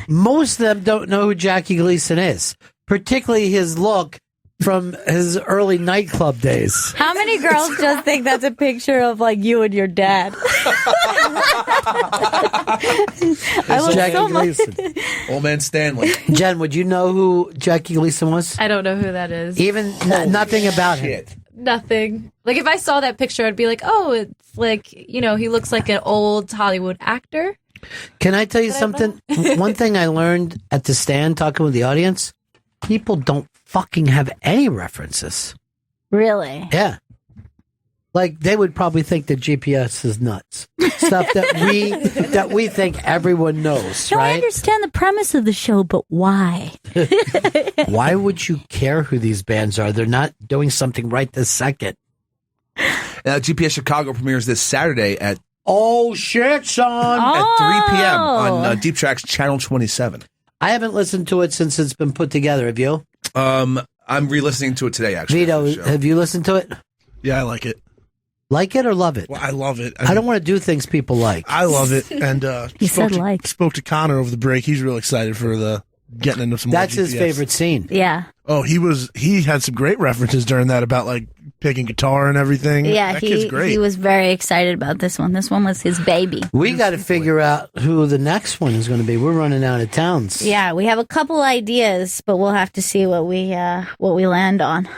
most of them don't know who Jackie Gleason is, particularly his look from his early nightclub days. How many girls just think that's a picture of like you and your dad? I look Jackie so much. Gleason. Old man Stanley. Jen, would you know who Jackie Gleason was? I don't know who that is. Even nothing about him. Shit. Nothing. Like if I saw that picture, I'd be like, oh, it's like, he looks like an old Hollywood actor. Can I tell you something? One thing I learned at the stand talking with the audience, people don't fucking have any references. Really? Yeah. Like they would probably think that GPS is nuts. Stuff that we think everyone knows, No, I right? understand the premise of the show, but why? Why would you care who these bands are? They're not doing something right this second. GPS Chicago premieres this Saturday at Oh shit, son! at 3 p.m. on Deep Tracks Channel 27. I haven't listened to it since it's been put together. Have you? I'm re-listening to it today. Actually, Vito, have you listened to it? Yeah, I like it. Like it or love it? Well, I love it. I don't want to do things people like. I love it. And He said like. spoke to Connor over the break. He's real excited for the getting into some. That's more his GPS. favorite scene. Yeah. Oh, he had some great references during that about like picking guitar and everything. Yeah, that kid's great. he was very excited about this one. This one was his baby. We got to figure out who the next one is going to be. We're running out of towns. Yeah, we have a couple ideas, but we'll have to see what we land on.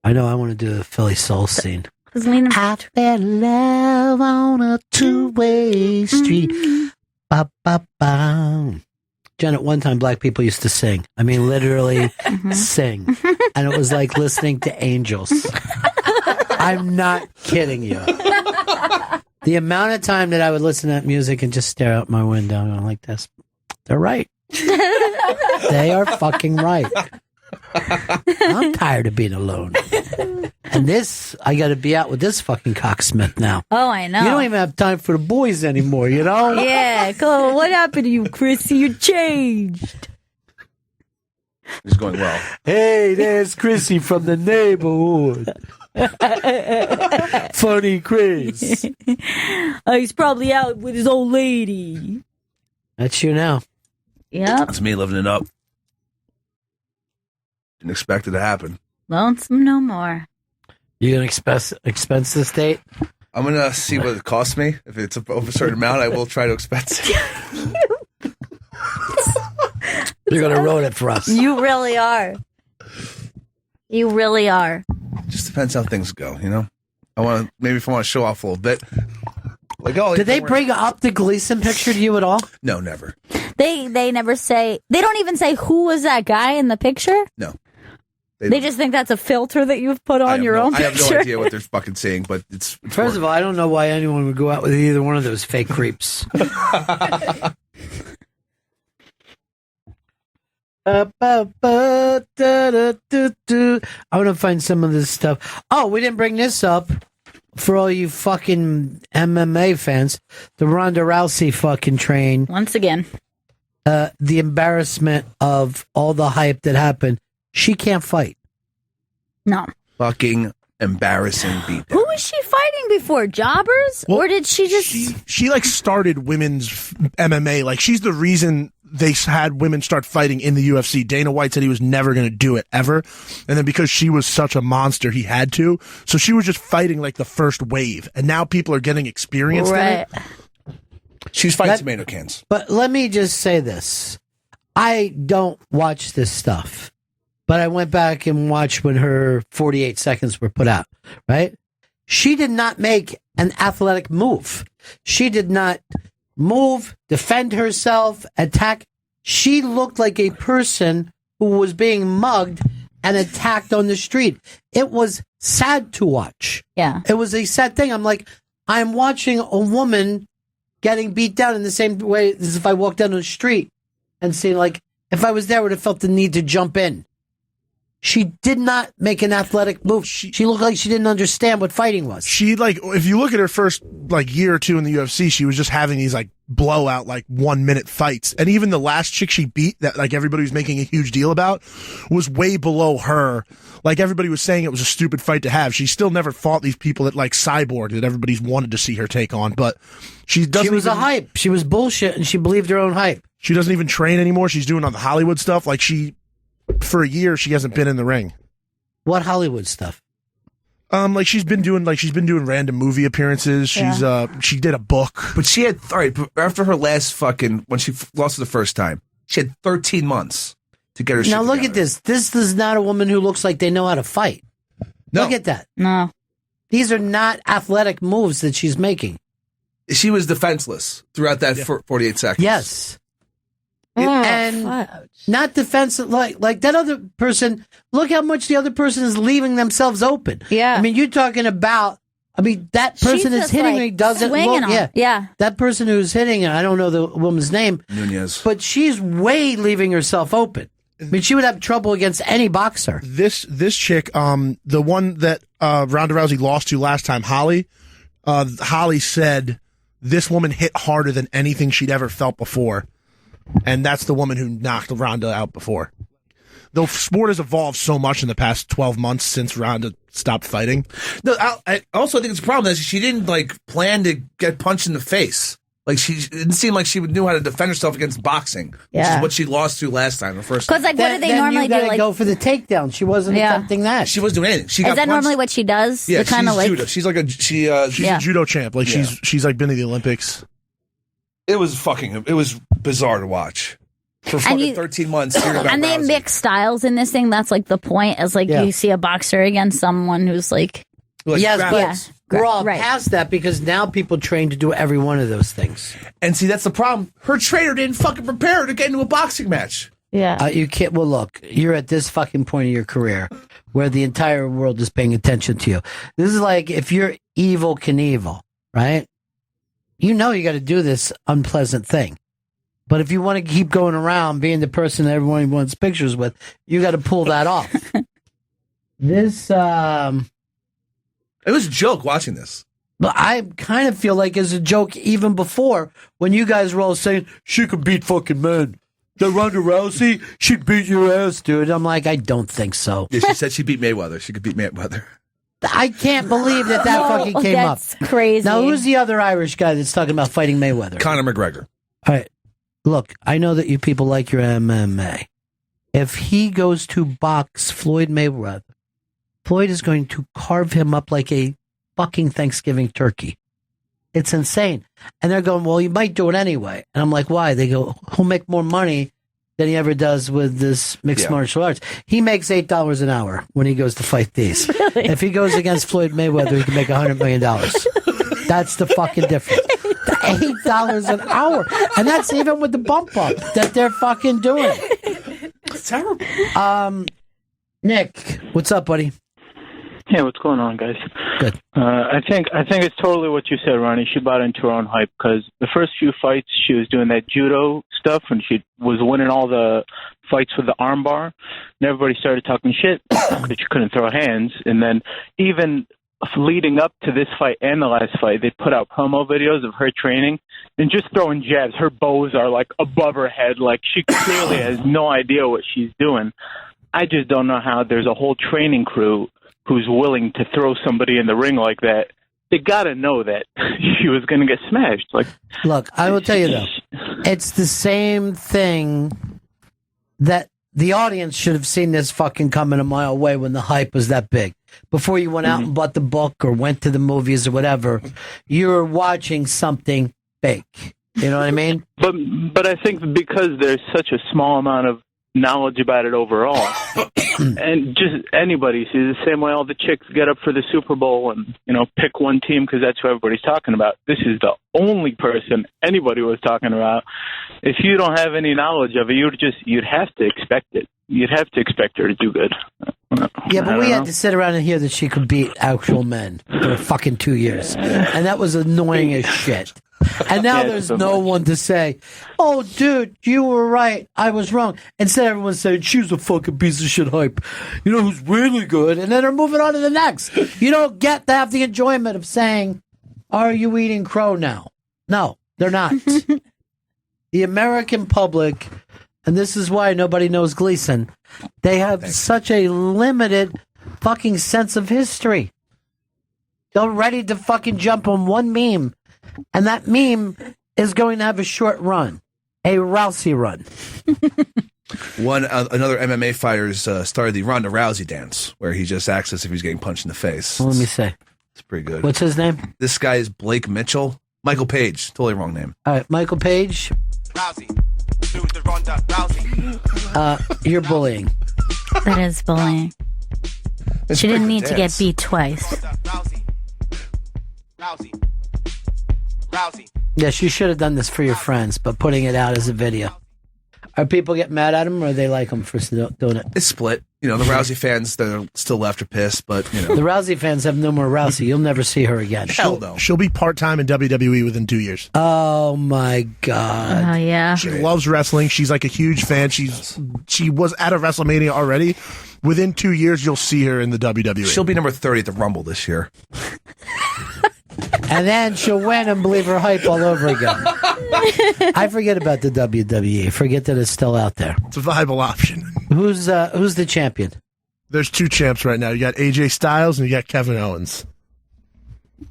I know I want to do the Philly Soul scene. I fell in love on a two-way street. Ba, ba, ba. Jen, at one time, black people used to sing. I mean, literally sing. And it was like listening to angels. I'm not kidding you. The amount of time that I would listen to that music and just stare out my window and go like this. They're right. They are fucking right. I'm tired of being alone. And this, I got to be out with this fucking cocksmith now. Oh, I know. You don't even have time for the boys anymore, you know? Yeah, cool. What happened to you, Chrissy? You changed. It's going well. Hey, there's Chrissy from the neighborhood. Funny Chris. He's probably out with his old lady. That's you now. Yep. That's me living it up. Didn't expect it to happen. Lonesome no more. You gonna expense this date? I'm gonna see what it costs me. If it's over a certain amount, I will try to expense it. You're gonna roll it for us. You really are. You really are. Just depends how things go, you know. Maybe if I want to show off a little bit. Like, oh, did they bring up the Gleason picture to you at all? No, never. They never say. They don't even say who was that guy in the picture. No. They just think that's a filter that you've put on your own I have picture. no idea what they're fucking seeing, but it's First of all, I don't know why anyone would go out with either one of those fake creeps. I want to find some of this stuff. Oh, we didn't bring this up for all you fucking MMA fans. The Ronda Rousey fucking train. Once again. The embarrassment of all the hype that happened. She can't fight. No. Fucking embarrassing beatdown. Who was she fighting before? Jobbers? Well, or did she just... She like started women's MMA. Like she's the reason they had women start fighting in the UFC. Dana White said he was never going to do it ever. And then because she was such a monster, he had to. So she was just fighting like the first wave. And now people are getting experience in it. She's fighting tomato cans. But let me just say this. I don't watch this stuff. But I went back and watched when her 48 seconds were put out, right? She did not make an athletic move. She did not move, defend herself, attack. She looked like a person who was being mugged and attacked on the street. It was sad to watch. Yeah. It was a sad thing. I'm like, I'm watching a woman getting beat down in the same way as if I walked down the street and seeing, like, if I was there, I would have felt the need to jump in. She did not make an athletic move. She looked like she didn't understand what fighting was. She like, if you look at her first like year or two in the UFC, she was just having these like blowout, like 1 minute fights. And even the last chick she beat that like everybody was making a huge deal about was way below her. Like everybody was saying it was a stupid fight to have. She still never fought these people that like Cyborg that everybody's wanted to see her take on. But she doesn't. She was a hype. She was bullshit and she believed her own hype. She doesn't even train anymore. She's doing all the Hollywood stuff. Like for a year, she hasn't been in the ring. What Hollywood stuff? Like she's been doing random movie appearances. Yeah. She did a book. But she had, all right, after her last fucking, when she lost for the first time, she had 13 months to get her shit Now look together. at this. This is not a woman who looks like they know how to fight. No. Look at that. No. These are not athletic moves that she's making. She was defenseless throughout that 48 seconds. Yes. And not defensive like that other person. Look how much the other person is leaving themselves open. Yeah. I mean, you're talking about. I mean, that person She's is just, hitting like, me doesn't swinging look. on- yeah. That person who's hitting her, I don't know the woman's name, Nunez. but she's way leaving herself open. I mean, she would have trouble against any boxer. This chick, the one that Ronda Rousey lost to last time, Holly said this woman hit harder than anything she'd ever felt before, and that's the woman who knocked Ronda out before. The sport has evolved so much in the past 12 months since Ronda stopped fighting. No, I also think it's a problem that she didn't plan to get punched in the face. It didn't seem like she knew how to defend herself against boxing, which is what she lost to last time, the first time. Because what do they normally do? Then you go for the takedown. She wasn't attempting that. She wasn't doing anything. Is that normally what she does? Yeah, she's judo. She's like she's a judo champ. She's like been to the Olympics. It was bizarre to watch. For fucking 13 months. And they mix styles in this thing. That's the point. Is you see a boxer against someone who's yes, but we're all past that because now people train to do every one of those things. And see, that's the problem. Her trainer didn't fucking prepare her to get into a boxing match. Yeah. You can't. Well, look, you're at this fucking point of your career where the entire world is paying attention to you. This is like if you're Evel Knievel, right? You got to do this unpleasant thing. But if you want to keep going around being the person that everyone wants pictures with, you got to pull that off. This, it was a joke watching this. But I kind of feel like it's a joke even before when you guys were all saying, she could beat fucking men. That Ronda Rousey, she'd beat your ass, dude. I'm like, I don't think so. Yeah, she said she beat Mayweather. She could beat Mayweather. I can't believe that fucking came up. That's crazy. Now, who's the other Irish guy that's talking about fighting Mayweather? Conor McGregor. All right. Look, I know that you people like your MMA. If he goes to box Floyd Mayweather, Floyd is going to carve him up like a fucking Thanksgiving turkey. It's insane. And they're going, well, you might do it anyway. And I'm like, why? They go, he'll make more money than he ever does with this mixed martial arts. He makes $8 an hour when he goes to fight these. Really? If he goes against Floyd Mayweather, he can make $100 million. That's the fucking difference. $8 an hour. And that's even with the bump up that they're fucking doing. It's terrible. Nick, what's up, buddy? Hey, what's going on, guys? Good. I think it's totally what you said, Ronnie. She bought into her own hype because the first few fights she was doing that judo stuff and she was winning all the fights with the armbar, and everybody started talking shit because she couldn't throw hands. And then even leading up to this fight and the last fight, they put out promo videos of her training and just throwing jabs. Her bows are above her head, she clearly has no idea what she's doing. I just don't know how there's a whole training crew who's willing to throw somebody in the ring like that. They got to know that she was going to get smashed. Look, I will tell you though, it's the same thing that the audience should have seen this fucking coming a mile away when the hype was that big. Before you went out and bought the book or went to the movies or whatever, you were watching something fake. You know what I mean? But I think because there's such a small amount of knowledge about it overall, and just anybody sees the same way all the chicks get up for the Super Bowl and pick one team because that's who everybody's talking about. This is the only person anybody was talking about. If you don't have any knowledge of it, you'd have to expect it. You'd have to expect her to do good. Yeah, but we had to sit around and hear that she could beat actual men for fucking 2 years, and that was annoying as shit. And now there's no one to say, oh, dude, you were right. I was wrong. Instead, everyone's saying, she's a fucking piece of shit hype. You know who's really good? And then they're moving on to the next. You don't get to have the enjoyment of saying, are you eating crow now? No, they're not. The American public, and this is why nobody knows Gleason, they have such a limited fucking sense of history. They're ready to fucking jump on one meme. And that meme is going to have a short run, a Rousey run. Another MMA fighter started the Ronda Rousey dance, where he just acts as if he's getting punched in the face. Well, let me say. It's pretty good. What's his name? This guy is Blake Mitchell. Michael Page. Totally wrong name. All right, Michael Page. Rousey. Do the Ronda Rousey. You're bullying. That is bullying. She didn't need to get beat twice. Rousey. Rousey. Yes, you should have done this for your friends, but putting it out as a video. All Are people getting mad at him, or they like him for doing it? It's split. You know, the Rousey fans that are still left are pissed, but, you know. The Rousey fans have no more Rousey. You'll never see her again. Hell no. She'll be part-time in WWE within 2 years. Oh, my God. Oh, yeah. She loves wrestling. She's like a huge fan. She was at a WrestleMania already. Within 2 years, you'll see her in the WWE. She'll be number 30 at the Rumble this year. And then she'll win and believe her hype all over again. I forget about the WWE. Forget that it's still out there. It's a viable option. Who's the champion? There's 2 champs right now. You got AJ Styles and you got Kevin Owens.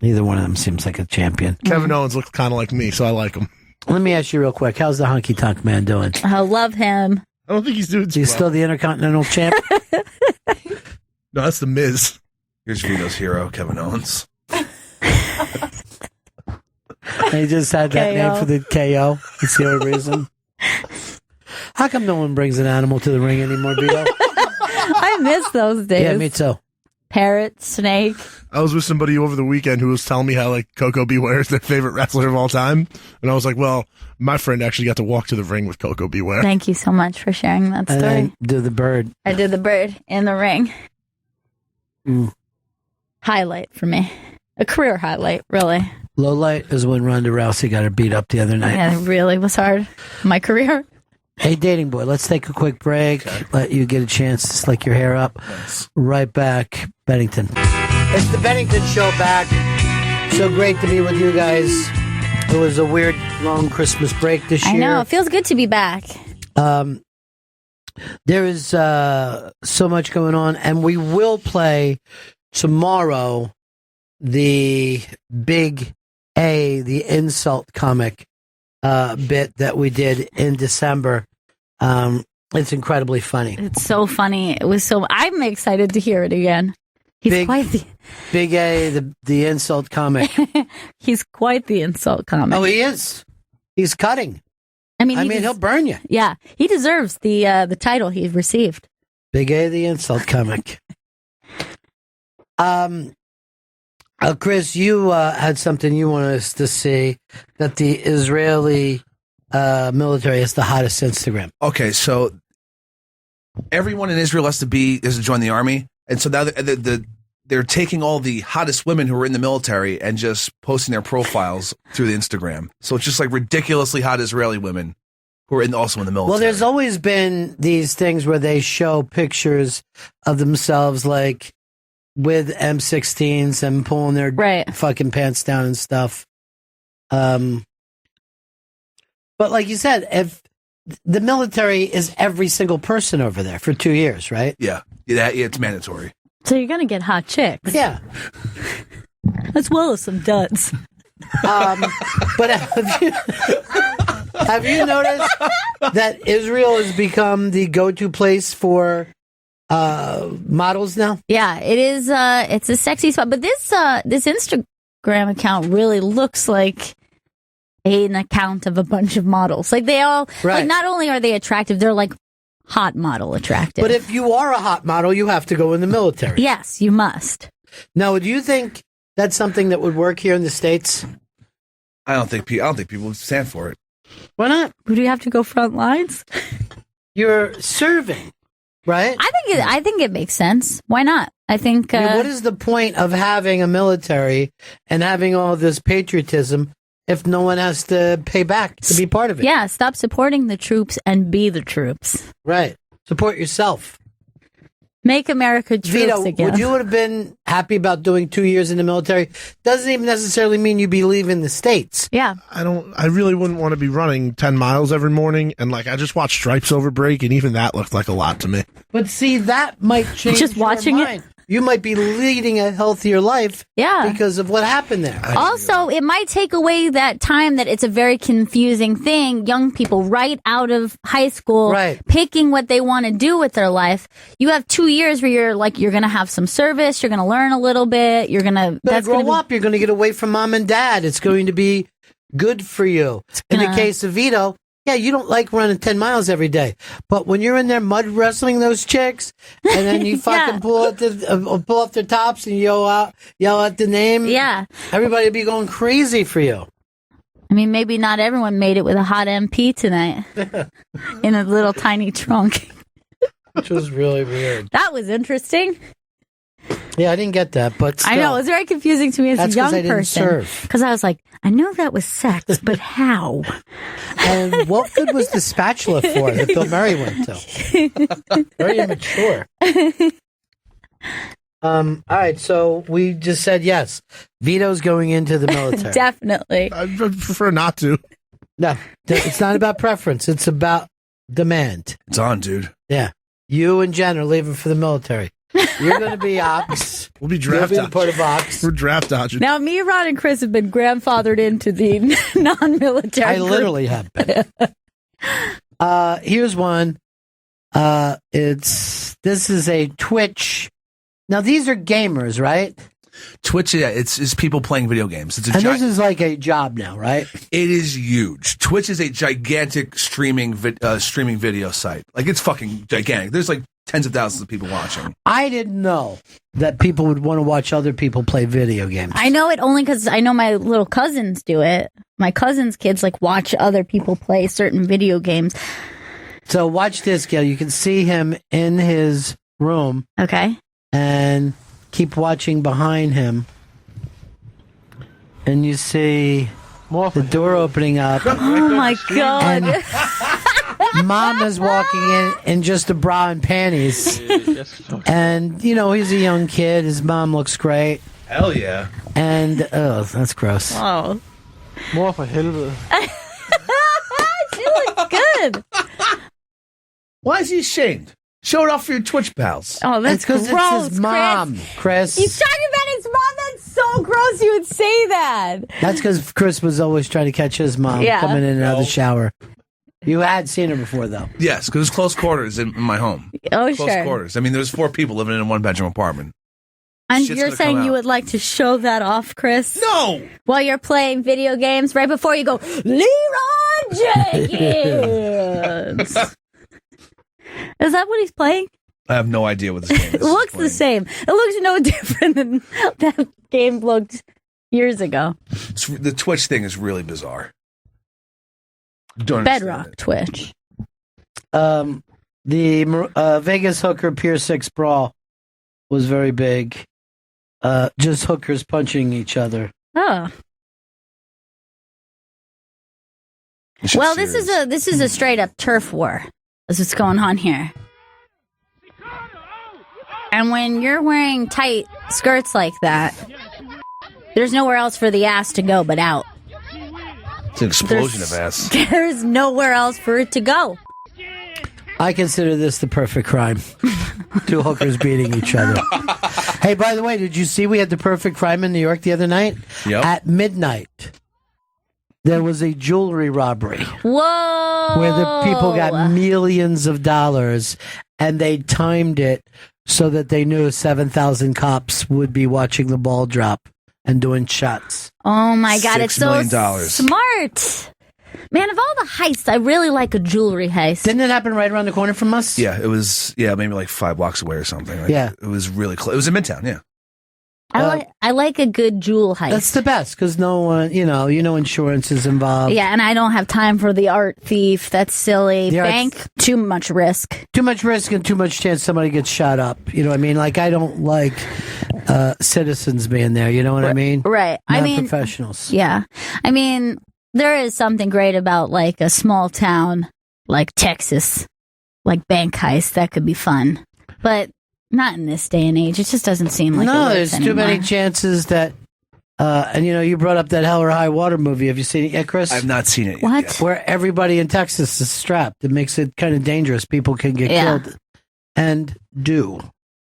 Neither one of them seems like a champion. Kevin Owens looks kind of like me, so I like him. Let me ask you real quick. How's the Honky Tonk Man doing? I love him. I don't think he's doing too He's well. still the Intercontinental champ? No, that's the Miz. Here's Vito's hero, Kevin Owens. He just had that KO. name for the KO. That's the only reason. How come no one brings an animal to the ring anymore, Vito? I miss those days. Yeah, me too. Parrot, snake. I was with somebody over the weekend who was telling me how like Coco Beware is their favorite wrestler of all time, and I was like, "Well, my friend actually got to walk to the ring with Coco Beware." Thank you so much for sharing that And story. then do the bird. I did the bird in the ring. Mm. Highlight for me. A career highlight, really. Low light is when Ronda Rousey got her beat up the other night. Yeah, it really was hard. My career. Hey, dating boy, let's take a quick break. Let you get a chance to slick your hair up. Right back, Bennington. It's the Bennington Show back. So great to be with you guys. It was a weird, long Christmas break this year. I know. It feels good to be back. There is so much going on, and we will play tomorrow the Big A, the insult comic bit that we did in December. It's incredibly funny. It's so funny. It was so. I'm excited to hear it again. He's quite the Big A, the insult comic. he's quite the insult comic. Oh, he is. He's cutting. I mean, he'll burn you. Yeah, he deserves the title he received. Big A, the insult comic. Chris, you had something you wanted us to see, that the Israeli military is the hottest Instagram. Okay, so everyone in Israel has to join the army, and so now they're taking all the hottest women who are in the military and just posting their profiles through the Instagram. So it's just like ridiculously hot Israeli women who are also in the military. Well, there's always been these things where they show pictures of themselves like with M16s and pulling their fucking pants down and stuff. But like you said, if the military is every single person over there for 2 years, right? Yeah, it's mandatory. So you're gonna get hot chicks, yeah, as well as some duds. But have you noticed that Israel has become the go-to place for models now? Yeah, it is. It's a sexy spot, but this Instagram account really looks like an account of a bunch of models. Like they all, like not only are they attractive, they're like hot model attractive. But if you are a hot model, you have to go in the military. Yes, you must. Now, do you think that's something that would work here in the States? I don't think people would stand for it. Why not? Would you have to go front lines? You're serving, right? I think it makes sense. Why not? I think. I mean, what is the point of having a military and having all this patriotism if no one has to pay back to be part of it? Yeah, stop supporting the troops and be the troops. Right. Support yourself. Make America troops Vito, again. would you have been happy about doing 2 years in the military? Doesn't even necessarily mean you'd be leaving the States. Yeah. I really wouldn't want to be running 10 miles every morning. And like, I just watched Stripes over break, and even that looked like a lot to me. But see, that might change Just watching your mind. You might be leading a healthier life because of what happened there. Also, it might take away that time that it's a very confusing thing. Young people right out of high school, picking what they want to do with their life. You have 2 years where you're going to have some service. You're going to learn a little bit. You're going to grow up. You're going to get away from mom and dad. It's going to be good for you. In the case of Vito, yeah, you don't like running 10 miles every day. But when you're in there mud wrestling those chicks, and then you fucking pull up their tops and yell out the name, yeah, everybody will be going crazy for you. I mean, maybe not everyone made it with a hot MP tonight in a little tiny trunk. Which was really weird. That was interesting. Yeah, I didn't get that, but still. I know, it was very confusing to me as That's a young 'cause I didn't person. serve. Because I was like, I know that was sex, but how? And what good was the spatula for that Bill Murray went to? Very immature. All right, so we just said yes. Vito's going into the military. Definitely. I prefer not to. No, it's not about preference. It's about demand. It's on, dude. Yeah. You and Jen are leaving for the military. You're going to be Ox. We'll be draft You'll be part of Ox. We're draft dodging. Now, me, Ron, and Chris have been grandfathered into the non-military I group. literally have been. Here's one. This is a Twitch. Now, these are gamers, right? Twitch, yeah, it's people playing video games. It's a And this is like a job now, right? It is huge. Twitch is a gigantic streaming video site. Like, it's fucking gigantic. There's like tens of thousands of people watching. I didn't know that people would want to watch other people play video games. I know it only because I know my little cousins do it. My cousins' kids like watch other people play certain video games. So watch this, Gail. You can see him in his room. Okay. And keep watching behind him. And you see the door opening up. Oh my God. And Mom is walking in just a bra and panties. And, you know, he's a young kid. His mom looks great. Hell yeah. And, oh, that's gross. Oh. Mor for helvede. She looks good. Why is he ashamed? Show it off for your Twitch pals. Oh, that's because gross, it's his mom, Chris. He's talking about his mom. That's so gross. You would say that. That's because Chris was always trying to catch his mom coming in and out of the shower. You had seen her before, though. Yes, because it's close quarters in my home. Oh, close sure. quarters. I mean, there's 4 people living in a 1-bedroom apartment. And Shit's you're gonna saying come you out. would like to show that off, Chris? No! While you're playing video games, right before you go, Leroy Jenkins! Is that what he's playing? I have no idea what this game It is. looks the same. It looks no different than that game looked years ago. The Twitch thing is really bizarre. Don't understand Bedrock it. Twitch. The Vegas hooker Pier 6 brawl was very big. Just hookers punching each other. Oh. Well, this is a straight up turf war. That's what's going on here. And when you're wearing tight skirts like that, there's nowhere else for the ass to go but out. It's an explosion of ass. There's nowhere else for it to go. I consider this the perfect crime. 2 hookers beating each other. Hey, by the way, did you see we had the perfect crime in New York the other night? Yep. At midnight, there was a jewelry robbery. Whoa! Where the people got millions of dollars, and they timed it so that they knew 7,000 cops would be watching the ball drop and doing shots. Oh my God, it's $6 so million. smart. Man, of all the heists, I really like a jewelry heist. Didn't it happen right around the corner from us? Yeah, it was, maybe like 5 blocks away or something. Like, Yeah. It was really close. It was in Midtown, yeah. I like a good jewel heist. That's the best, because no one, insurance is involved. Yeah, and I don't have time for the art thief. That's silly. The art Bank, too much risk. Too much risk and too much chance somebody gets shot up. You know what I mean? Like, I don't like citizens being there. You know what I mean? Right. I mean, professionals. yeah. I mean, there is something great about like a small town like Texas, like bank heist. That could be fun. But not in this day and age. It just doesn't seem like it No, works there's too anymore. many chances that. And you brought up that Hell or High Water movie. Have you seen it yet, Chris? I've not seen it yet. What? Yet. Where everybody in Texas is strapped. It makes it kind of dangerous. People can get killed. And do.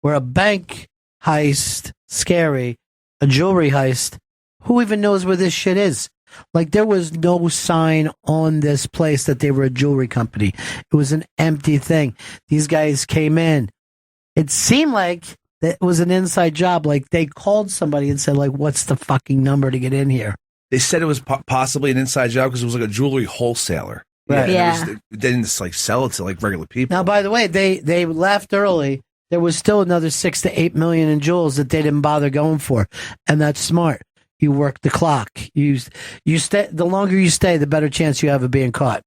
Where a bank heist, scary. A jewelry heist, who even knows where this shit is? Like, there was no sign on this place that they were a jewelry company. It was an empty thing. These guys came in. It seemed like it was an inside job. Like, they called somebody and said, like, what's the fucking number to get in here? They said it was possibly an inside job because it was like a jewelry wholesaler. Right. Yeah. They didn't like sell it to like regular people. Now, by the way, they left early. There was still another 6 to 8 million in jewels that they didn't bother going for. And that's smart. You work the clock. You stay. The longer you stay, the better chance you have of being caught.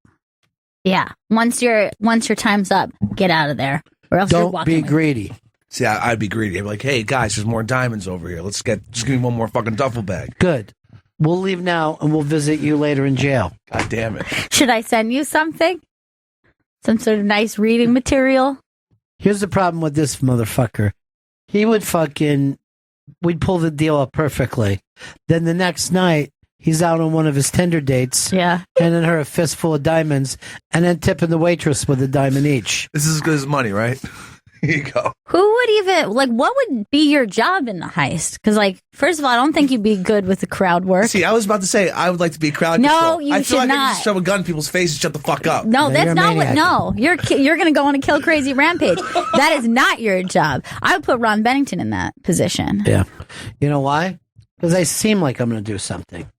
Yeah. Once your time's up, get out of there, or else you're Don't walking be away. greedy. See, I'd be greedy. I'd be like, hey, guys, there's more diamonds over here. Just give me one more fucking duffel bag. Good. We'll leave now, and we'll visit you later in jail. God damn it. Should I send you something? Some sort of nice reading material? Here's the problem with this motherfucker. He would we'd pull the deal up perfectly. Then the next night, he's out on one of his Tinder dates. Yeah. Handing her a fistful of diamonds, and then tipping the waitress with a diamond each. This is as good as money, right? Here you go. Who would even, what would be your job in the heist? Because, first of all, I don't think you'd be good with the crowd work. See, I was about to say, I would like to be crowd No, control. you I feel should like I not. can just shove a gun in people's face and shut the fuck up. No, you're that's a not what. maniac. No, you're going to go on a kill crazy rampage. That is not your job. I would put Ron Bennington in that position. Yeah. You know why? Because I seem like I'm going to do something.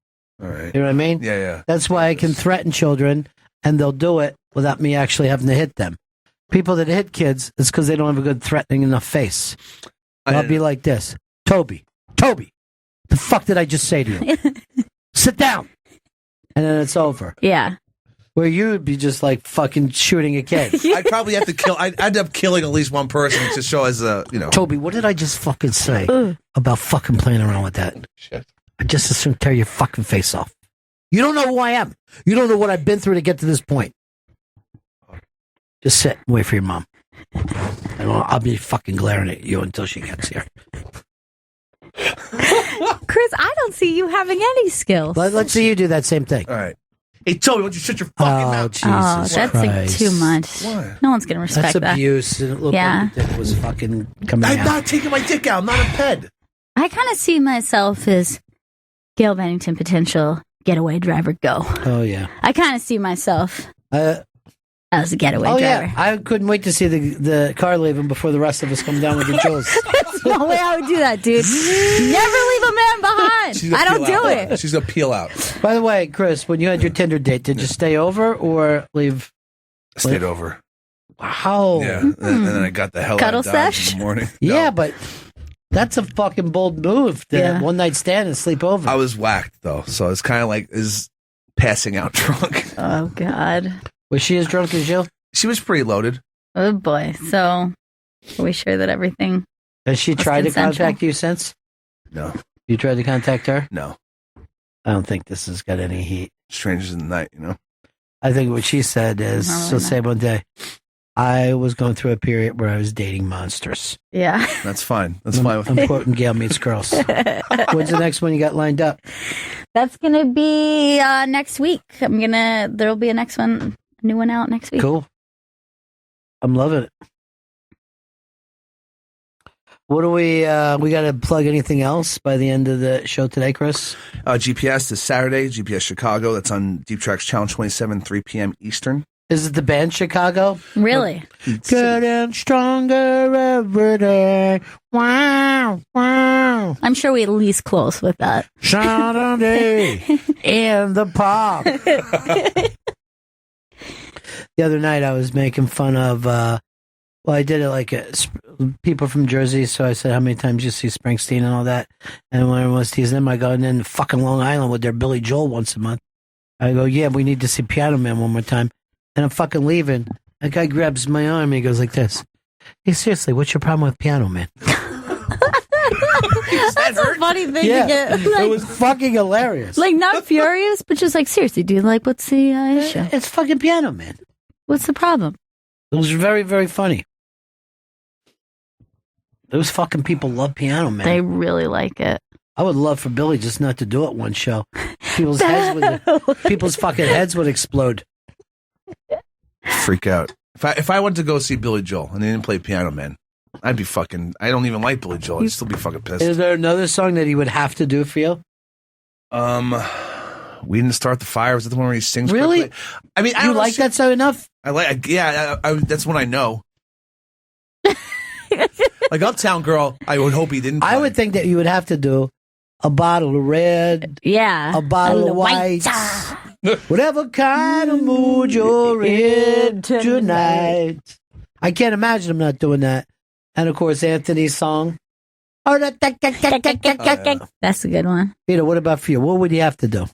All right. You know what I mean? Yeah. That's why I can threaten children, and they'll do it without me actually having to hit them. People that hit kids, it's because they don't have a good threatening enough face. I'll be like this. Toby, the fuck did I just say to you? Sit down. And then it's over. Yeah. Where you would be just like fucking shooting a kid. I'd probably have to kill. I'd end up killing at least one person to show as a, Toby, what did I just fucking say about fucking playing around with that? Shit. I just as soon tear your fucking face off. You don't know who I am. You don't know what I've been through to get to this point. Just sit and wait for your mom. And I'll be fucking glaring at you until she gets here. Chris, I don't see you having any skills. Let's see you do that same thing. All right. Hey, Toby, why don't you shut your fucking mouth? Jesus that's Christ. too much. What? No one's going to respect That's that. abuse. And it looked Yeah. like your dick was fucking coming I'm out. not taking my dick out. I'm not a ped. I kind of see myself as Gail Bennington potential getaway driver go. Oh, yeah. I kind of see myself as a getaway Oh, driver. yeah. I couldn't wait to see the car leaving before the rest of us come down with the jewels. There's no way I would do that, dude. Never leave a man behind. I don't do it. She's going to peel out. By the way, Chris, when you had your Tinder date, did you stay over or leave? Stayed over. Wow. Yeah. And then I got the hell Cuddle out of Dodge sesh? in the morning. Yeah, but that's a fucking bold move to Yeah. one night stand and sleep over. I was whacked, though. So it's kind of like passing out drunk. Oh, God. Was she as drunk as you? She was pretty loaded. Oh, boy. So, are we sure that everything... Has she was tried to consensual? contact you since? No. You tried to contact her? No. I don't think this has got any heat. Strangers in the night, I think what she said is, Not really she'll say one day, I was going through a period where I was dating monsters. Yeah. That's fine. That's fine with I'm me. quoting Gail Meets Girls. When's the next one you got lined up? That's going to be next week. There'll be a new one out next week. Cool. I'm loving it. What do we got to plug anything else by the end of the show today, Chris? GPS this Saturday, GPS Chicago. That's on Deep Tracks Channel 27, 3 p.m. Eastern. Is it the band Chicago? Really? Getting stronger every day. Wow, wow. I'm sure we at least close with that. Saturday in the park. The other night I was making fun of, I did it like people from Jersey, so I said, how many times you see Springsteen and all that? And when I was teasing them, I go, and then fucking Long Island with their Billy Joel once a month. I go, yeah, we need to see Piano Man one more time. And I'm fucking leaving. A guy grabs my arm and he goes like this. Hey, seriously, what's your problem with Piano Man? That's a funny thing to get. It was fucking hilarious. Like, not furious, but just like, seriously, dude, like, what's the issue? It's fucking Piano Man. What's the problem? It was very, very funny. Those fucking people love Piano Man. They really like it. I would love for Billy just not to do it one show. People's fucking heads would explode. Freak out. If I went to go see Billy Joel and they didn't play Piano Man, I'd be fucking. I don't even like Billy Joel. I'd still be fucking pissed. Is there another song that he would have to do for you? We Didn't Start the Fire. Was that the one where he sings? Really? Quickly? I mean, I You don't like that song enough? I like. Yeah, that's one I know. Like Uptown Girl, I would hope he didn't. Play. I would think that you would have to do a bottle of red, Yeah. a bottle of white, whatever kind of mood you're in tonight. I can't imagine him not doing that. And of course, Anthony's song. That's a good one. Peter, what about for you? What would you have to do?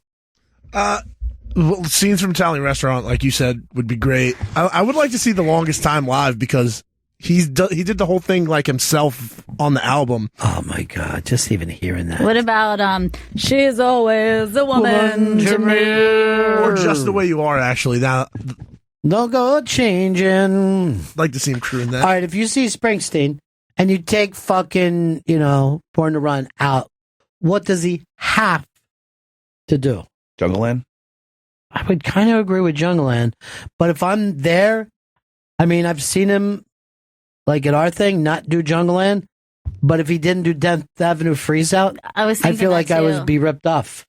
Well, scenes from Italian Restaurant, like you said, would be great. I would like to see The Longest Time live because he did the whole thing like himself on the album. Oh my God, just even hearing that. What about She's Always a Woman to Me? Or Just the Way You Are, actually. Now, no go changing. I'd like to see him crewing that. All right, if you see Springsteen and you take fucking, Born to Run out, what does he have to do? Jungle Land? I would kind of agree with Jungle Land, but if I'm there, I mean, I've seen him, like at our thing, not do Jungle Land, but if he didn't do 10th Avenue Freeze Out, I feel like I would be ripped off.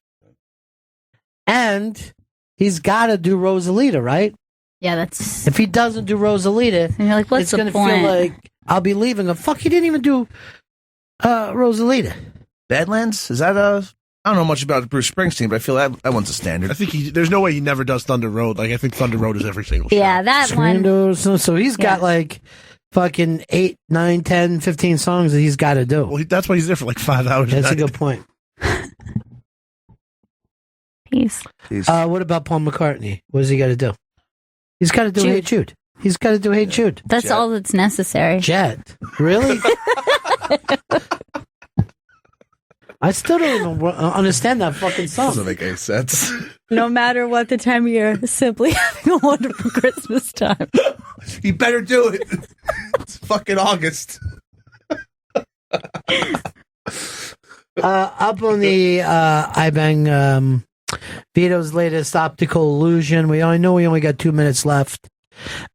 And he's got to do Rosalita, right? Yeah, that's... If he doesn't do Rosalita, and you're like, what's it's the going to point? feel like I'll be leaving him. Fuck, he didn't even do Rosalita. Badlands? Is that I don't know much about Bruce Springsteen, but I feel that one's a standard. I think there's no way he never does Thunder Road. Like, I think Thunder Road is every single show. Yeah, that one. So he's got like fucking 8, 9, 10, 15 songs that he's got to do. Well, that's why he's there for like 5 hours. That's a good point. Peace. What about Paul McCartney? What does he got to do? He's got to do Hey Jude. He's got to do Hey Jude. That's all that's necessary. Jet. Really? I still don't even understand that fucking song. Doesn't make any sense. No matter what the time of year, simply having a wonderful Christmas time. You better do it. It's fucking August. Up on the iBang, Vito's latest optical illusion. I know we only got 2 minutes left.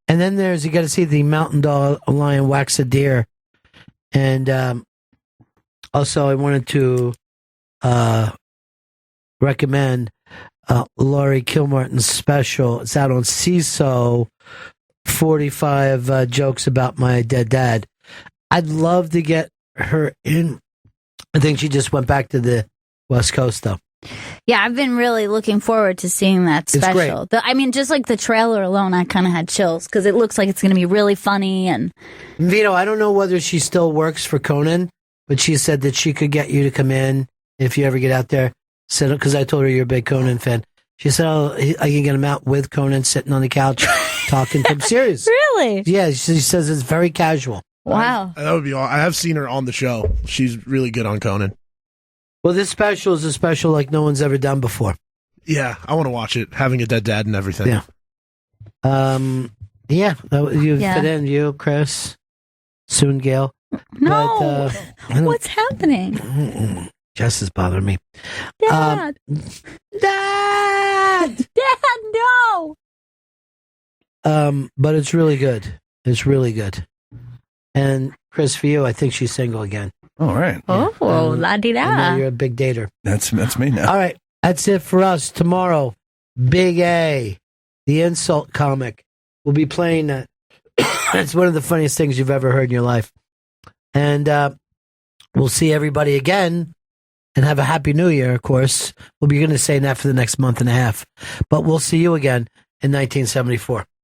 And then you got to see the Mountain Dog Lion wax a deer. And also, I wanted to recommend Laurie Kilmartin's special. It's out on CISO, 45 jokes about my dead dad. I'd love to get her in. I think she just went back to the West Coast, though. Yeah, I've been really looking forward to seeing that special. I mean, just like the trailer alone, I kind of had chills because it looks like it's going to be really funny. And Vito, I don't know whether she still works for Conan, but she said that she could get you to come in if you ever get out there. Because I told her you're a big Conan fan. She said, I can get him out with Conan sitting on the couch talking to him. Serious. Really? Yeah, she says it's very casual. Wow. That would be all. I have seen her on the show. She's really good on Conan. Well, this special is a special like no one's ever done before. Yeah, I want to watch it. Having a dead dad and everything. Yeah. You fit in, you, Chris, soon, Gail. No. But, what's happening? Jess is bothering me. Dad. Dad! Dad, no! But it's really good. It's really good. And Chris, for you, I think she's single again. All right. Oh, la-di-da. You're a big dater. That's me now. All right. That's it for us. Tomorrow, Big A, the insult comic, will be playing that. It's one of the funniest things you've ever heard in your life. And we'll see everybody again and have a happy new year, of course. We'll be going to say that for the next month and a half. But we'll see you again in 1974.